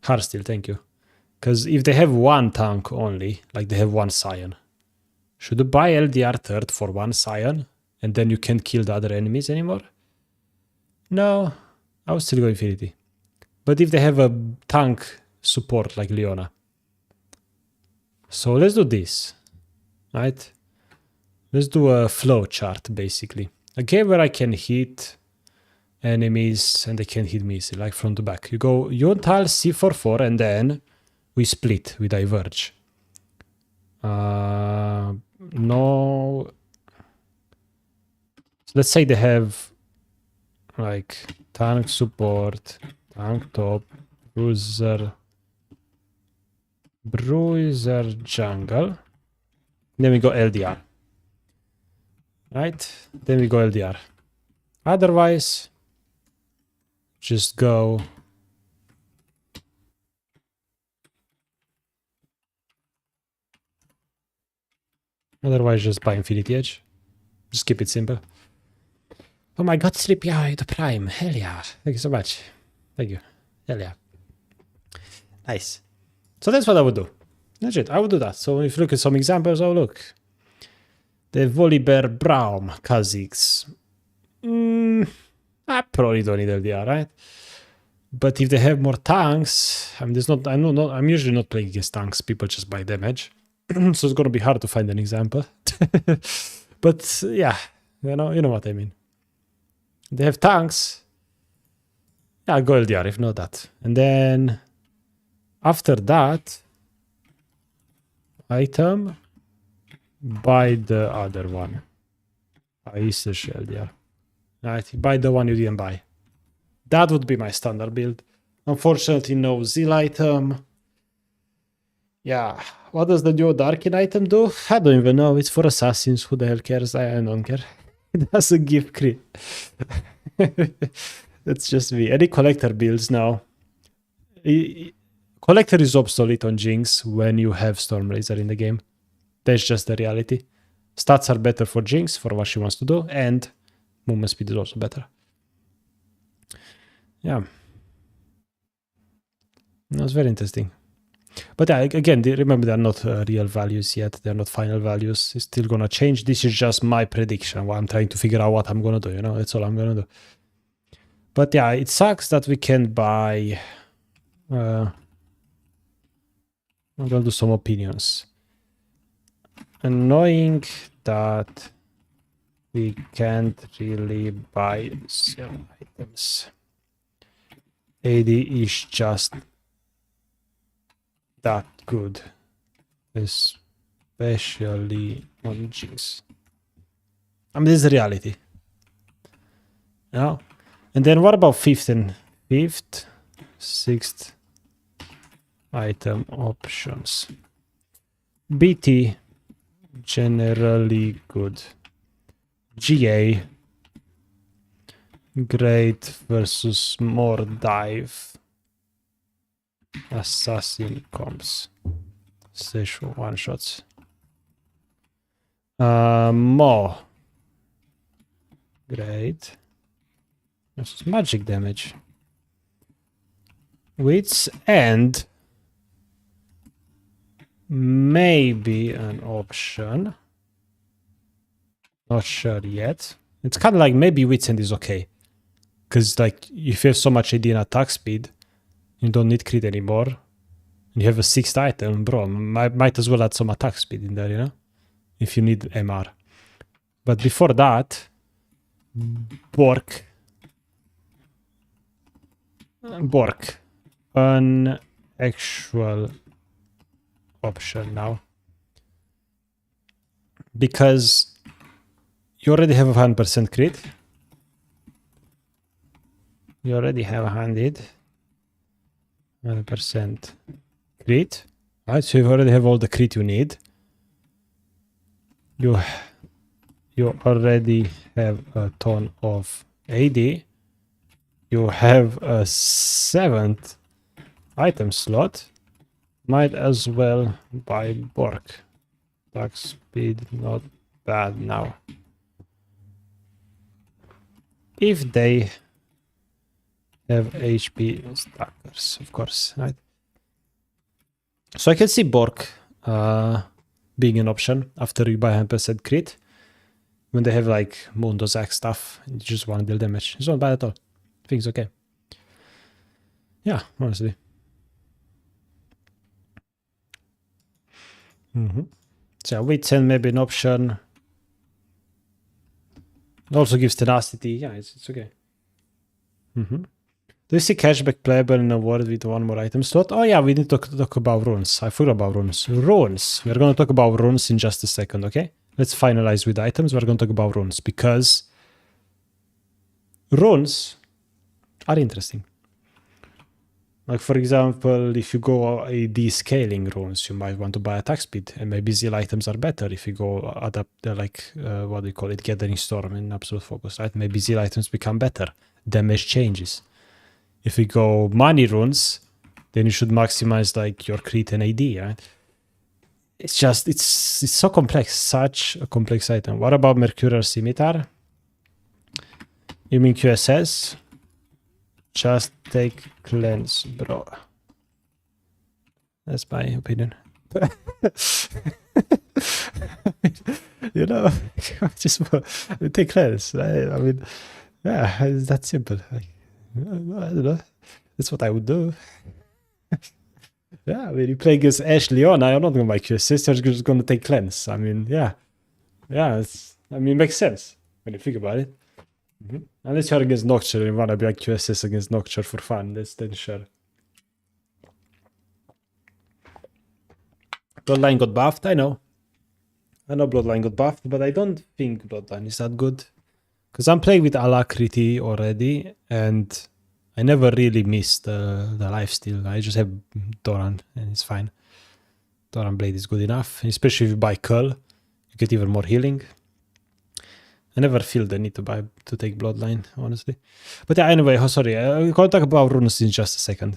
Heartsteel, thank you. Because if they have one tank only, like they have one Scion, should you buy LDR third for one Scion and then you can't kill the other enemies anymore? No, I would still go Infinity. But if they have a tank support like Leona. So let's do this, right? Let's do a flow chart basically. A game where I can hit enemies and they can hit me easily, like front to back. You go Yuntal C4 and then we split, we diverge. No. So let's say they have like tank support, tank top, bruiser jungle. Then we go LDR. Right? Then we go LDR. Otherwise, just go just buy Infinity Edge. Just keep it simple. Oh my god, Sleepy Eye, the Prime. Hell yeah. Thank you so much. Thank you. Hell yeah. Nice. So that's what I would do. Legit, I would do that. So if you look at some examples, oh look. The Volibear Braum Kha'Zix. I probably don't need LDR, right? But if they have more tanks, I mean, there's not. I'm usually not playing against tanks. People just buy damage, so it's gonna be hard to find an example. But yeah, you know what I mean. They have tanks. Yeah, go LDR if not that, and then after that, item, buy the other one. Ice LDR. Right, buy the one you didn't buy. That would be my standard build. Unfortunately, no Zeal item. Yeah, what does the new Darkin item do? I don't even know. It's for assassins. Who the hell cares? I don't care. It doesn't give crit. That's just me. Any collector builds now. Collector is obsolete on Jinx when you have Stormrazor in the game. That's just the reality. Stats are better for Jinx for what she wants to do, and movement speed is also better. Yeah. That's very interesting. But yeah, again, remember they're not real values yet. They're not final values. It's still going to change. This is just my prediction. I'm trying to figure out what I'm going to do. That's all I'm going to do. But yeah, it sucks that we can't buy... I'm going to do some opinions. Annoying that we can't really buy some items. AD is just that good, especially on Jinx. I mean, this is the reality. And then what about fifth, 6th item options? BT, generally good. GA, great versus more dive. Assassin comps. Session one shots. More. Great. Versus magic damage. Wits and maybe an option. Not sure yet. It's kind of like maybe Wits End is okay. Because like if you have so much AD and attack speed, you don't need crit anymore. And you have a 6th item, bro. Might as well add some attack speed in there, if you need MR. But before that, Bork. An actual option now. Because you already have a 100% crit. You already have 100% crit. Right, so you already have all the crit you need. You already have a ton of AD. You have a 7th item slot. Might as well buy Bork. Attack speed not bad now. If they have HP stackers, of course, right? So I can see Bork being an option after you buy 100% crit. When they have like Mundo Zac stuff, and you just want to deal damage. It's not bad at all. I think it's okay. Yeah, honestly. So Wits End maybe an option. It also gives tenacity. Yeah, it's okay. Do you see cashback playable in a world with one more item slot? Oh yeah, we need to talk about runes. I forgot about runes. Runes. We're going to talk about runes in just a second, okay? Let's finalize with items. We're going to talk about runes because runes are interesting. Like, for example, if you go descaling runes, you might want to buy attack speed, and maybe zeal items are better if you go adapt, what do you call it, gathering storm in absolute focus, right? Maybe zeal items become better, damage changes. If you go money runes, then you should maximize like your crit and AD, right? It's just, it's so complex, such a complex item. What about Mercurial Scimitar? You mean QSS? Just take cleanse, bro. That's my opinion. You know, just take cleanse. I mean, yeah, it's that simple. I don't know. That's what I would do. Yeah, I mean, you play against Ashe Leona, I'm not going to buy QSS, you're just going to take cleanse. I mean, yeah. Yeah, it makes sense when you think about it. Unless you're against Nocturne and you want to be like QSS against Nocturne for fun, then sure. Bloodline got buffed, I know. I know Bloodline got buffed, but I don't think Bloodline is that good. Because I'm playing with Alacrity already, and I never really miss the lifesteal. I just have Doran, and it's fine. Doran Blade is good enough, especially if you buy Cull, you get even more healing. I never feel the need to take Bloodline, honestly. But yeah, anyway, sorry, we're going to talk about runes in just a second.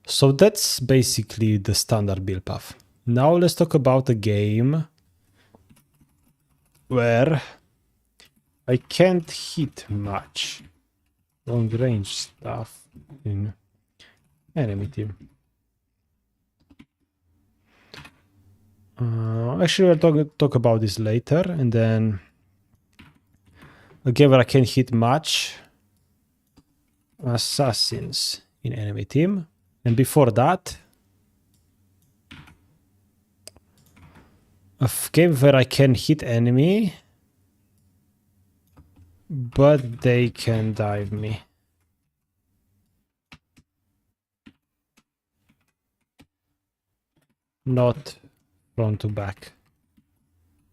So that's basically the standard build path. Now let's talk about a game where I can't hit much long range stuff in enemy team. Actually, we'll talk about this later, and then a game where I can't hit much assassins in enemy team, and before that, a game where I can hit enemy, but they can dive me. Not front to back.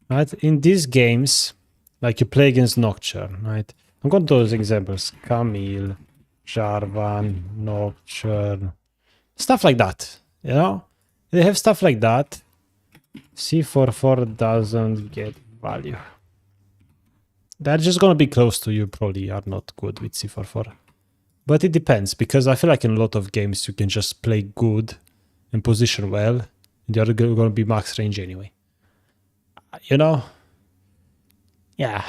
Right? In these games, like you play against Nocturne, right? I'm going to those examples. Camille, Jarvan, Nocturne, stuff like that, you know? They have stuff like that. C44 doesn't get value. They're just going to be close to you, probably are not good with C44. But it depends, because I feel like in a lot of games you can just play good and position well, and you're going to be max range anyway. You know? Yeah.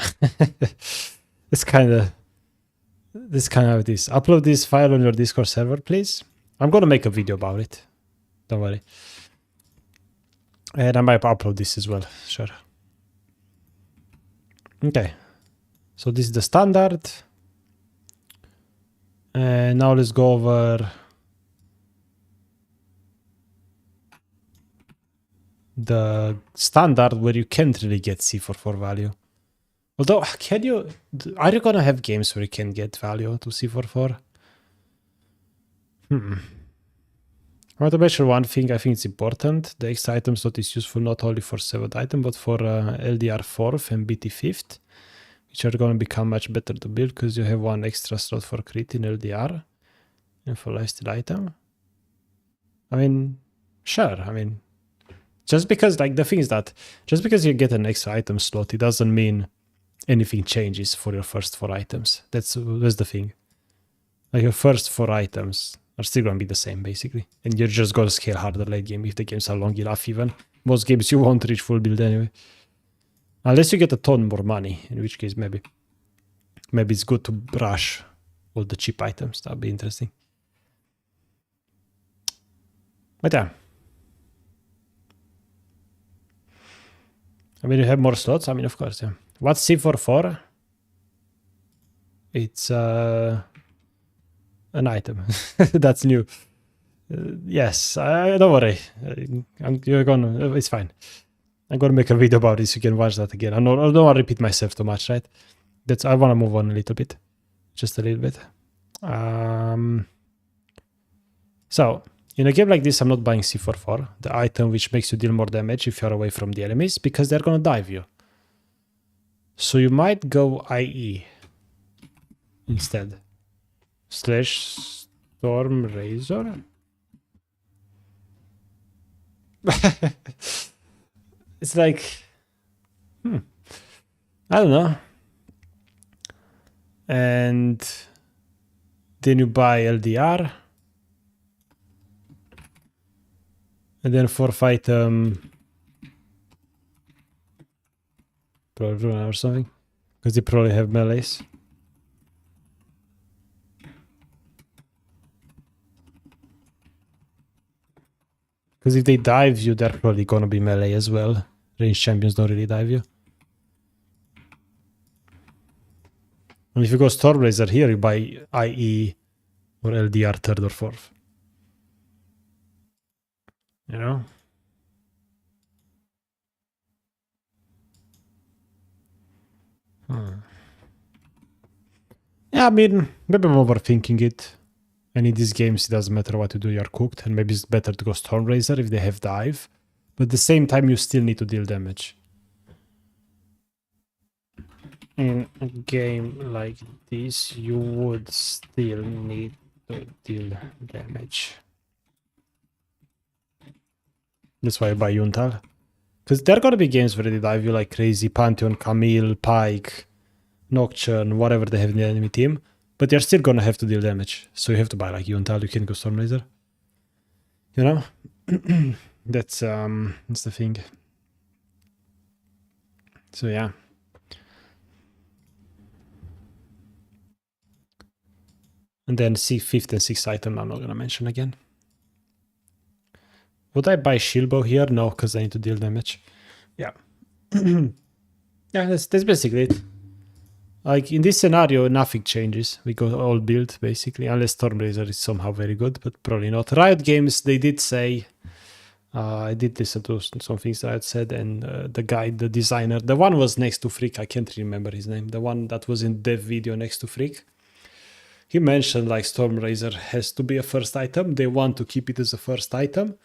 It's kind of how it is. Upload this file on your Discord server, please. I'm going to make a video about it. Don't worry. And I might upload this as well. Sure. Okay. So this is the standard. And now let's go over the standard where you can't really get C44 value. Although, are you gonna have games where you can get value to C44? I want to mention one thing I think it's important. The extra item slot is useful not only for 7th item, but for LDR 4th and BT 5th, which are going to become much better to build because you have one extra slot for crit in LDR and for lifesteal item. I mean, sure. I mean, just because, like, the thing is that just because you get an extra item slot, it doesn't mean anything changes for your first 4 items. That's the thing. Like, your first 4 items are still going to be the same, basically. And you're just going to scale harder late game if the games are long enough, even. Most games you won't reach full build anyway. Unless you get a ton more money, in which case maybe it's good to brush all the cheap items. That'd be interesting. But yeah. I mean, you have more slots. I mean, of course, yeah. What's C44? It's an item. That's new. Yes, don't worry. It's fine. I'm gonna make a video about this. You can watch that again. I don't want to repeat myself too much, right? I want to move on a little bit, just a little bit. So, in a game like this, I'm not buying C44, the item which makes you deal more damage if you're away from the enemies, because they're gonna dive you. So you might go IE instead. Slash Storm Razor? It's like... I don't know. And then you buy LDR. And then fourth item... probably Runa or something. Because they probably have melees. Because if they dive you, they're probably gonna be melee as well. Range champions don't really dive you. And if you go Stormblazer here, you buy IE or LDR third or fourth. You know? Yeah, I mean, maybe I'm overthinking it. And in these games, it doesn't matter what you do, you're cooked. And maybe it's better to go Stormrazor if they have dive. But at the same time, you still need to deal damage. In a game like this, you would still need to deal damage. That's why I buy Yuntal. Because there are gonna be games where they dive you like crazy. Pantheon, Camille, Pyke, Nocturne, whatever they have in the enemy team. But you're still gonna have to deal damage. So you have to buy like Yuntal, you can go Stormrazor. You know? That's the thing. So yeah. And then fifth and sixth item I'm not gonna mention again. Would I buy Shieldbow here? No, because I need to deal damage. Yeah. Yeah, that's basically it. Like, in this scenario, nothing changes. We go all build, basically, unless Stormrazor is somehow very good, but probably not. Riot Games, they did say... I did listen to some things Riot said, and the guy, the designer, the one was next to Freak, I can't remember his name, the one that was in dev video next to Freak. He mentioned, like, Stormrazor has to be a first item. They want to keep it as a first item.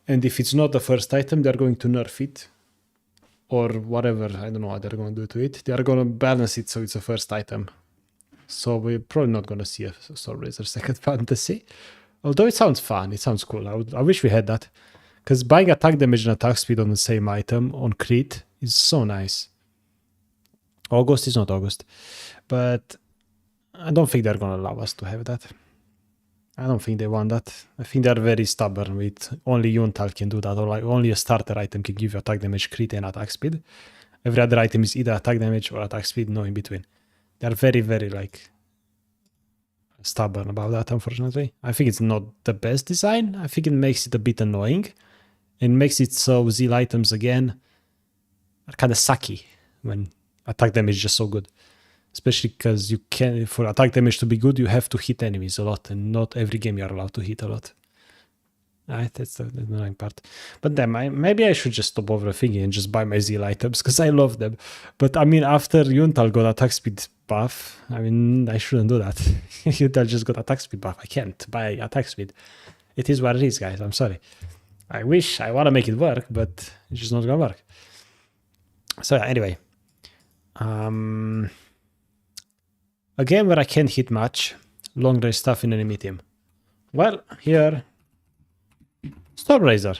And if it's not the first item, they're going to nerf it. Or whatever, I don't know what they're going to do to it. They are going to balance it so it's a first item. So we're probably not going to see a Stormrazor second fantasy. Although it sounds fun, it sounds cool. I wish we had that. Because buying attack damage and attack speed on the same item on crit is so nice. August is not August. But I don't think they're going to allow us to have that. I don't think they want that. I think they're very stubborn with only Yuntal can do that, or like only a starter item can give you attack damage, crit, and attack speed. Every other item is either attack damage or attack speed, no in between. They're very, very like stubborn about that, unfortunately. I think it's not the best design. I think it makes it a bit annoying and makes it so Zeal items again are kind of sucky when attack damage is just so good. Especially because you can, for attack damage to be good, you have to hit enemies a lot, and not every game you're allowed to hit a lot. Right, that's the annoying part. But then maybe I should just stop overthinking and just buy my Zeal items, because I love them. But I mean, after Yuntal got attack speed buff, I mean, I shouldn't do that. Yuntal just got attack speed buff. I can't buy attack speed. It is what it is, guys. I'm sorry. I want to make it work, but it's just not gonna work. So anyway. A game where I can't hit much long range stuff in enemy team. Well, here, Stormrazor.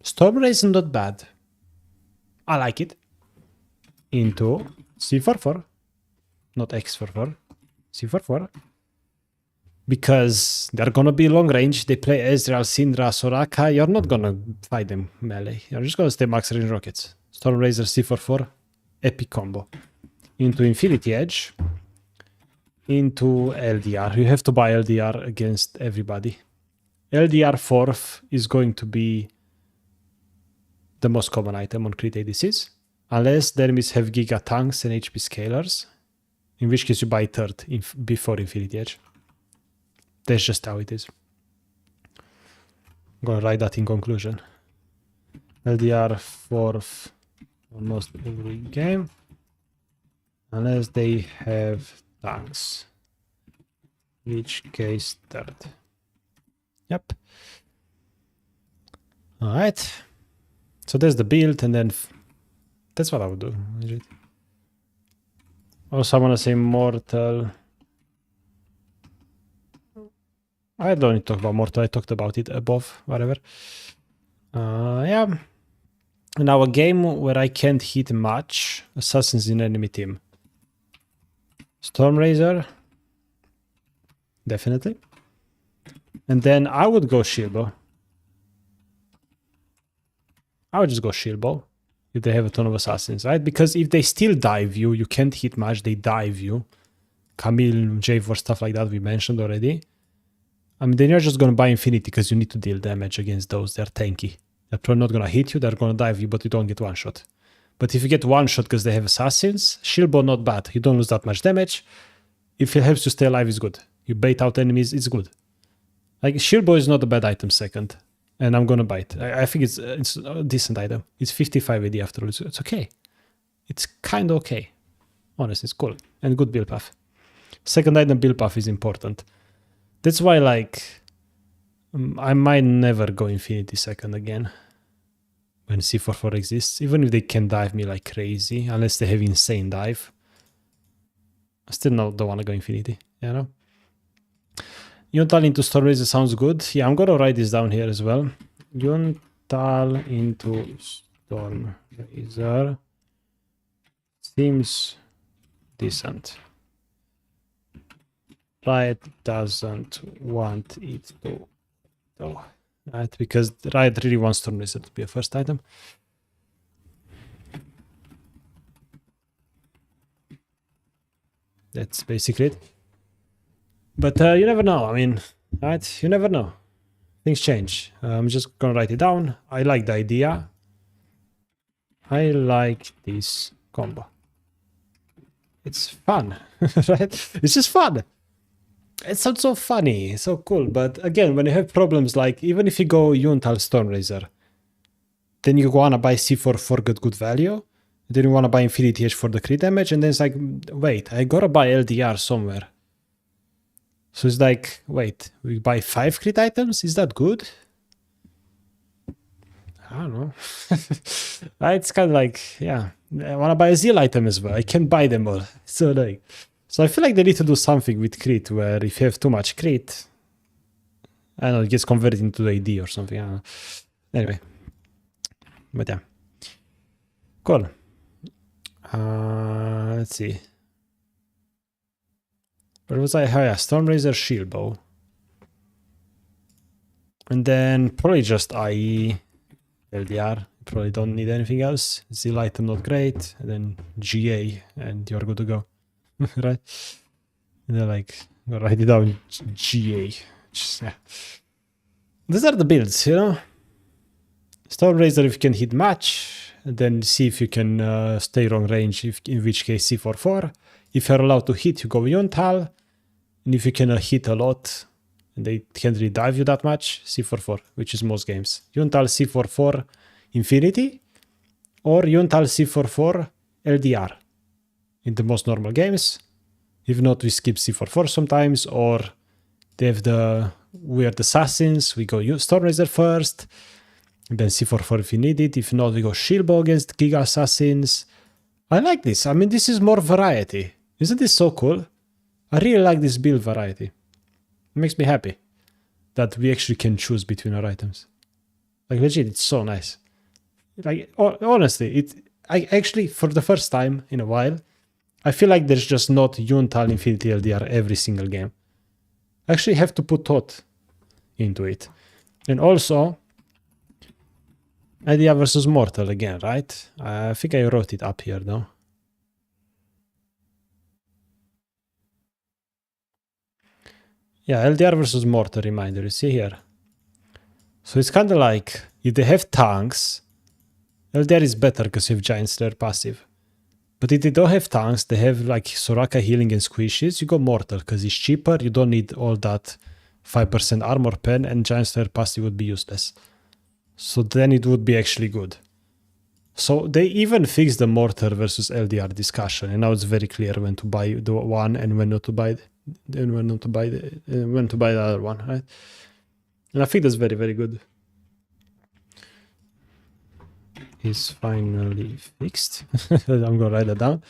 Stormrazor is not bad. I like it. Into C44, not X44, C44. Because they're gonna be long range. They play Ezreal, Syndra, Soraka. You're not gonna fight them melee. You're just gonna stay max range rockets. Stormrazor C44, epic combo. Into Infinity Edge, into LDR. You have to buy LDR against everybody. LDR 4th is going to be the most common item on crit ADCs, unless the enemies have Giga Tanks and HP Scalers, in which case you buy 3rd before Infinity Edge. That's just how it is. I'm gonna write that in conclusion. LDR 4th almost every game. Unless they have tanks. which case third. Yep. Alright. So there's the build, and then that's what I would do. Also, I want to say mortal. I don't need to talk about mortal. I talked about it above, whatever. Yeah. Now a game where I can't hit much assassins in enemy team. Stormraiser. Definitely. And then I would go shield bow. I would just go shield bow if they have a ton of assassins, right? Because if they still dive you, you can't hit much, they dive you. Camille, J4, stuff like that we mentioned already. I mean, then you're just going to buy Infinity because you need to deal damage against those. They're tanky. They're probably not going to hit you, they're going to dive you, but you don't get one shot. But if you get one shot because they have assassins, shield bow not bad. You don't lose that much damage. If it helps you stay alive, it's good. You bait out enemies, it's good. Like, shield bow is not a bad item second. And I'm gonna buy it. I think it's a decent item. It's 55 AD after all. It's okay. It's kind of okay. Honestly, it's cool. And good build path. Second item build path is important. That's why, like, I might never go Infinity second again. When C44 exists. Even if they can dive me like crazy. Unless they have insane dive. I still don't want to go Infinity. You know? Yuntal into Stormraiser sounds good. Yeah, I'm gonna write this down here as well. Yuntal into Stormraiser seems decent. Riot doesn't want it to go. Right, because Riot really wants Stormraiser to be a first item. That's basically it. But you never know. I mean, right? You never know. Things change. I'm just gonna write it down. I like the idea. I like this combo. It's fun, right? It's just fun. It sounds so funny, so cool. But again, when you have problems like, even if you go Yuntal Stormraiser, then you wanna buy C4 for good value. Then you wanna buy Infinity Edge for the crit damage, and then it's like, wait, I gotta buy LDR somewhere. So it's like, wait, we buy 5 crit items? Is that good? I don't know. It's kind of like, yeah, I want to buy a Zeal item as well. I can't buy them all. So I feel like they need to do something with crit where if you have too much crit, I don't know, it gets converted into AD or something. I don't know. Anyway. But yeah. Cool. Let's see. Where was I? Oh yeah, Stormraiser, shield bow. And then probably just IE, LDR. Probably don't need anything else. Zeal item not great. And then GA, and you're good to go. Right? And then like, I'll write it down, GA. Just, yeah. These are the builds, you know? Stormraiser if you can hit match. And then see if you can stay wrong range, in which case C44. If you're allowed to hit, you go Yuntal. And if you can hit a lot, and they can't really dive you that much, C44, which is most games. Yuntal C44 Infinity, or Yuntal C44 LDR in the most normal games. If not, we skip C44 sometimes, or they have the weird assassins, we go Stormraiser first, and then C44 if you need it. If not, we go shield bow against Giga Assassins. I like this. I mean, this is more variety. Isn't this so cool? I really like this build variety. It makes me happy that we actually can choose between our items. Like, legit, it's so nice. Like, honestly, I actually, for the first time in a while, I feel like there's just not Yuntal Infinity LDR every single game. I actually have to put thought into it. And also, idea versus Mortal again, right? I think I wrote it up here, though. Yeah, LDR versus Mortar reminder, you see here. So it's kind of like, if they have tanks, LDR is better because you have Giant Slayer passive. But if they don't have tanks, they have like Soraka healing and squishes, you go Mortar because it's cheaper, you don't need all that 5% armor pen, and Giant Slayer passive would be useless. So then it would be actually good. So they even fixed the Mortar versus LDR discussion, and now it's very clear when to buy the one and when not to buy it. then when to buy the other one, right? And I think that's very, very good. Is finally fixed. I'm gonna write that down.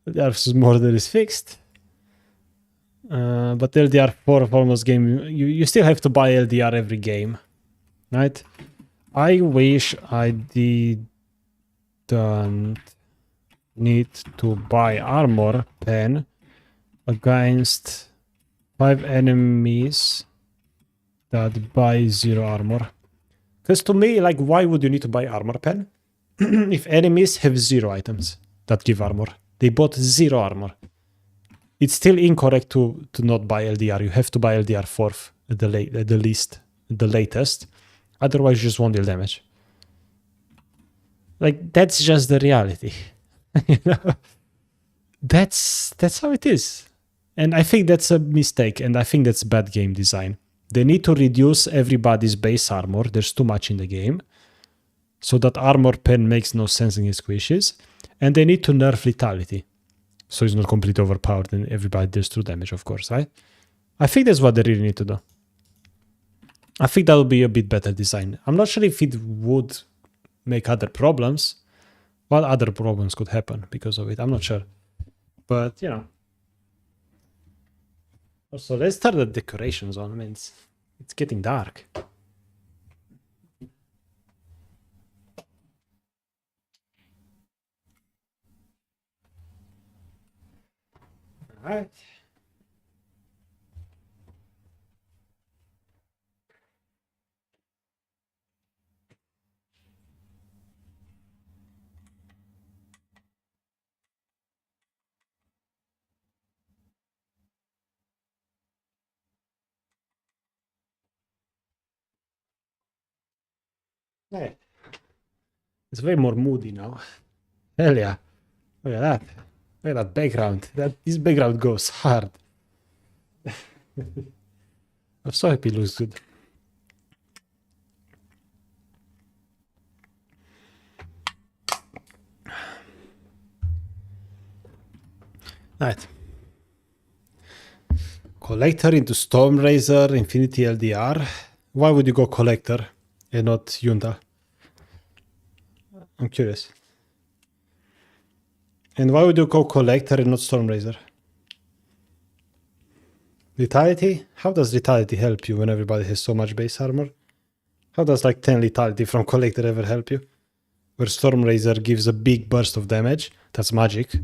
LDR border is fixed. But LDR4 of almost game, you still have to buy LDR every game, right? I wish I didn't need to buy armor pen against 5 enemies that buy 0 armor. Because to me, like, why would you need to buy armor pen if enemies have 0 items that give armor? They bought 0 armor. It's still incorrect to not buy LDR. You have to buy LDR 4th at the latest. Otherwise, you just won't deal damage. Like, that's just the reality. You know? That's how it is. And I think that's a mistake, and I think that's bad game design. They need to reduce everybody's base armor. There's too much in the game. So that armor pen makes no sense in squishes. And they need to nerf lethality. So it's not completely overpowered and everybody deals true damage, of course, right? I think that's what they really need to do. I think that would be a bit better design. I'm not sure if it would make other problems. What other problems could happen because of it? I'm not sure. But, you know. Also, let's start the decorations on. I mean, it's getting dark. All right. Hey. It's way more moody now. Hell yeah. Look at that. Look at that background. This background goes hard. I'm so happy it looks good. Right. Collector into Stormrazor, Infinity LDR. Why would you go Collector and not Yunta? I'm curious. And why would you go Collector and not Stormrazor? Lethality? How does Lethality help you when everybody has so much base armor? How does like 10 Lethality from Collector ever help you? Where Stormrazor gives a big burst of damage, that's magic,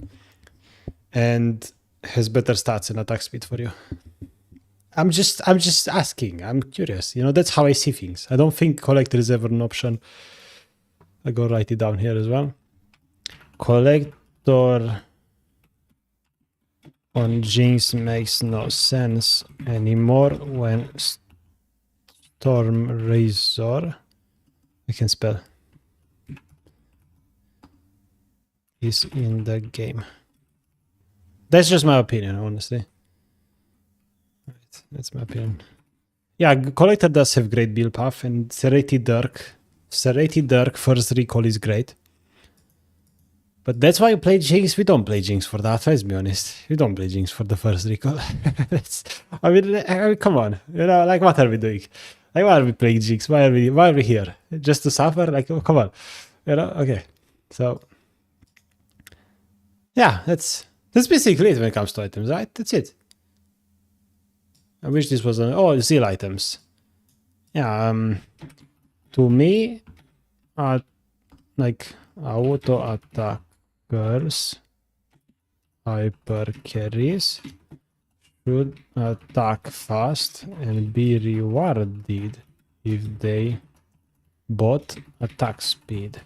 and has better stats and attack speed for you. I'm just asking. I'm curious. You know, that's how I see things. I don't think Collector is ever an option. I go write it down here as well. Collector on Jinx makes no sense anymore when Stormrazor, I can spell, is in the game. That's just my opinion, honestly. Right, that's my opinion. Yeah, Collector does have great build path, and Serrated Dirk first recall is great. But that's why you play Jinx. We don't play Jinx for that, let's be honest. We don't play Jinx for the first recall. I mean, come on. You know, like, what are we doing? Like, why are we playing Jinx? Why are we here? Just to suffer? Like, oh, come on. You know, okay. So, yeah, that's basically it when it comes to items, right? That's it. I wish this was zeal items. Yeah, to me, like auto attackers, hyper carries should attack fast and be rewarded if they bought attack speed.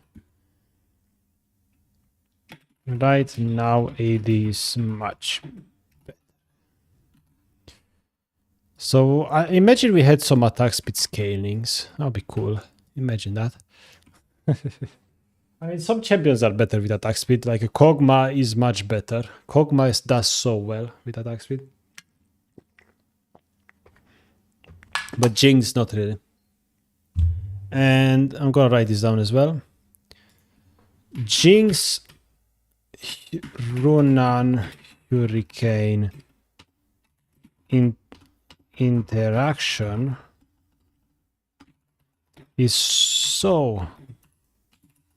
Right now, AD is much better. So I imagine we had some attack speed scalings. That'd be cool. Imagine that. I mean, some champions are better with attack speed. Like a Kog'Maw is much better. Kog'Maw does so well with attack speed. But Jinx, not really. And I'm gonna write this down as well. Jinx, Runan, Hurricane, interaction is so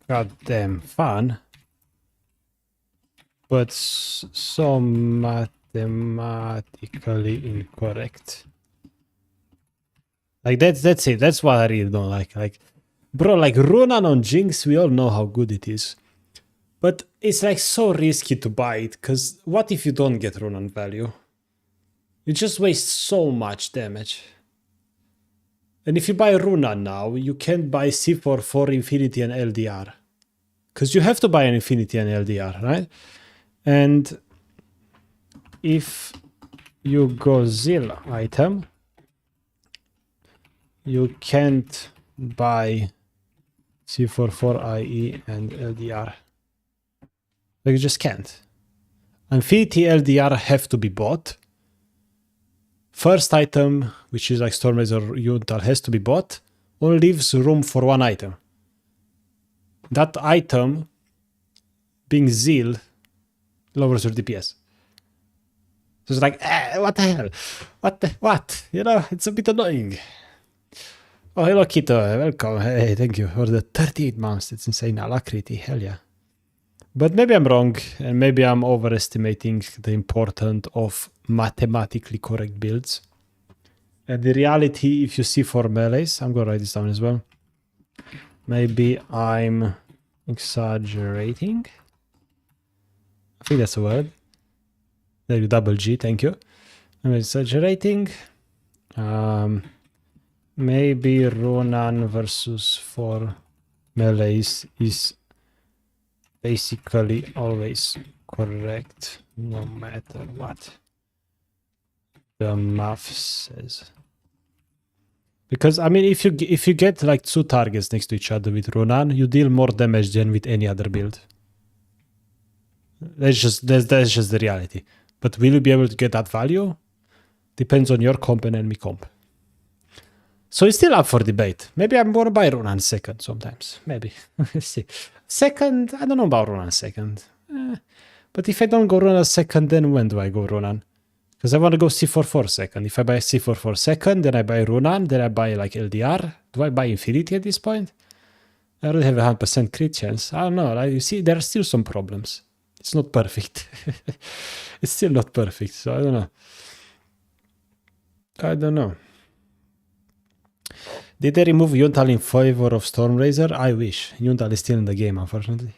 goddamn fun, but so mathematically incorrect. Like that's it. That's what I really don't like. Like, bro, like Ronan on Jinx, we all know how good it is. But it's like so risky to buy it, because what if you don't get Ronan value? You just waste so much damage. And if you buy Ronan now, you can't buy C4 for Infinity and LDR. Because you have to buy an Infinity and LDR, right? And if you go Zeal item, you can't buy C4 for IE and LDR. Like, you just can't. Infinity LDR have to be bought. First item, which is like Stormrazor Yuntal, has to be bought. Only leaves room for one item. That item, being Zeal, lowers your DPS. So it's like, what the hell? What? You know, it's a bit annoying. Oh, hello, Kito. Welcome. Hey, thank you for the 38 months. It's insane. Alacrity. Hell yeah. But maybe I'm wrong, and maybe I'm overestimating the importance of mathematically correct builds. And the reality, if you see for melees, I'm going to write this down as well. Maybe I'm exaggerating. I think that's a word. There you double G, thank you. I'm exaggerating. Maybe Ronan versus 4 melees is basically always correct, no matter what the math says. Because I mean, if you get like 2 targets next to each other with Ronan, you deal more damage than with any other build. That's just the reality. But will you be able to get that value? Depends on your comp and enemy comp. So it's still up for debate. Maybe I'm gonna buy Ronan second sometimes. Maybe. Let's see. Second, I don't know about Ronan second. But if I don't go Ronan second, then when do I go Ronan? Because I want to go C44 second. If I buy C44 second, then I buy Ronan, then I buy like LDR. Do I buy Infinity at this point? I already have a 100% crit chance. I don't know. Like, you see, there are still some problems. It's not perfect. It's still not perfect, so I don't know. I don't know. Did they remove Yuntal in favor of Stormrazor? I wish. Yuntal is still in the game, unfortunately.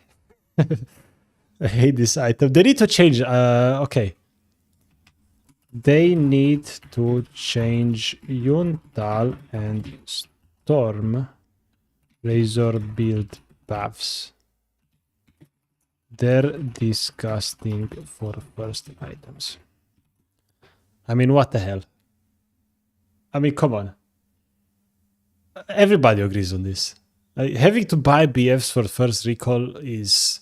I hate this item. They need to change. Okay. They need to change Yuntal and Stormrazor build paths. They're disgusting for first items. I mean, what the hell? I mean, come on. Everybody agrees on this. Having to buy BFs for first recall is...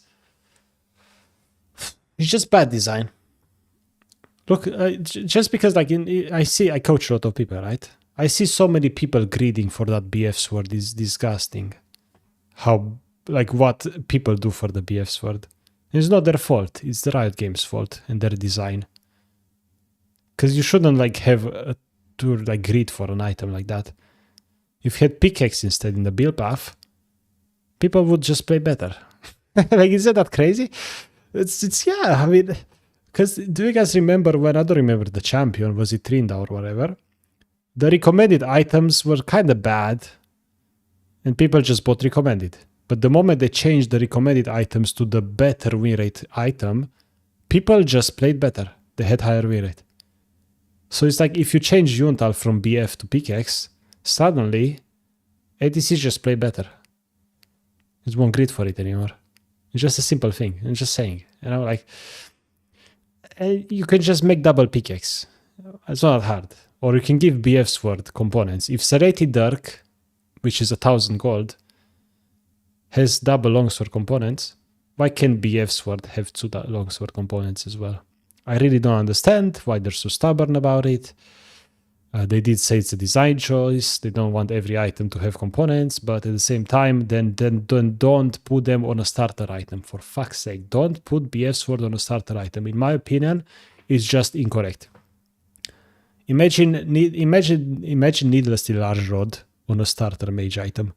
It's just bad design. Look, just because like I coach a lot of people, right? I see so many people greeting for that BF sword is disgusting. How, like what people do for the BF sword. It's not their fault. It's the Riot Games fault and their design. Because you shouldn't like have to like greet for an item like that. If you had pickaxe instead in the build path, people would just play better. Like, isn't that crazy? It's yeah, I mean, because do you guys remember when, I don't remember the champion, was it Trinda or whatever? The recommended items were kind of bad and people just bought recommended. But the moment they changed the recommended items to the better win rate item, people just played better. They had higher win rate. So it's like if you change Yuntal from BF to pickaxe, suddenly ADC just play better. It won't grid for it anymore. It's just a simple thing. I'm just saying, you know, like you can just make double pickaxe. It's not hard. Or you can give BF sword components. If Serrated Dirk, which is 1,000 gold, has double longsword components, why can't BF sword have 2 longsword components as well? I really don't understand why they're so stubborn about it. They did say it's a design choice. They don't want every item to have components, but at the same time, then don't put them on a starter item. For fuck's sake, don't put BF sword on a starter item. In my opinion, it's just incorrect. Imagine needlessly large rod on a starter mage item.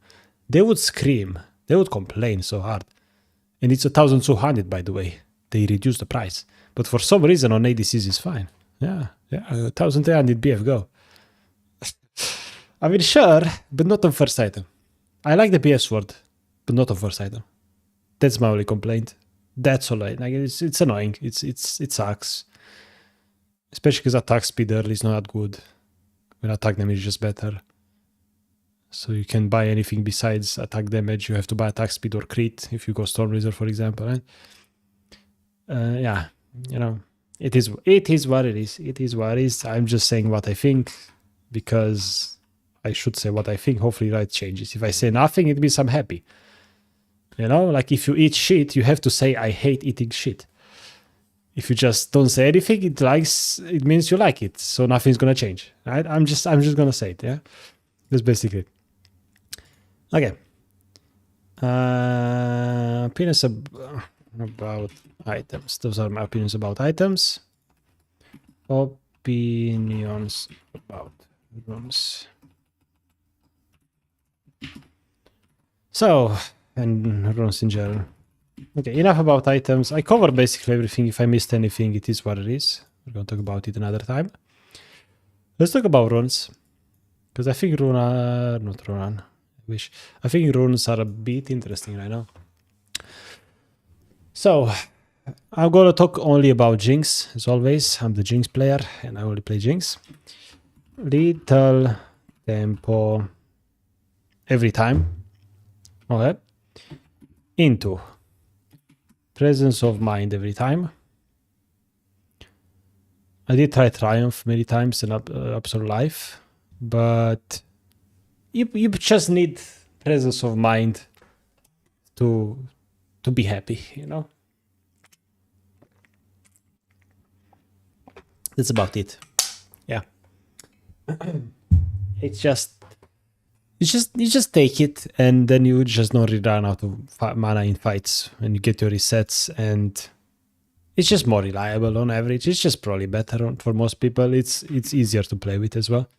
They would scream. They would complain so hard. And it's 1,200, by the way. They reduced the price. But for some reason on ADCs it's fine. Yeah, 1,300 BF, go. I mean, sure, but not on first item. I like the BF sword, but not on first item. That's my only complaint. That's all. Like it's annoying. It sucks. Especially because attack speed early is not that good. When attack damage is just better. So you can buy anything besides attack damage. You have to buy attack speed or crit if you go Storm Razor, for example. Right? Yeah, you know, it is what it is. It is what it is. I'm just saying what I think because I should say what I think. Hopefully, right changes. If I say nothing, it means I'm happy. You know, like if you eat shit, you have to say I hate eating shit. If you just don't say anything, it means you like it. So nothing's gonna change. Right? I'm just gonna say it. Yeah, that's basically it. Okay. Opinions about items. Those are my opinions about items. Opinions about rooms. So, and runes in general. Okay, enough about items. I covered basically everything. If I missed anything, it is what it is. We're going to talk about it another time. Let's talk about runes. Because I think I think runes are a bit interesting right now. So, I'm going to talk only about Jinx, as always. I'm the Jinx player, and I only play Jinx. Little tempo every time. Okay. Into presence of mind every time. I did try Triumph many times in Absolute Life, but you just need presence of mind to be happy, you know. That's about it. Yeah. It's just you just take it, and then you just don't run out of mana in fights, and you get your resets, and it's just more reliable on average. It's just probably better for most people. It's easier to play with as well,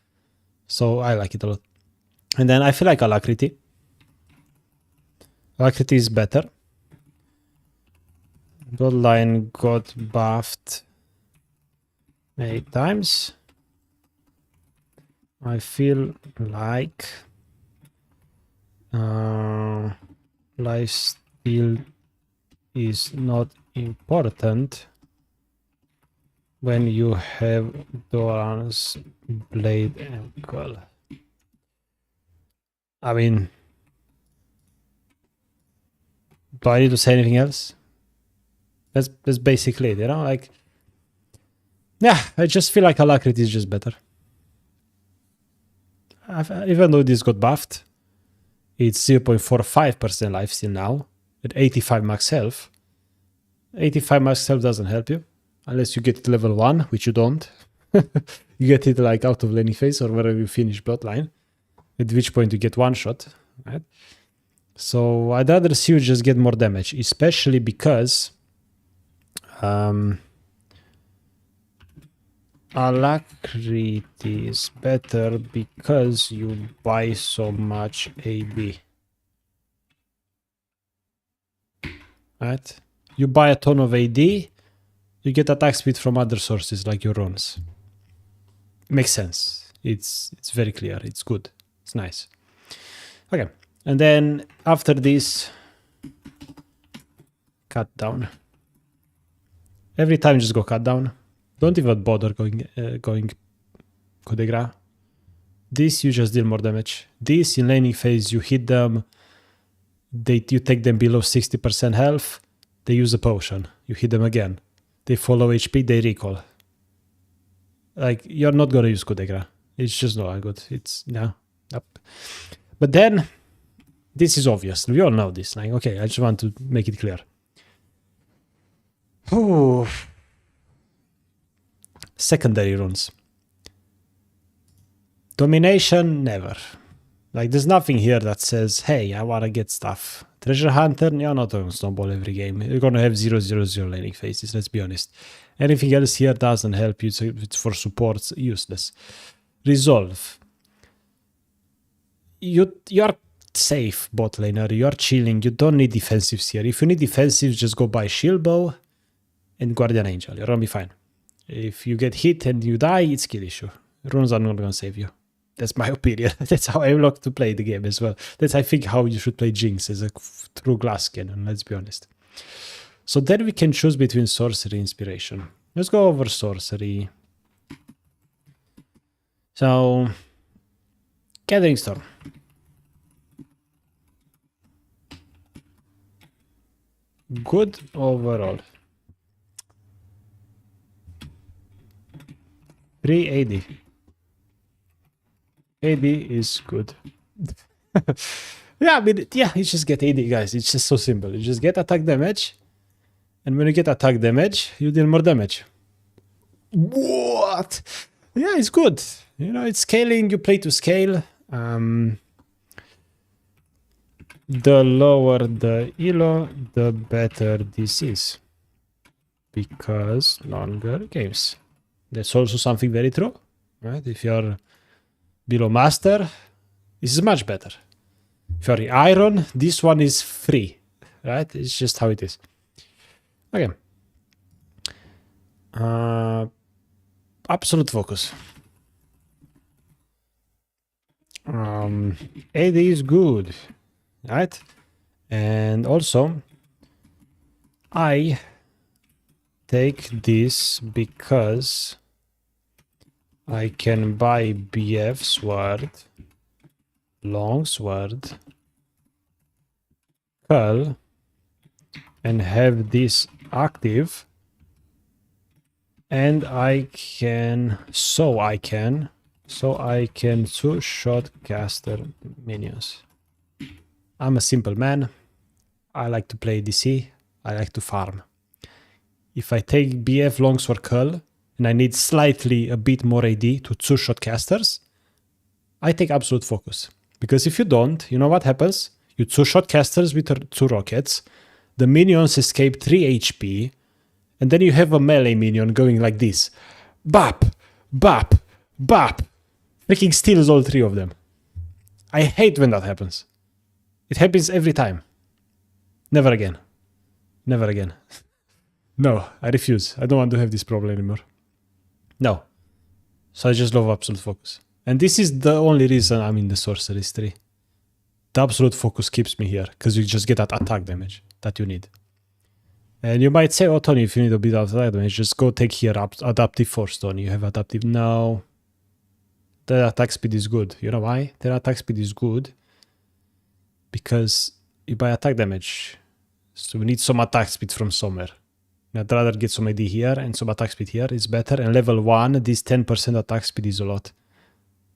so I like it a lot. And then I feel like Alacrity. Alacrity is better. Bloodline got buffed 8 times. I feel like lifesteal is not important when you have Doran's blade ankle. I mean, do I need to say anything else? That's basically it, you know, like, yeah, I just feel like Alacrity is just better. Even though this got buffed, it's 0.45% lifesteal now, at 85 max health. 85 max health doesn't help you, unless you get it level 1, which you don't. You get it like out of laning phase or wherever you finish Bloodline, at which point you get one shot, right? So I'd rather see you just get more damage, especially because Alacrity is better because you buy so much AB. Right? You buy a ton of AD, you get attack speed from other sources like your runes. Makes sense. It's very clear. It's good. It's nice. Okay. And then after this, cut down. Every time just go cut down. Don't even bother going coup de grace. This you just deal more damage. This in laning phase you hit them. You take them below 60% health. They use a potion. You hit them again. They follow HP. They recall. Like you're not gonna use coup de grace. It's just not good. It's no. Yep. But then this is obvious. We all know this. Like okay, I just want to make it clear. Ooh. Secondary runes. Domination, never. Like, there's nothing here that says, hey, I want to get stuff. Treasure Hunter, you're not going to snowball every game. You're going to have 0-0-0 laning phases, let's be honest. Anything else here doesn't help you. It's for supports, useless. Resolve. You're safe, bot laner. You're chilling. You don't need defensives here. If you need defensives, just go buy Shield Bow and Guardian Angel. You're going to be fine. If you get hit and you die, it's kill issue. Runes are not going to save you. That's my opinion. That's how I like to play the game as well. That's, I think, how you should play Jinx as a true glass cannon, let's be honest. So then we can choose between sorcery and inspiration. Let's go over sorcery. So, Gathering Storm. Good overall. 3 AD. AD is good. Yeah, I mean, yeah, you just get AD, guys. It's just so simple. You just get attack damage. And when you get attack damage, you deal more damage. What? Yeah, it's good. You know, it's scaling. You play to scale. The lower the elo, the better this is. Because longer games. That's also something very true. Right? If you're below master, this is much better. If you're iron, this one is free. Right? It's just how it is. Okay. Absolute focus. AD is good. Right? And also, I take this because I can buy BF sword, long sword, curl, and have this active, and I can two-shot caster minions. I'm a simple man. I like to play DC. I like to farm. If I take BF longsword curl and I need slightly a bit more AD to two-shot casters, I take absolute focus. Because if you don't, you know what happens? You two-shot casters with 2 rockets, the minions escape 3 HP, and then you have a melee minion going like this. Bap! Bap! Bap! Freaking steals all 3 of them. I hate when that happens. It happens every time. Never again. Never again. No, I refuse. I don't want to have this problem anymore. No. So I just love absolute focus. And this is the only reason I'm in the sorceress tree. The absolute focus keeps me here, because you just get that attack damage that you need. And you might say, oh, Tony, if you need a bit of attack damage, just go take here adaptive force, Tony. You have adaptive. No. The attack speed is good. You know why? The attack speed is good because you buy attack damage. So we need some attack speed from somewhere. I'd rather get some AD here and some attack speed here. It's better. And level 1, this 10% attack speed is a lot.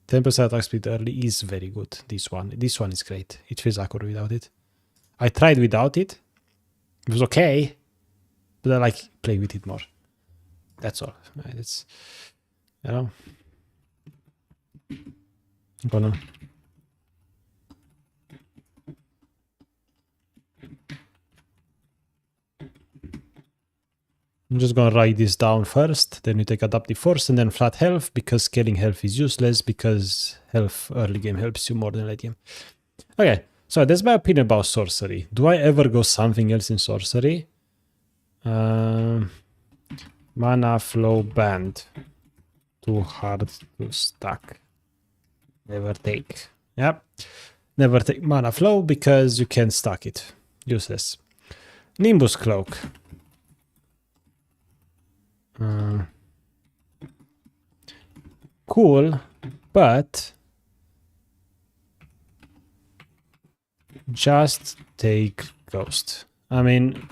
10% attack speed early is very good. This one is great. It feels awkward without it. I tried without it. It was okay. But I like playing with it more. That's all. It's, you know. I'm just gonna write this down first, then you take adaptive force and then flat health, because scaling health is useless, because health early game helps you more than late game. Okay, so that's my opinion about sorcery. Do I ever go something else in sorcery? Mana flow band. Too hard to stack. Never take. Yep. Never take mana flow because you can't stack it. Useless. Nimbus cloak. Cool, but just take ghost. I mean,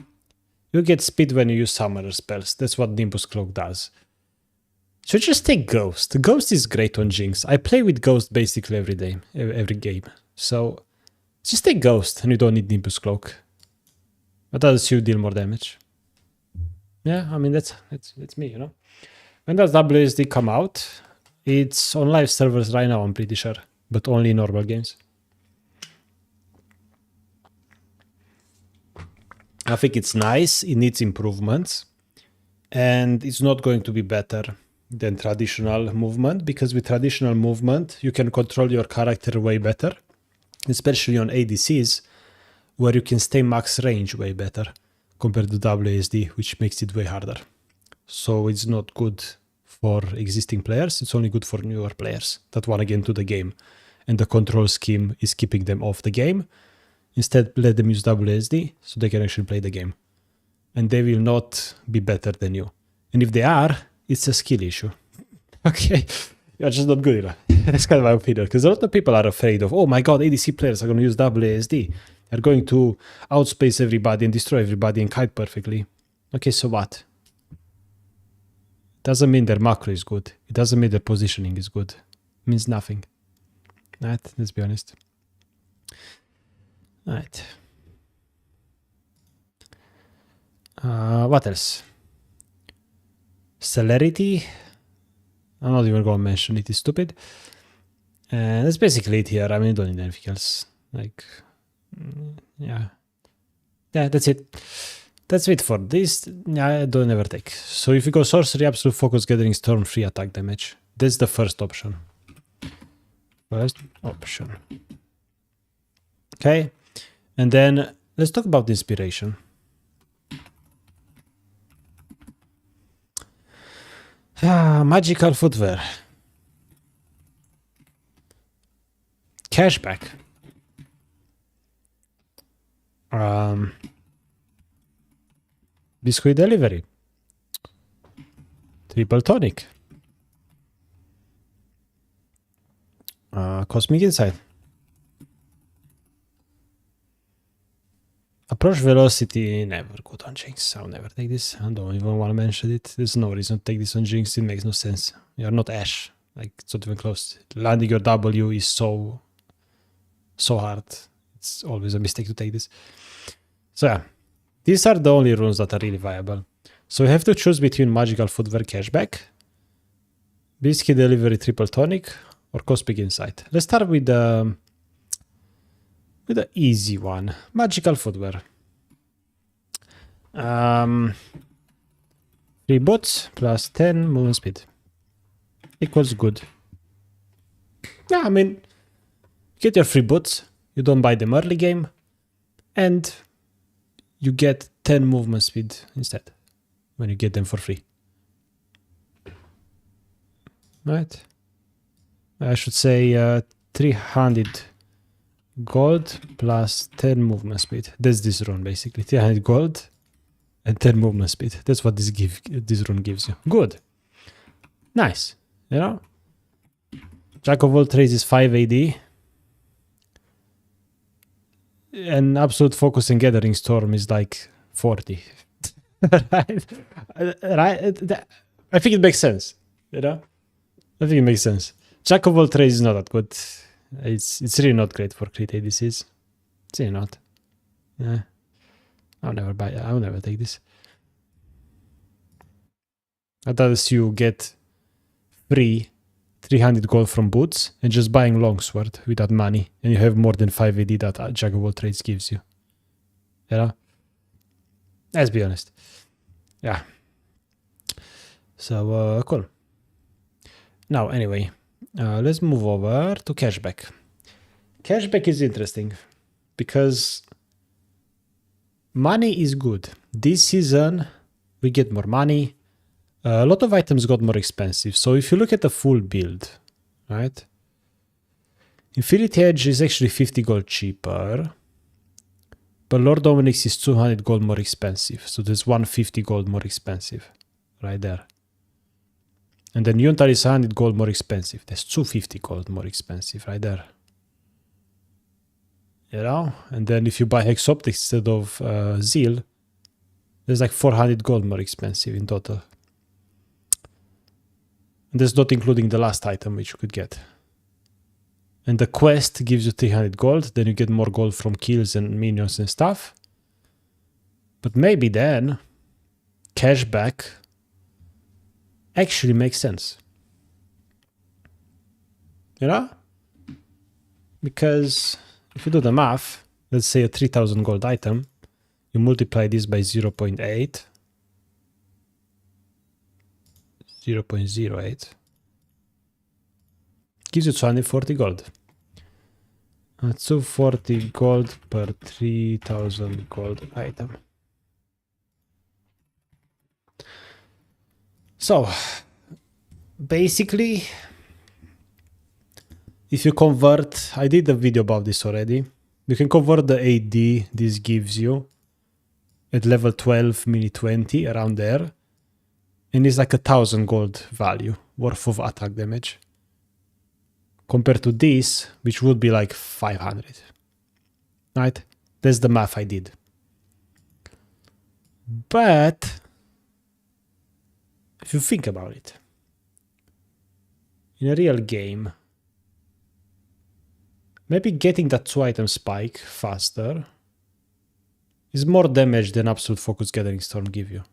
you get speed when you use summoner spells. That's what Nimbus Cloak does. So just take ghost. Ghost is great on Jinx. I play with ghost basically every day, every game. So just take ghost and you don't need Nimbus Cloak. That does you deal more damage. Yeah, I mean, that's me, you know. When does WSD come out? It's on live servers right now, I'm pretty sure. But only in normal games. I think it's nice. It needs improvements. And it's not going to be better than traditional movement, because with traditional movement, you can control your character way better, especially on ADCs, where you can stay max range way better compared to WASD, which makes it way harder. So it's not good for existing players. It's only good for newer players that want to get into the game. And the control scheme is keeping them off the game. Instead, let them use WASD so they can actually play the game. And they will not be better than you. And if they are, it's a skill issue. Okay, you're just not good enough. That's kind of my opinion. Because a lot of people are afraid of, oh my god, ADC players are going to use WASD. They're going to outspace everybody and destroy everybody and kite perfectly. Okay, so what? Doesn't mean their macro is good. It doesn't mean their positioning is good. It means nothing. Right? Let's be honest. Right. What else? Celerity. I'm not even going to mention it. It's stupid. And that's basically it here. I mean, don't need anything else. Like, yeah. Yeah, that's it. That's it for this. Yeah, I don't ever take. So if you go sorcery, absolute focus, gathering storm, free attack damage. That's the first option. First option. Okay. And then let's talk about inspiration. Magical footwear. Cashback. Biscuit delivery. Triple tonic. Cosmic insight. Approach velocity, never good on Jinx. I'll never take this. I don't even want to mention it. There's no reason to take this on Jinx. It makes no sense. You're not Ashe. Like, it's not even close. Landing your W is so hard. It's always a mistake to take this. So yeah, these are the only runes that are really viable. So you have to choose between Magical Footwear Cashback, Biscuit Delivery Triple Tonic, or Cosmic Insight. Let's start with the easy one, Magical Footwear. 3 boots plus 10 movement speed equals good. Yeah, I mean, get your 3 boots, you don't buy them early game, and you get 10 movement speed instead when you get them for free. Right? I should say 300 gold plus 10 movement speed. That's this rune basically. 300 gold and 10 movement speed. That's what this rune gives you. Good. Nice. You know? Jack of all trades is 5 AD. And absolute focus and gathering storm is like 40. Right? I think it makes sense. You know? I think it makes sense. Jack of all trades is not that good. It's really not great for crit ADCs. It's really not. Yeah. I'll never take this. I'd rather see you get free 300 gold from boots and just buying longsword without money, and you have more than 5 AD that Jack of all trades gives you. You know? Let's be honest. Yeah. So, cool. Now, anyway, let's move over to cashback. Cashback is interesting because money is good. This season, we get more money. A lot of items got more expensive. So if you look at the full build, right? Infinity Edge is actually 50 gold cheaper. But Lord Dominic's is 200 gold more expensive. So there's 150 gold more expensive. Right there. And then Yuntar is 100 gold more expensive. There's 250 gold more expensive right there. You know? And then if you buy Hexoptics instead of Zeal, there's like 400 gold more expensive in total. And that's not including the last item which you could get. And the quest gives you 300 gold. Then you get more gold from kills and minions and stuff. But maybe then cashback actually makes sense. You know? Because if you do the math, let's say a 3000 gold item, You multiply this by 0.8. 0.08. Gives you 240 gold. 240 gold per 3000 gold item. So, basically, if you convert, I did a video about this already. You can convert the AD this gives you at level 12, mini 20, around there. And it's like 1000 gold value worth of attack damage. Compared to this, which would be like 500. Right? That's the math I did. But if you think about it, in a real game, maybe getting that 2-item spike faster is more damage than Absolute Focus Gathering Storm give you.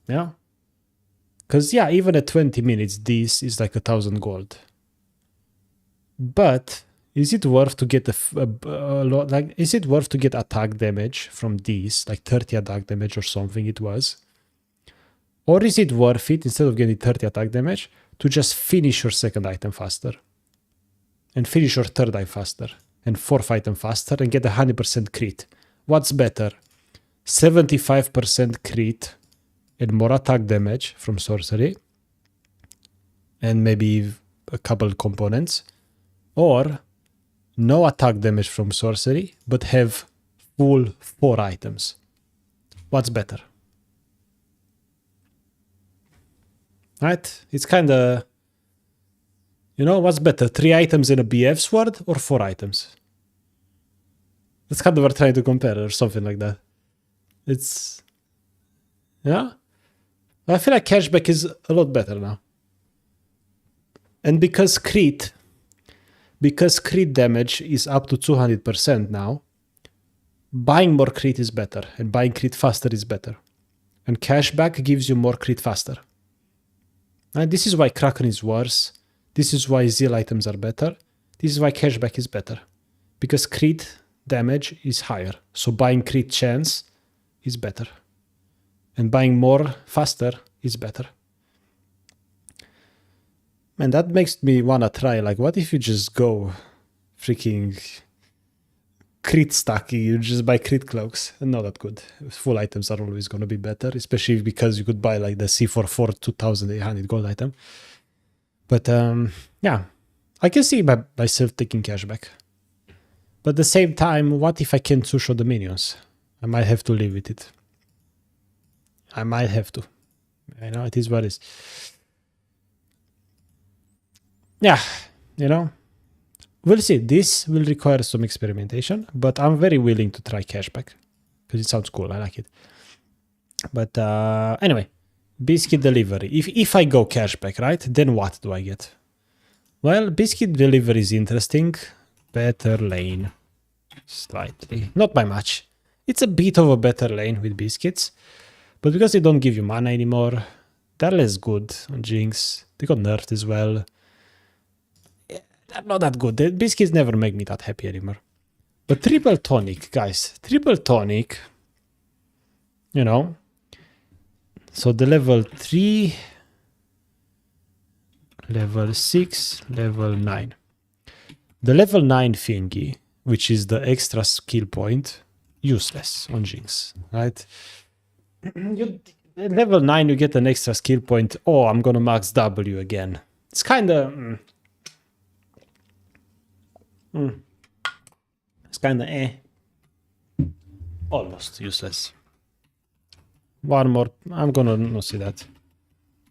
Yeah? Because yeah, even at 20 minutes, this is like 1000 gold. But is it worth to get a lot? Like, is it worth to get attack damage from this, like 30 attack damage or something it was? Or is it worth it, instead of getting 30 attack damage, to just finish your second item faster? And finish your third item faster? And fourth item faster? And get 100% crit? What's better? 75% crit and more attack damage from sorcery, and maybe a couple components, or no attack damage from sorcery, but have full 4 items. What's better? Right? It's kind of, you know, what's better? 3 items in a BF sword or 4 items? That's kind of what we're trying to compare, or something like that. It's, yeah. I feel like cashback is a lot better now. And because crit damage is up to 200% now, buying more crit is better, and buying crit faster is better. And cashback gives you more crit faster. And this is why Kraken is worse. This is why Zeal items are better. This is why cashback is better. Because crit damage is higher. So buying crit chance is better. And buying more faster is better. And that makes me wanna try, like, what if you just go freaking crit stacky, you just buy crit cloaks? Not that good. Full items are always gonna be better, especially because you could buy like the C44 2800 gold item. But yeah, I can see myself taking cashback. But at the same time, what if I can't two-shot the minions? I might have to live with it. I might have to. I know, it is what it is. Yeah, you know, we'll see. This will require some experimentation, but I'm very willing to try cashback because it sounds cool. I like it. But anyway, biscuit delivery. If I go cashback, right, then what do I get? Well, biscuit delivery is interesting. Better lane. Slightly. Not by much. It's a bit of a better lane with biscuits. But because they don't give you mana anymore, they're less good on Jinx. They got nerfed as well. They're not that good. The biscuits never make me that happy anymore. But triple tonic, guys. Triple tonic, you know. So the level 3, level 6, level 9. The level 9 thingy, which is the extra skill point, useless on Jinx, right? At level 9 you get an extra skill point. Oh, I'm gonna max W again. It's kinda it's kinda almost useless. One more, I'm gonna not see that.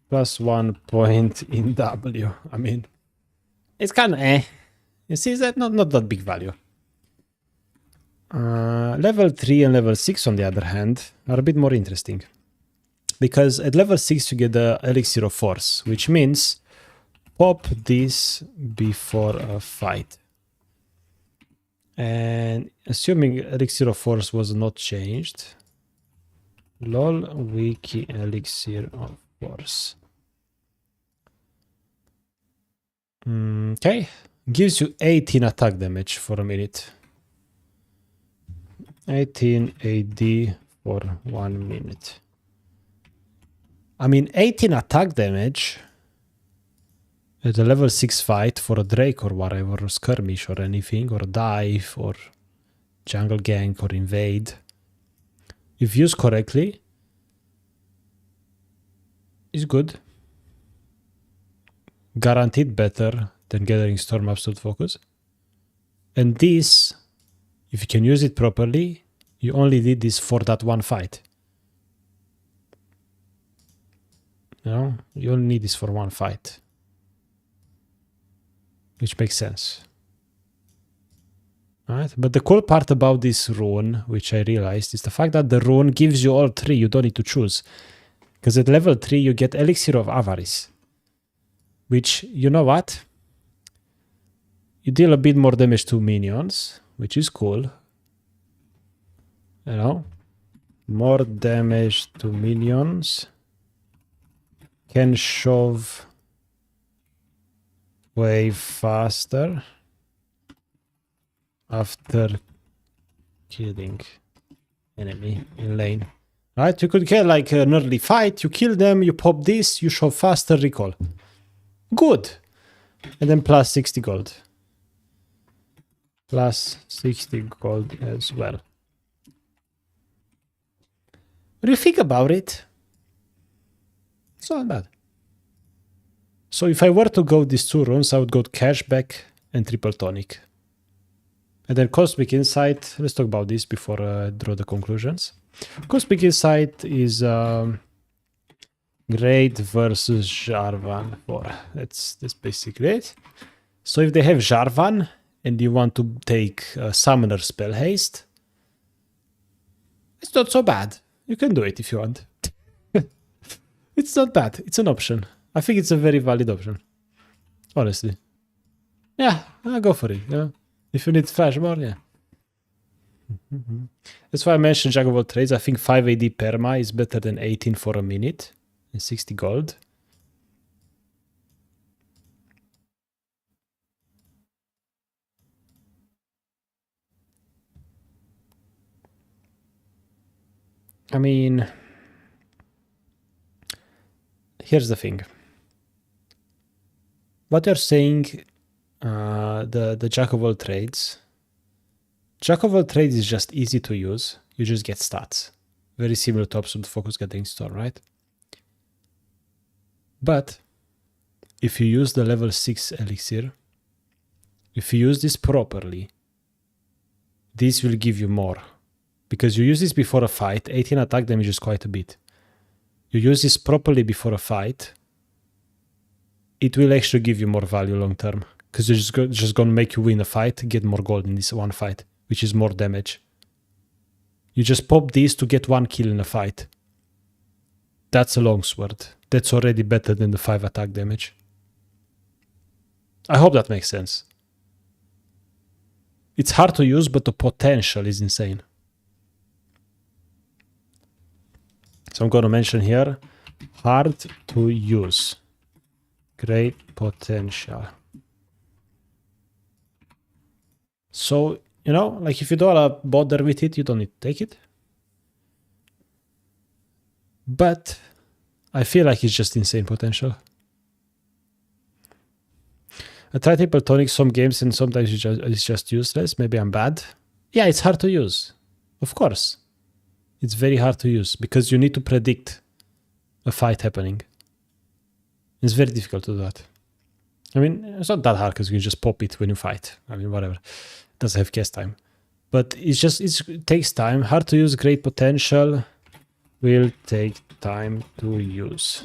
Plus 1 point in W. I mean, it's kinda You see that? Not that big value. Level 3 and level 6, on the other hand, are a bit more interesting. Because at level 6 you get the Elixir of Force, which means pop this before a fight. And assuming Elixir of Force was not changed, lol wiki Elixir of Force. Okay, gives you 18 attack damage for a minute. 18 AD for 1 minute. I mean, 18 attack damage at a level 6 fight for a Drake or whatever, or skirmish or anything, or dive, or jungle gank, or invade. If used correctly, is good. Guaranteed better than Gathering Storm Absolute Focus. And this, if you can use it properly, you only did this for that one fight. You know, you only need this for one fight. Which makes sense. Right? But the cool part about this rune, which I realized, is the fact that the rune gives you all three. You don't need to choose. Because at level 3, you get Elixir of Avarice. Which, you know what? You deal a bit more damage to minions, which is cool. You know? More damage to minions. Can shove way faster after killing enemy in lane. Right? You could get like an early fight, you kill them, you pop this, you shove faster recall. Good. And then plus 60 gold. Plus 60 gold as well. When you think about it, it's not bad. So if I were to go these two runes, I would go Cashback and Triple Tonic. And then Cosmic Insight, let's talk about this before I draw the conclusions. Cosmic Insight is great versus Jarvan. That's basically it. So if they have Jarvan and you want to take Summoner Spell Haste, it's not so bad. You can do it if you want. It's not bad. It's an option. I think it's a very valid option. Honestly. Yeah, I'll go for it. Yeah. If you need flash more, yeah. That's why I mentioned Jack of all trades. I think 5 AD perma is better than 18 for a minute and 60 gold. I mean, here's the thing. What you're saying, the Jack of all trades. Jack of all trades is just easy to use. You just get stats. Very similar to Absolute Focus Gathering Storm, right? But if you use the level 6 elixir, if you use this properly, this will give you more. Because you use this before a fight, 18 attack damage is quite a bit. You use this properly before a fight, it will actually give you more value long term. Because it's just going to make you win a fight, get more gold in this one fight, which is more damage. You just pop these to get 1 kill in a fight. That's a longsword. That's already better than the 5 attack damage. I hope that makes sense. It's hard to use, but the potential is insane. So I'm going to mention here, hard to use. Great potential. So, you know, like if you don't want to bother with it, you don't need to take it. But I feel like it's just insane potential. I try Triple Tonic some games and sometimes it's just useless. Maybe I'm bad. Yeah, it's hard to use. Of course. It's very hard to use because you need to predict a fight happening. It's very difficult to do that. I mean, it's not that hard because you can just pop it when you fight. I mean, whatever. It doesn't have cast time. But it takes time. Hard to use, great potential. Will take time to use.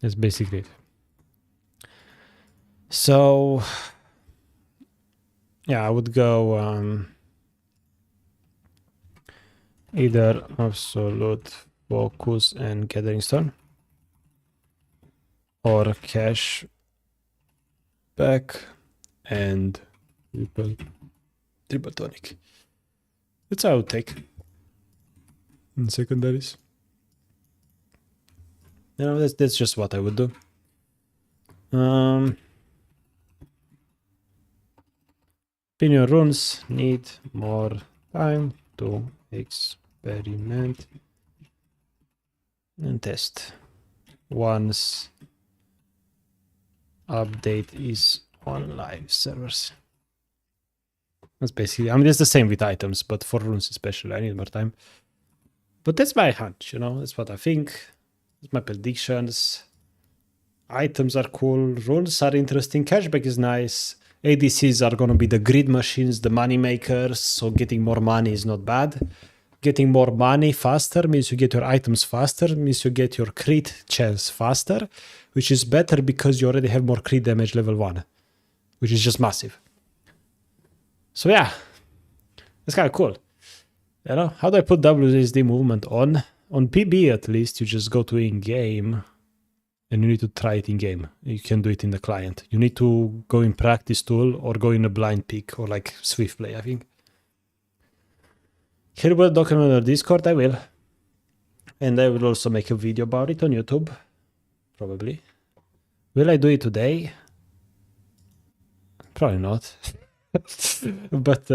That's basically it. So, yeah, I would go either Absolute Focus and Gathering Storm, or Cash Back and Triple Tonic. That's what I would take in secondaries. You know, that's just what I would do. Opinion runes need more Time to experiment and test. Once update is on live servers. That's basically, I mean, it's the same with items, but for runes especially, I need more time. But that's my hunch, you know, that's what I think. That's my predictions. Items are cool, runes are interesting, cashback is nice. ADCs are gonna be the grid machines, the money makers, so getting more money is not bad. Getting more money faster means you get your items faster, means you get your crit chance faster, which is better because you already have more crit damage level 1, which is just massive. So yeah, it's kind of cool. You know, how do I put WSD movement on? On PB at least, you just go to in-game and you need to try it in-game. You can do it in the client. You need to go in practice tool or go in a blind pick or like Swift play, I think. Can you put a document on Discord? I will. And I will also make a video about it on YouTube. Probably. Will I do it today? Probably not. But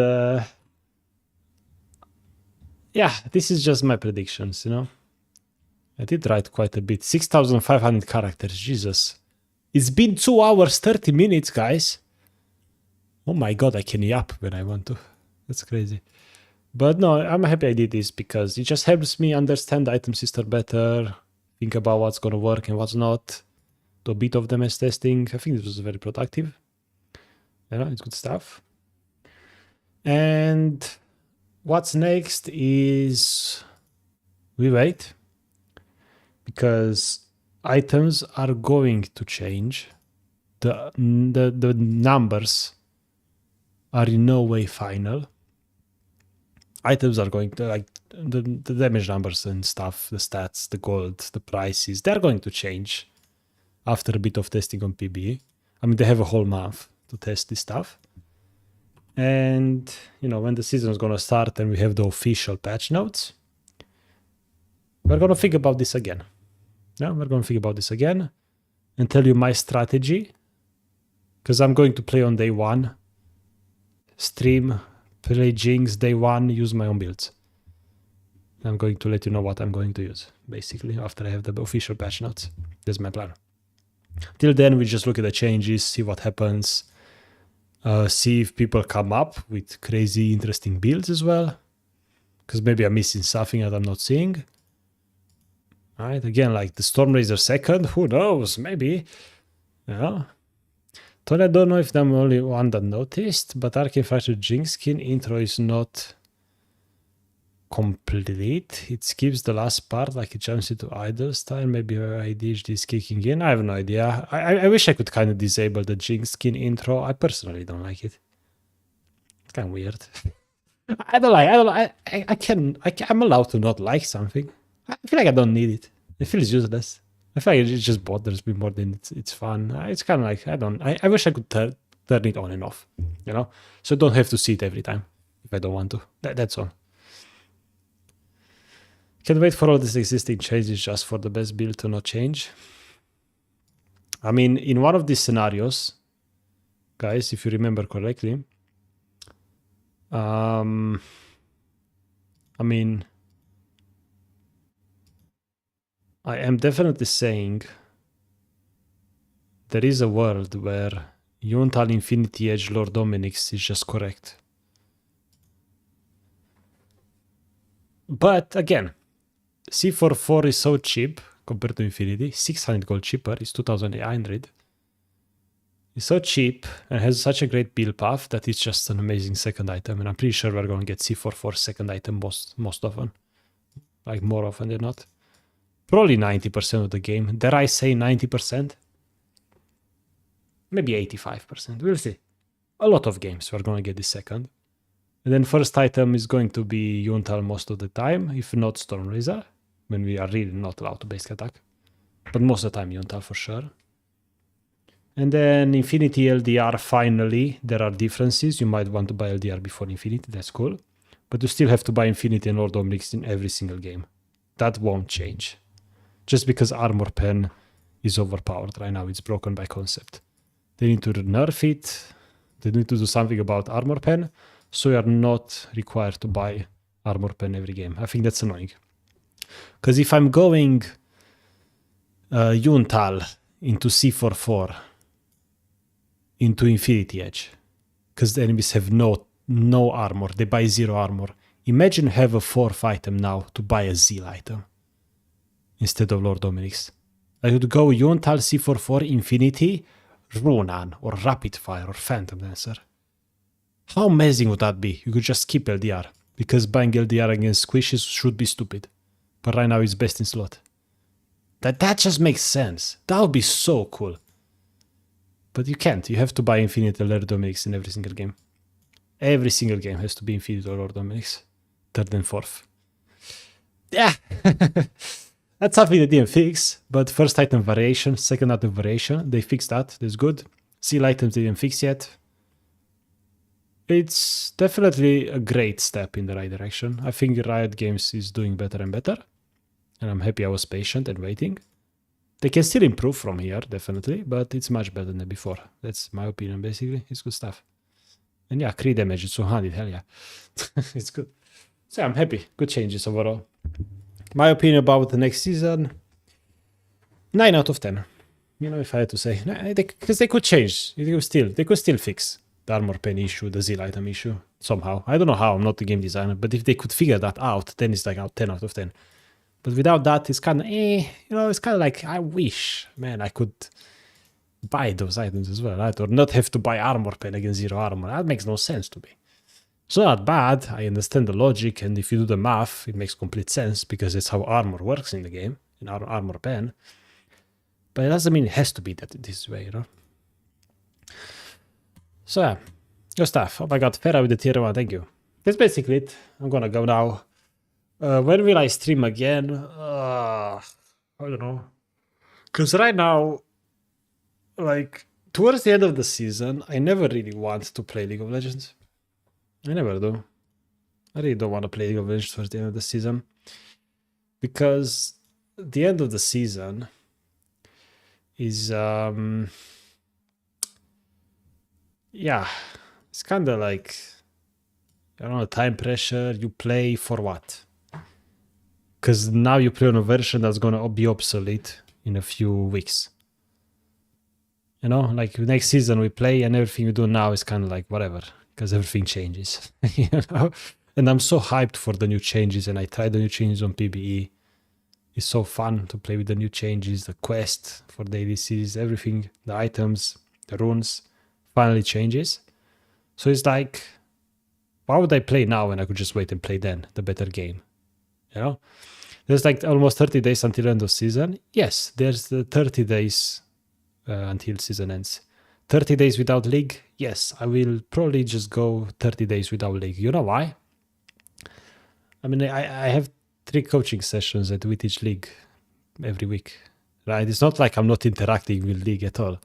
yeah, this is just my predictions, you know. I did write quite a bit. 6,500 characters, Jesus. It's been 2 hours, 30 minutes, guys. Oh my god, I can yap when I want to. That's crazy. But no, I'm happy I did this because it just helps me understand the item system better, think about what's gonna work and what's not, do a bit of MS testing. I think this was very productive. You know, it's good stuff. And what's next is we wait because items are going to change. The numbers are in no way final. Items are going to, like, the damage numbers and stuff, the stats, the gold, the prices, they're going to change after a bit of testing on PB. I mean, they have a whole month to test this stuff. And, you know, when the season is going to start and we have the official patch notes, we're going to think about this again. Yeah, we're going to think about this again and tell you my strategy. Because I'm going to play on day 1, stream, play Jinx day 1, use my own builds. I'm going to let you know what I'm going to use, basically, after I have the official patch notes. That's my plan. Till then, we just look at the changes, see what happens, see if people come up with crazy, interesting builds as well. Because maybe I'm missing something that I'm not seeing. Right, again, like the Stormraiser second, who knows, maybe. Yeah. Tony, I don't know if I'm the only one that noticed, but Arcane Fighter Jinx skin intro is not complete. It skips the last part, like it jumps into idle style. Maybe her ADHD is kicking in. I have no idea. I wish I could kind of disable the Jinx skin intro. I personally don't like it. It's kind of weird. I'm allowed to not like something. I feel like I don't need it. It feels useless. I feel like it just bothers me more than it's fun. It's kind of like, I wish I could turn it on and off, you know? So I don't have to see it every time if I don't want to. That's all. Can't wait for all these existing changes just for the best build to not change. I mean, in one of these scenarios, guys, if you remember correctly, I mean, I am definitely saying there is a world where Yuntal Infinity Edge Lord Dominic's is just correct. But again, C44 is so cheap compared to Infinity. 600 gold cheaper is 2,800. It's so cheap and has such a great build path that it's just an amazing second item. And I'm pretty sure we're going to get C44 second item most often. Like more often than not. Probably 90% of the game. Dare I say 90%? Maybe 85%. We'll see. A lot of games we're going to get this second. And then first item is going to be Yuntal most of the time, if not Stormraiser, when we are really not allowed to basic attack. But most of the time Yuntal for sure. And then Infinity LDR, finally, there are differences. You might want to buy LDR before Infinity, that's cool. But you still have to buy Infinity and Lord Dominic's in every single game. That won't change. Just because Armor Pen is overpowered right now, it's broken by concept. They need to nerf it. They need to do something about Armor Pen. so you are not required to buy armor pen every game. I think that's annoying. Because if I'm going Yuntal into C44 into Infinity Edge, because the enemies have no armor, they buy 0 armor. Imagine you have a 4th item now to buy a Zeal item instead of Lord Dominic's. I would go Yuntal C44 Infinity, Runan, or Rapid Fire, or Phantom Dancer. How amazing would that be? You could just skip LDR, because buying LDR against squishes should be stupid. But right now it's best in slot. That just makes sense. That would be so cool. But you can't. You have to buy Infinity Lord Dominic's in every single game. Every single game has to be Infinity Lord Dominic's. 3rd and 4th. Yeah. That's something they didn't fix, but first item variation, second item variation, they fixed that. That's good. Seal items they didn't fix yet. It's definitely a great step in the right direction. I think Riot Games is doing better and better, and I'm happy I was patient and waiting. They can still improve from here, definitely, but it's much better than before. That's my opinion, basically. It's good stuff. And yeah, crit damage is 200, hell yeah. It's good. So I'm happy. Good changes overall. My opinion about the next season, 9 out of 10. You know, if I had to say. Because they could change. They could still fix the armor pen issue, the Zeal item issue, somehow. I don't know how, I'm not the game designer, but if they could figure that out, then it's like 10 out of 10. But without that, it's kind of, it's kind of like, I wish, man, I could buy those items as well, right? Or not have to buy armor pen against 0 armor. That makes no sense to me. It's not bad, I understand the logic, and if you do the math, it makes complete sense, because it's how armor works in the game, in our armor pen. But it doesn't mean it has to be this way, you know? So yeah, good stuff. Oh my god, Farah with the tier 1, thank you. That's basically it. I'm gonna go now. When will I stream again? I don't know. Because right now, like, towards the end of the season, I never really want to play League of Legends. I never do. I really don't want to play League of Legends towards the end of the season. Because the end of the season is, yeah, it's kind of like, I don't know, time pressure. You play for what? Because now you play on a version that's going to be obsolete in a few weeks. You know, like next season we play and everything we do now is kind of like whatever, because everything changes. You know? And I'm so hyped for the new changes, and I tried the new changes on PBE. It's so fun to play with the new changes, the quest for the ADCs, everything, the items, the runes, finally changes. So it's like, why would I play now when I could just wait and play then, the better game? You know? There's like almost 30 days until end of season. Yes, there's the 30 days until season ends. 30 days without league? Yes, I will probably just go 30 days without league. You know why? I mean, I have 3 coaching sessions that we teach league every week, right? It's not like I'm not interacting with league at all.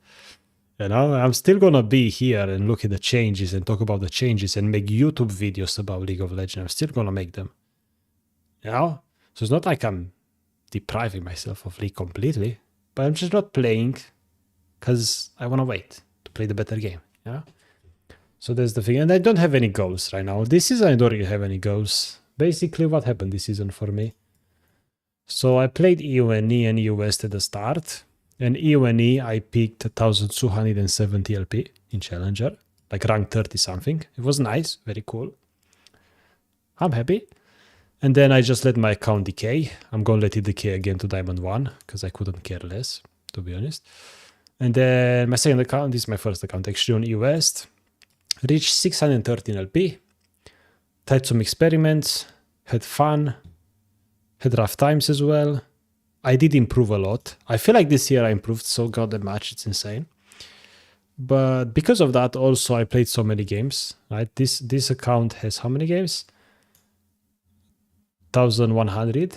You know, I'm still going to be here and look at the changes and talk about the changes and make YouTube videos about League of Legends. I'm still going to make them. You know? So it's not like I'm depriving myself of league completely, but I'm just not playing because I want to wait to play the better game. Yeah. So that's the thing. And I don't have any goals right now. This season, I don't really have any goals. Basically, what happened this season for me? So I played EUNE and EU West at the start. And EUNE, I picked 1270 LP in Challenger, like rank 30 something. It was nice, very cool. I'm happy. And then I just let my account decay. I'm going to let it decay again to Diamond 1, because I couldn't care less, to be honest. And then my second account, this is my first account actually on EU West, reached 613 LP, tried some experiments, had fun, had rough times as well. I did improve a lot. I feel like this year I improved so goddamn much, it's insane. But because of that, also I played so many games, right? This account has how many games? 1,100.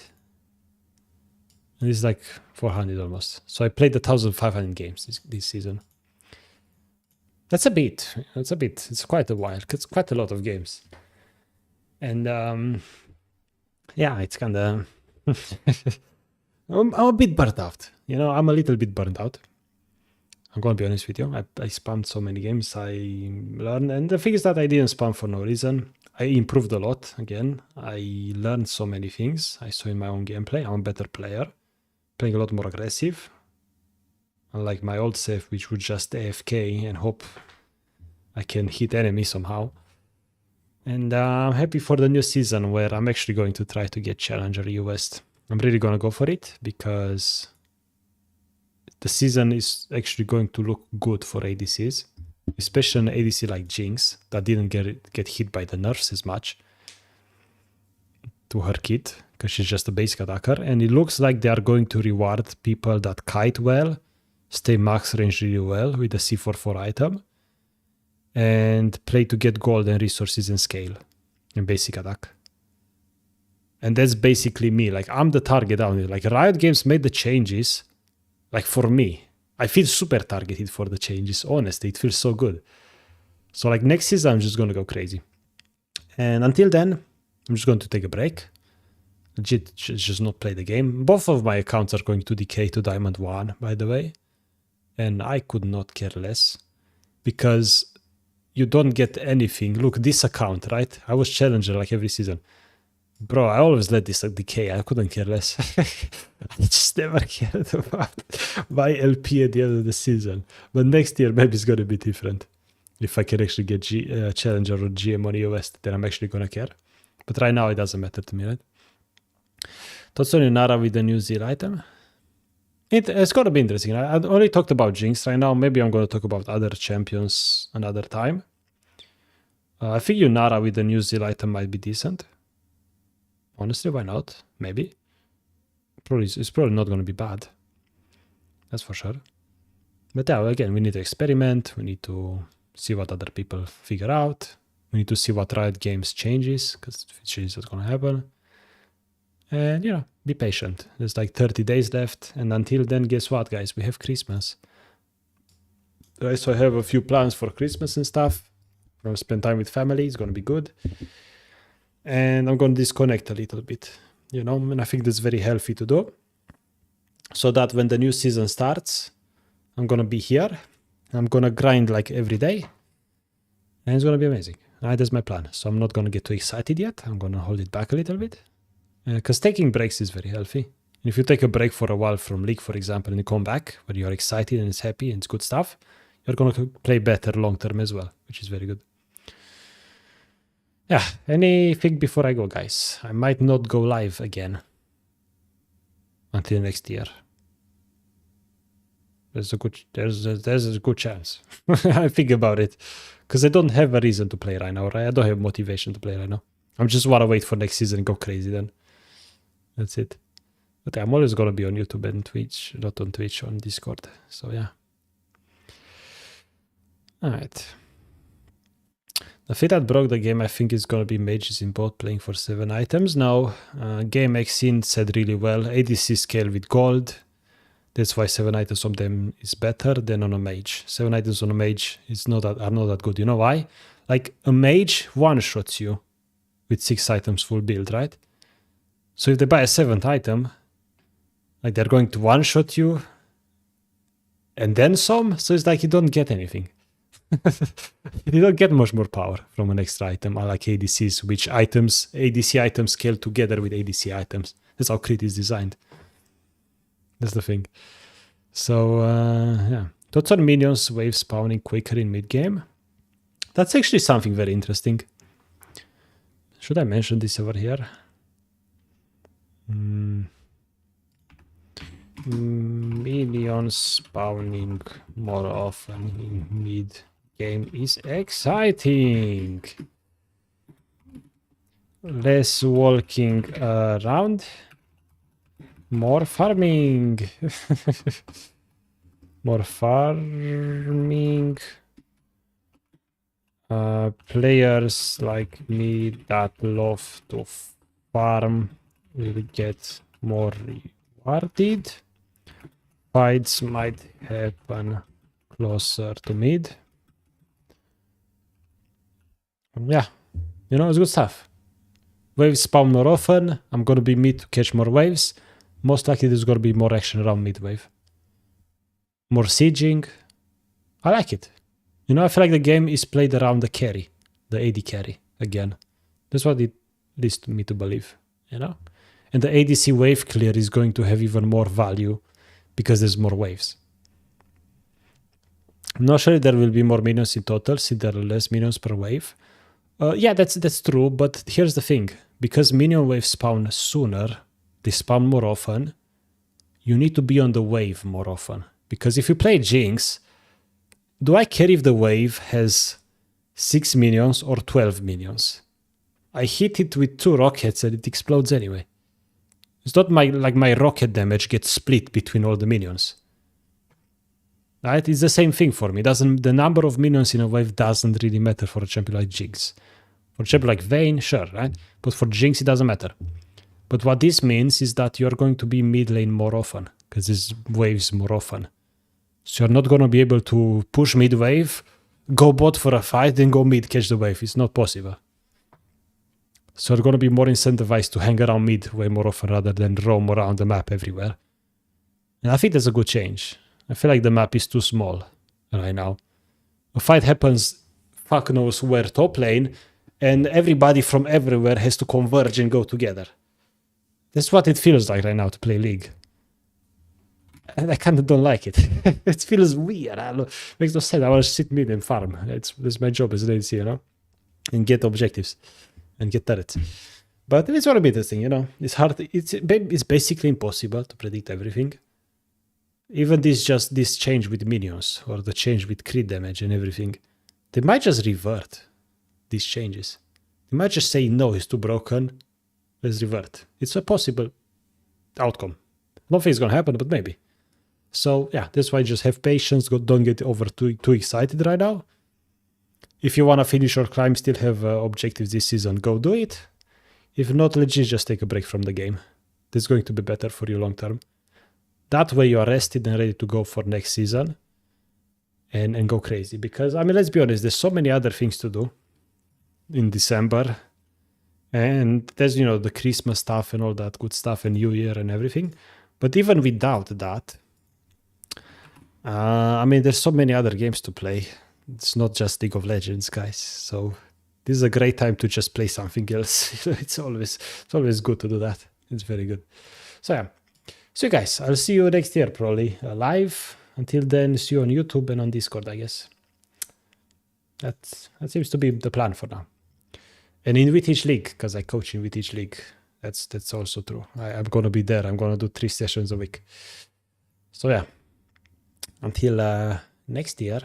And it's like 400 almost. So I played 1,500 games this season. That's a bit. It's quite a while. It's quite a lot of games. And yeah, it's kind of... I'm a bit burnt out. You know, I'm a little bit burnt out. I'm gonna be honest with you. I spammed so many games. I learned, and the thing is that I didn't spam for no reason. I improved a lot again. I learned so many things. I saw in my own gameplay. I'm a better player, playing a lot more aggressive. Unlike my old self, which would just AFK and hope I can hit enemy somehow. And I'm happy for the new season where I'm actually going to try to get Challenger US. I'm really gonna go for it because the season is actually going to look good for ADCs, especially an ADC like Jinx that didn't get hit by the nerfs as much to her kit because she's just a basic attacker. And it looks like they are going to reward people that kite well, stay max range really well with the C44 item, and play to get gold and resources and scale and basic attack. And that's basically me. Like, I'm the target down here. Like, Riot Games made the changes. Like, for me, I feel super targeted for the changes. Honestly, it feels so good. So, like, next season, I'm just going to go crazy. And until then, I'm just going to take a break. Legit, just not play the game. Both of my accounts are going to decay to Diamond 1, by the way. And I could not care less. Because you don't get anything. Look, this account, right? I was Challenger, like, every season. Bro, I always let this decay. I couldn't care less. I just never cared about my LP at the end of the season. But next year, maybe it's going to be different. If I can actually get Challenger or GM on EOS, then I'm actually going to care. But right now, it doesn't matter to me, right? Thoughts on Nara with the new Zeal item? It's going to be interesting. I only talked about Jinx right now. Maybe I'm going to talk about other champions another time. I think Nara with the new Zeal item might be decent. Honestly, why not? Maybe. It's probably not going to be bad. That's for sure. But yeah, again, we need to experiment. We need to see what other people figure out. We need to see what Riot Games changes, because it's going to happen. And, be patient. There's like 30 days left. And until then, guess what, guys? We have Christmas. So I have a few plans for Christmas and stuff. I'm going to spend time with family. It's going to be good. And I'm going to disconnect a little bit, and I think that's very healthy to do. So that when the new season starts, I'm going to be here. I'm going to grind like every day. And it's going to be amazing. That's my plan. So I'm not going to get too excited yet. I'm going to hold it back a little bit. Because taking breaks is very healthy. And if you take a break for a while from League, for example, and you come back when you're excited and it's happy and it's good stuff, you're going to play better long term as well, which is very good. Yeah, anything before I go, guys? I might not go live again until next year. There's a good chance. I think about it because I don't have a reason to play right now, right? I don't have motivation to play right now. I'm just want to wait for next season and go crazy then. That's it. But I'm always going to be on YouTube and Twitch, not on Twitch, on Discord. So yeah. All right. The fit that broke the game, I think, is going to be mages in both playing for 7 items. Now, Game Exin said really well, ADC scale with gold. That's why 7 items on them is better than on a mage. 7 items on a mage are not that good. You know why? Like, a mage one-shots you with 6 items full build, right? So if they buy a 7th item, like, they're going to one-shot you and then some. So it's like you don't get anything. You don't get much more power from an extra item, unlike ADCs, which ADC items scale together with ADC items. That's how Crit is designed. That's the thing. So, yeah. Thoughts on minions wave spawning quicker in mid-game? That's actually something very interesting. Should I mention this over here? Minions spawning more often in mid-game is exciting. Less walking around, more farming. More farming. Players like me that love to farm will get more rewarded. Fights might happen closer to mid. Yeah, it's good stuff. Waves spawn more often. I'm gonna be mid to catch more waves. Most likely there's gonna be more action around mid wave. More sieging, I like it. You know, I feel like the game is played around the carry, the AD carry again. That's what it leads me to believe, you know? And the ADC wave clear is going to have even more value because there's more waves. I'm not sure if there will be more minions in total, since there are less minions per wave. Yeah, that's true, but here's the thing. Because minion waves spawn sooner, they spawn more often, you need to be on the wave more often. Because if you play Jinx, do I care if the wave has 6 minions or 12 minions? I hit it with 2 rockets and it explodes anyway. It's not like my rocket damage gets split between all the minions. Right? It's the same thing for me. The number of minions in a wave doesn't really matter for a champion like Jinx. For a champion like Vayne, sure, right? But for Jinx, it doesn't matter. But what this means is that you're going to be mid lane more often, because there's waves more often. So you're not going to be able to push mid wave, go bot for a fight, then go mid, catch the wave. It's not possible. So you're going to be more incentivized to hang around mid way more often rather than roam around the map everywhere. And I think that's a good change. I feel like the map is too small right now. A fight happens, fuck knows where, top lane, and everybody from everywhere has to converge and go together. That's what it feels like right now to play League. And I kind of don't like it. It feels weird. Makes no sense. I want to sit mid and farm. That's my job as an ADC, you know? And get objectives. And get turrets. But it's going to be this thing, you know? It's hard. It's basically impossible to predict everything. Even this change with minions, or the change with crit damage and everything, they might just revert these changes. They might just say, no, it's too broken, let's revert. It's a possible outcome. I don't think it's going to happen, but maybe. So yeah, that's why just have patience, don't get over too excited right now. If you want to finish your climb, still have objectives this season, go do it. If not, legit just take a break from the game. That's going to be better for you long term. That way you are rested and ready to go for next season and go crazy. Because, I mean, let's be honest, there's so many other things to do in December. And there's, you know, the Christmas stuff and all that good stuff and New Year and everything. But even without that, I mean, there's so many other games to play. It's not just League of Legends, guys. So this is a great time to just play something else. It's always good to do that. It's very good. So yeah. So guys, I'll see you next year probably live. Until then, see you on YouTube and on Discord, I guess. That seems to be the plan for now. And in with each league, because I coach in with each league. That's also true. I'm gonna be there. I'm gonna do 3 sessions a week. So yeah. Until next year.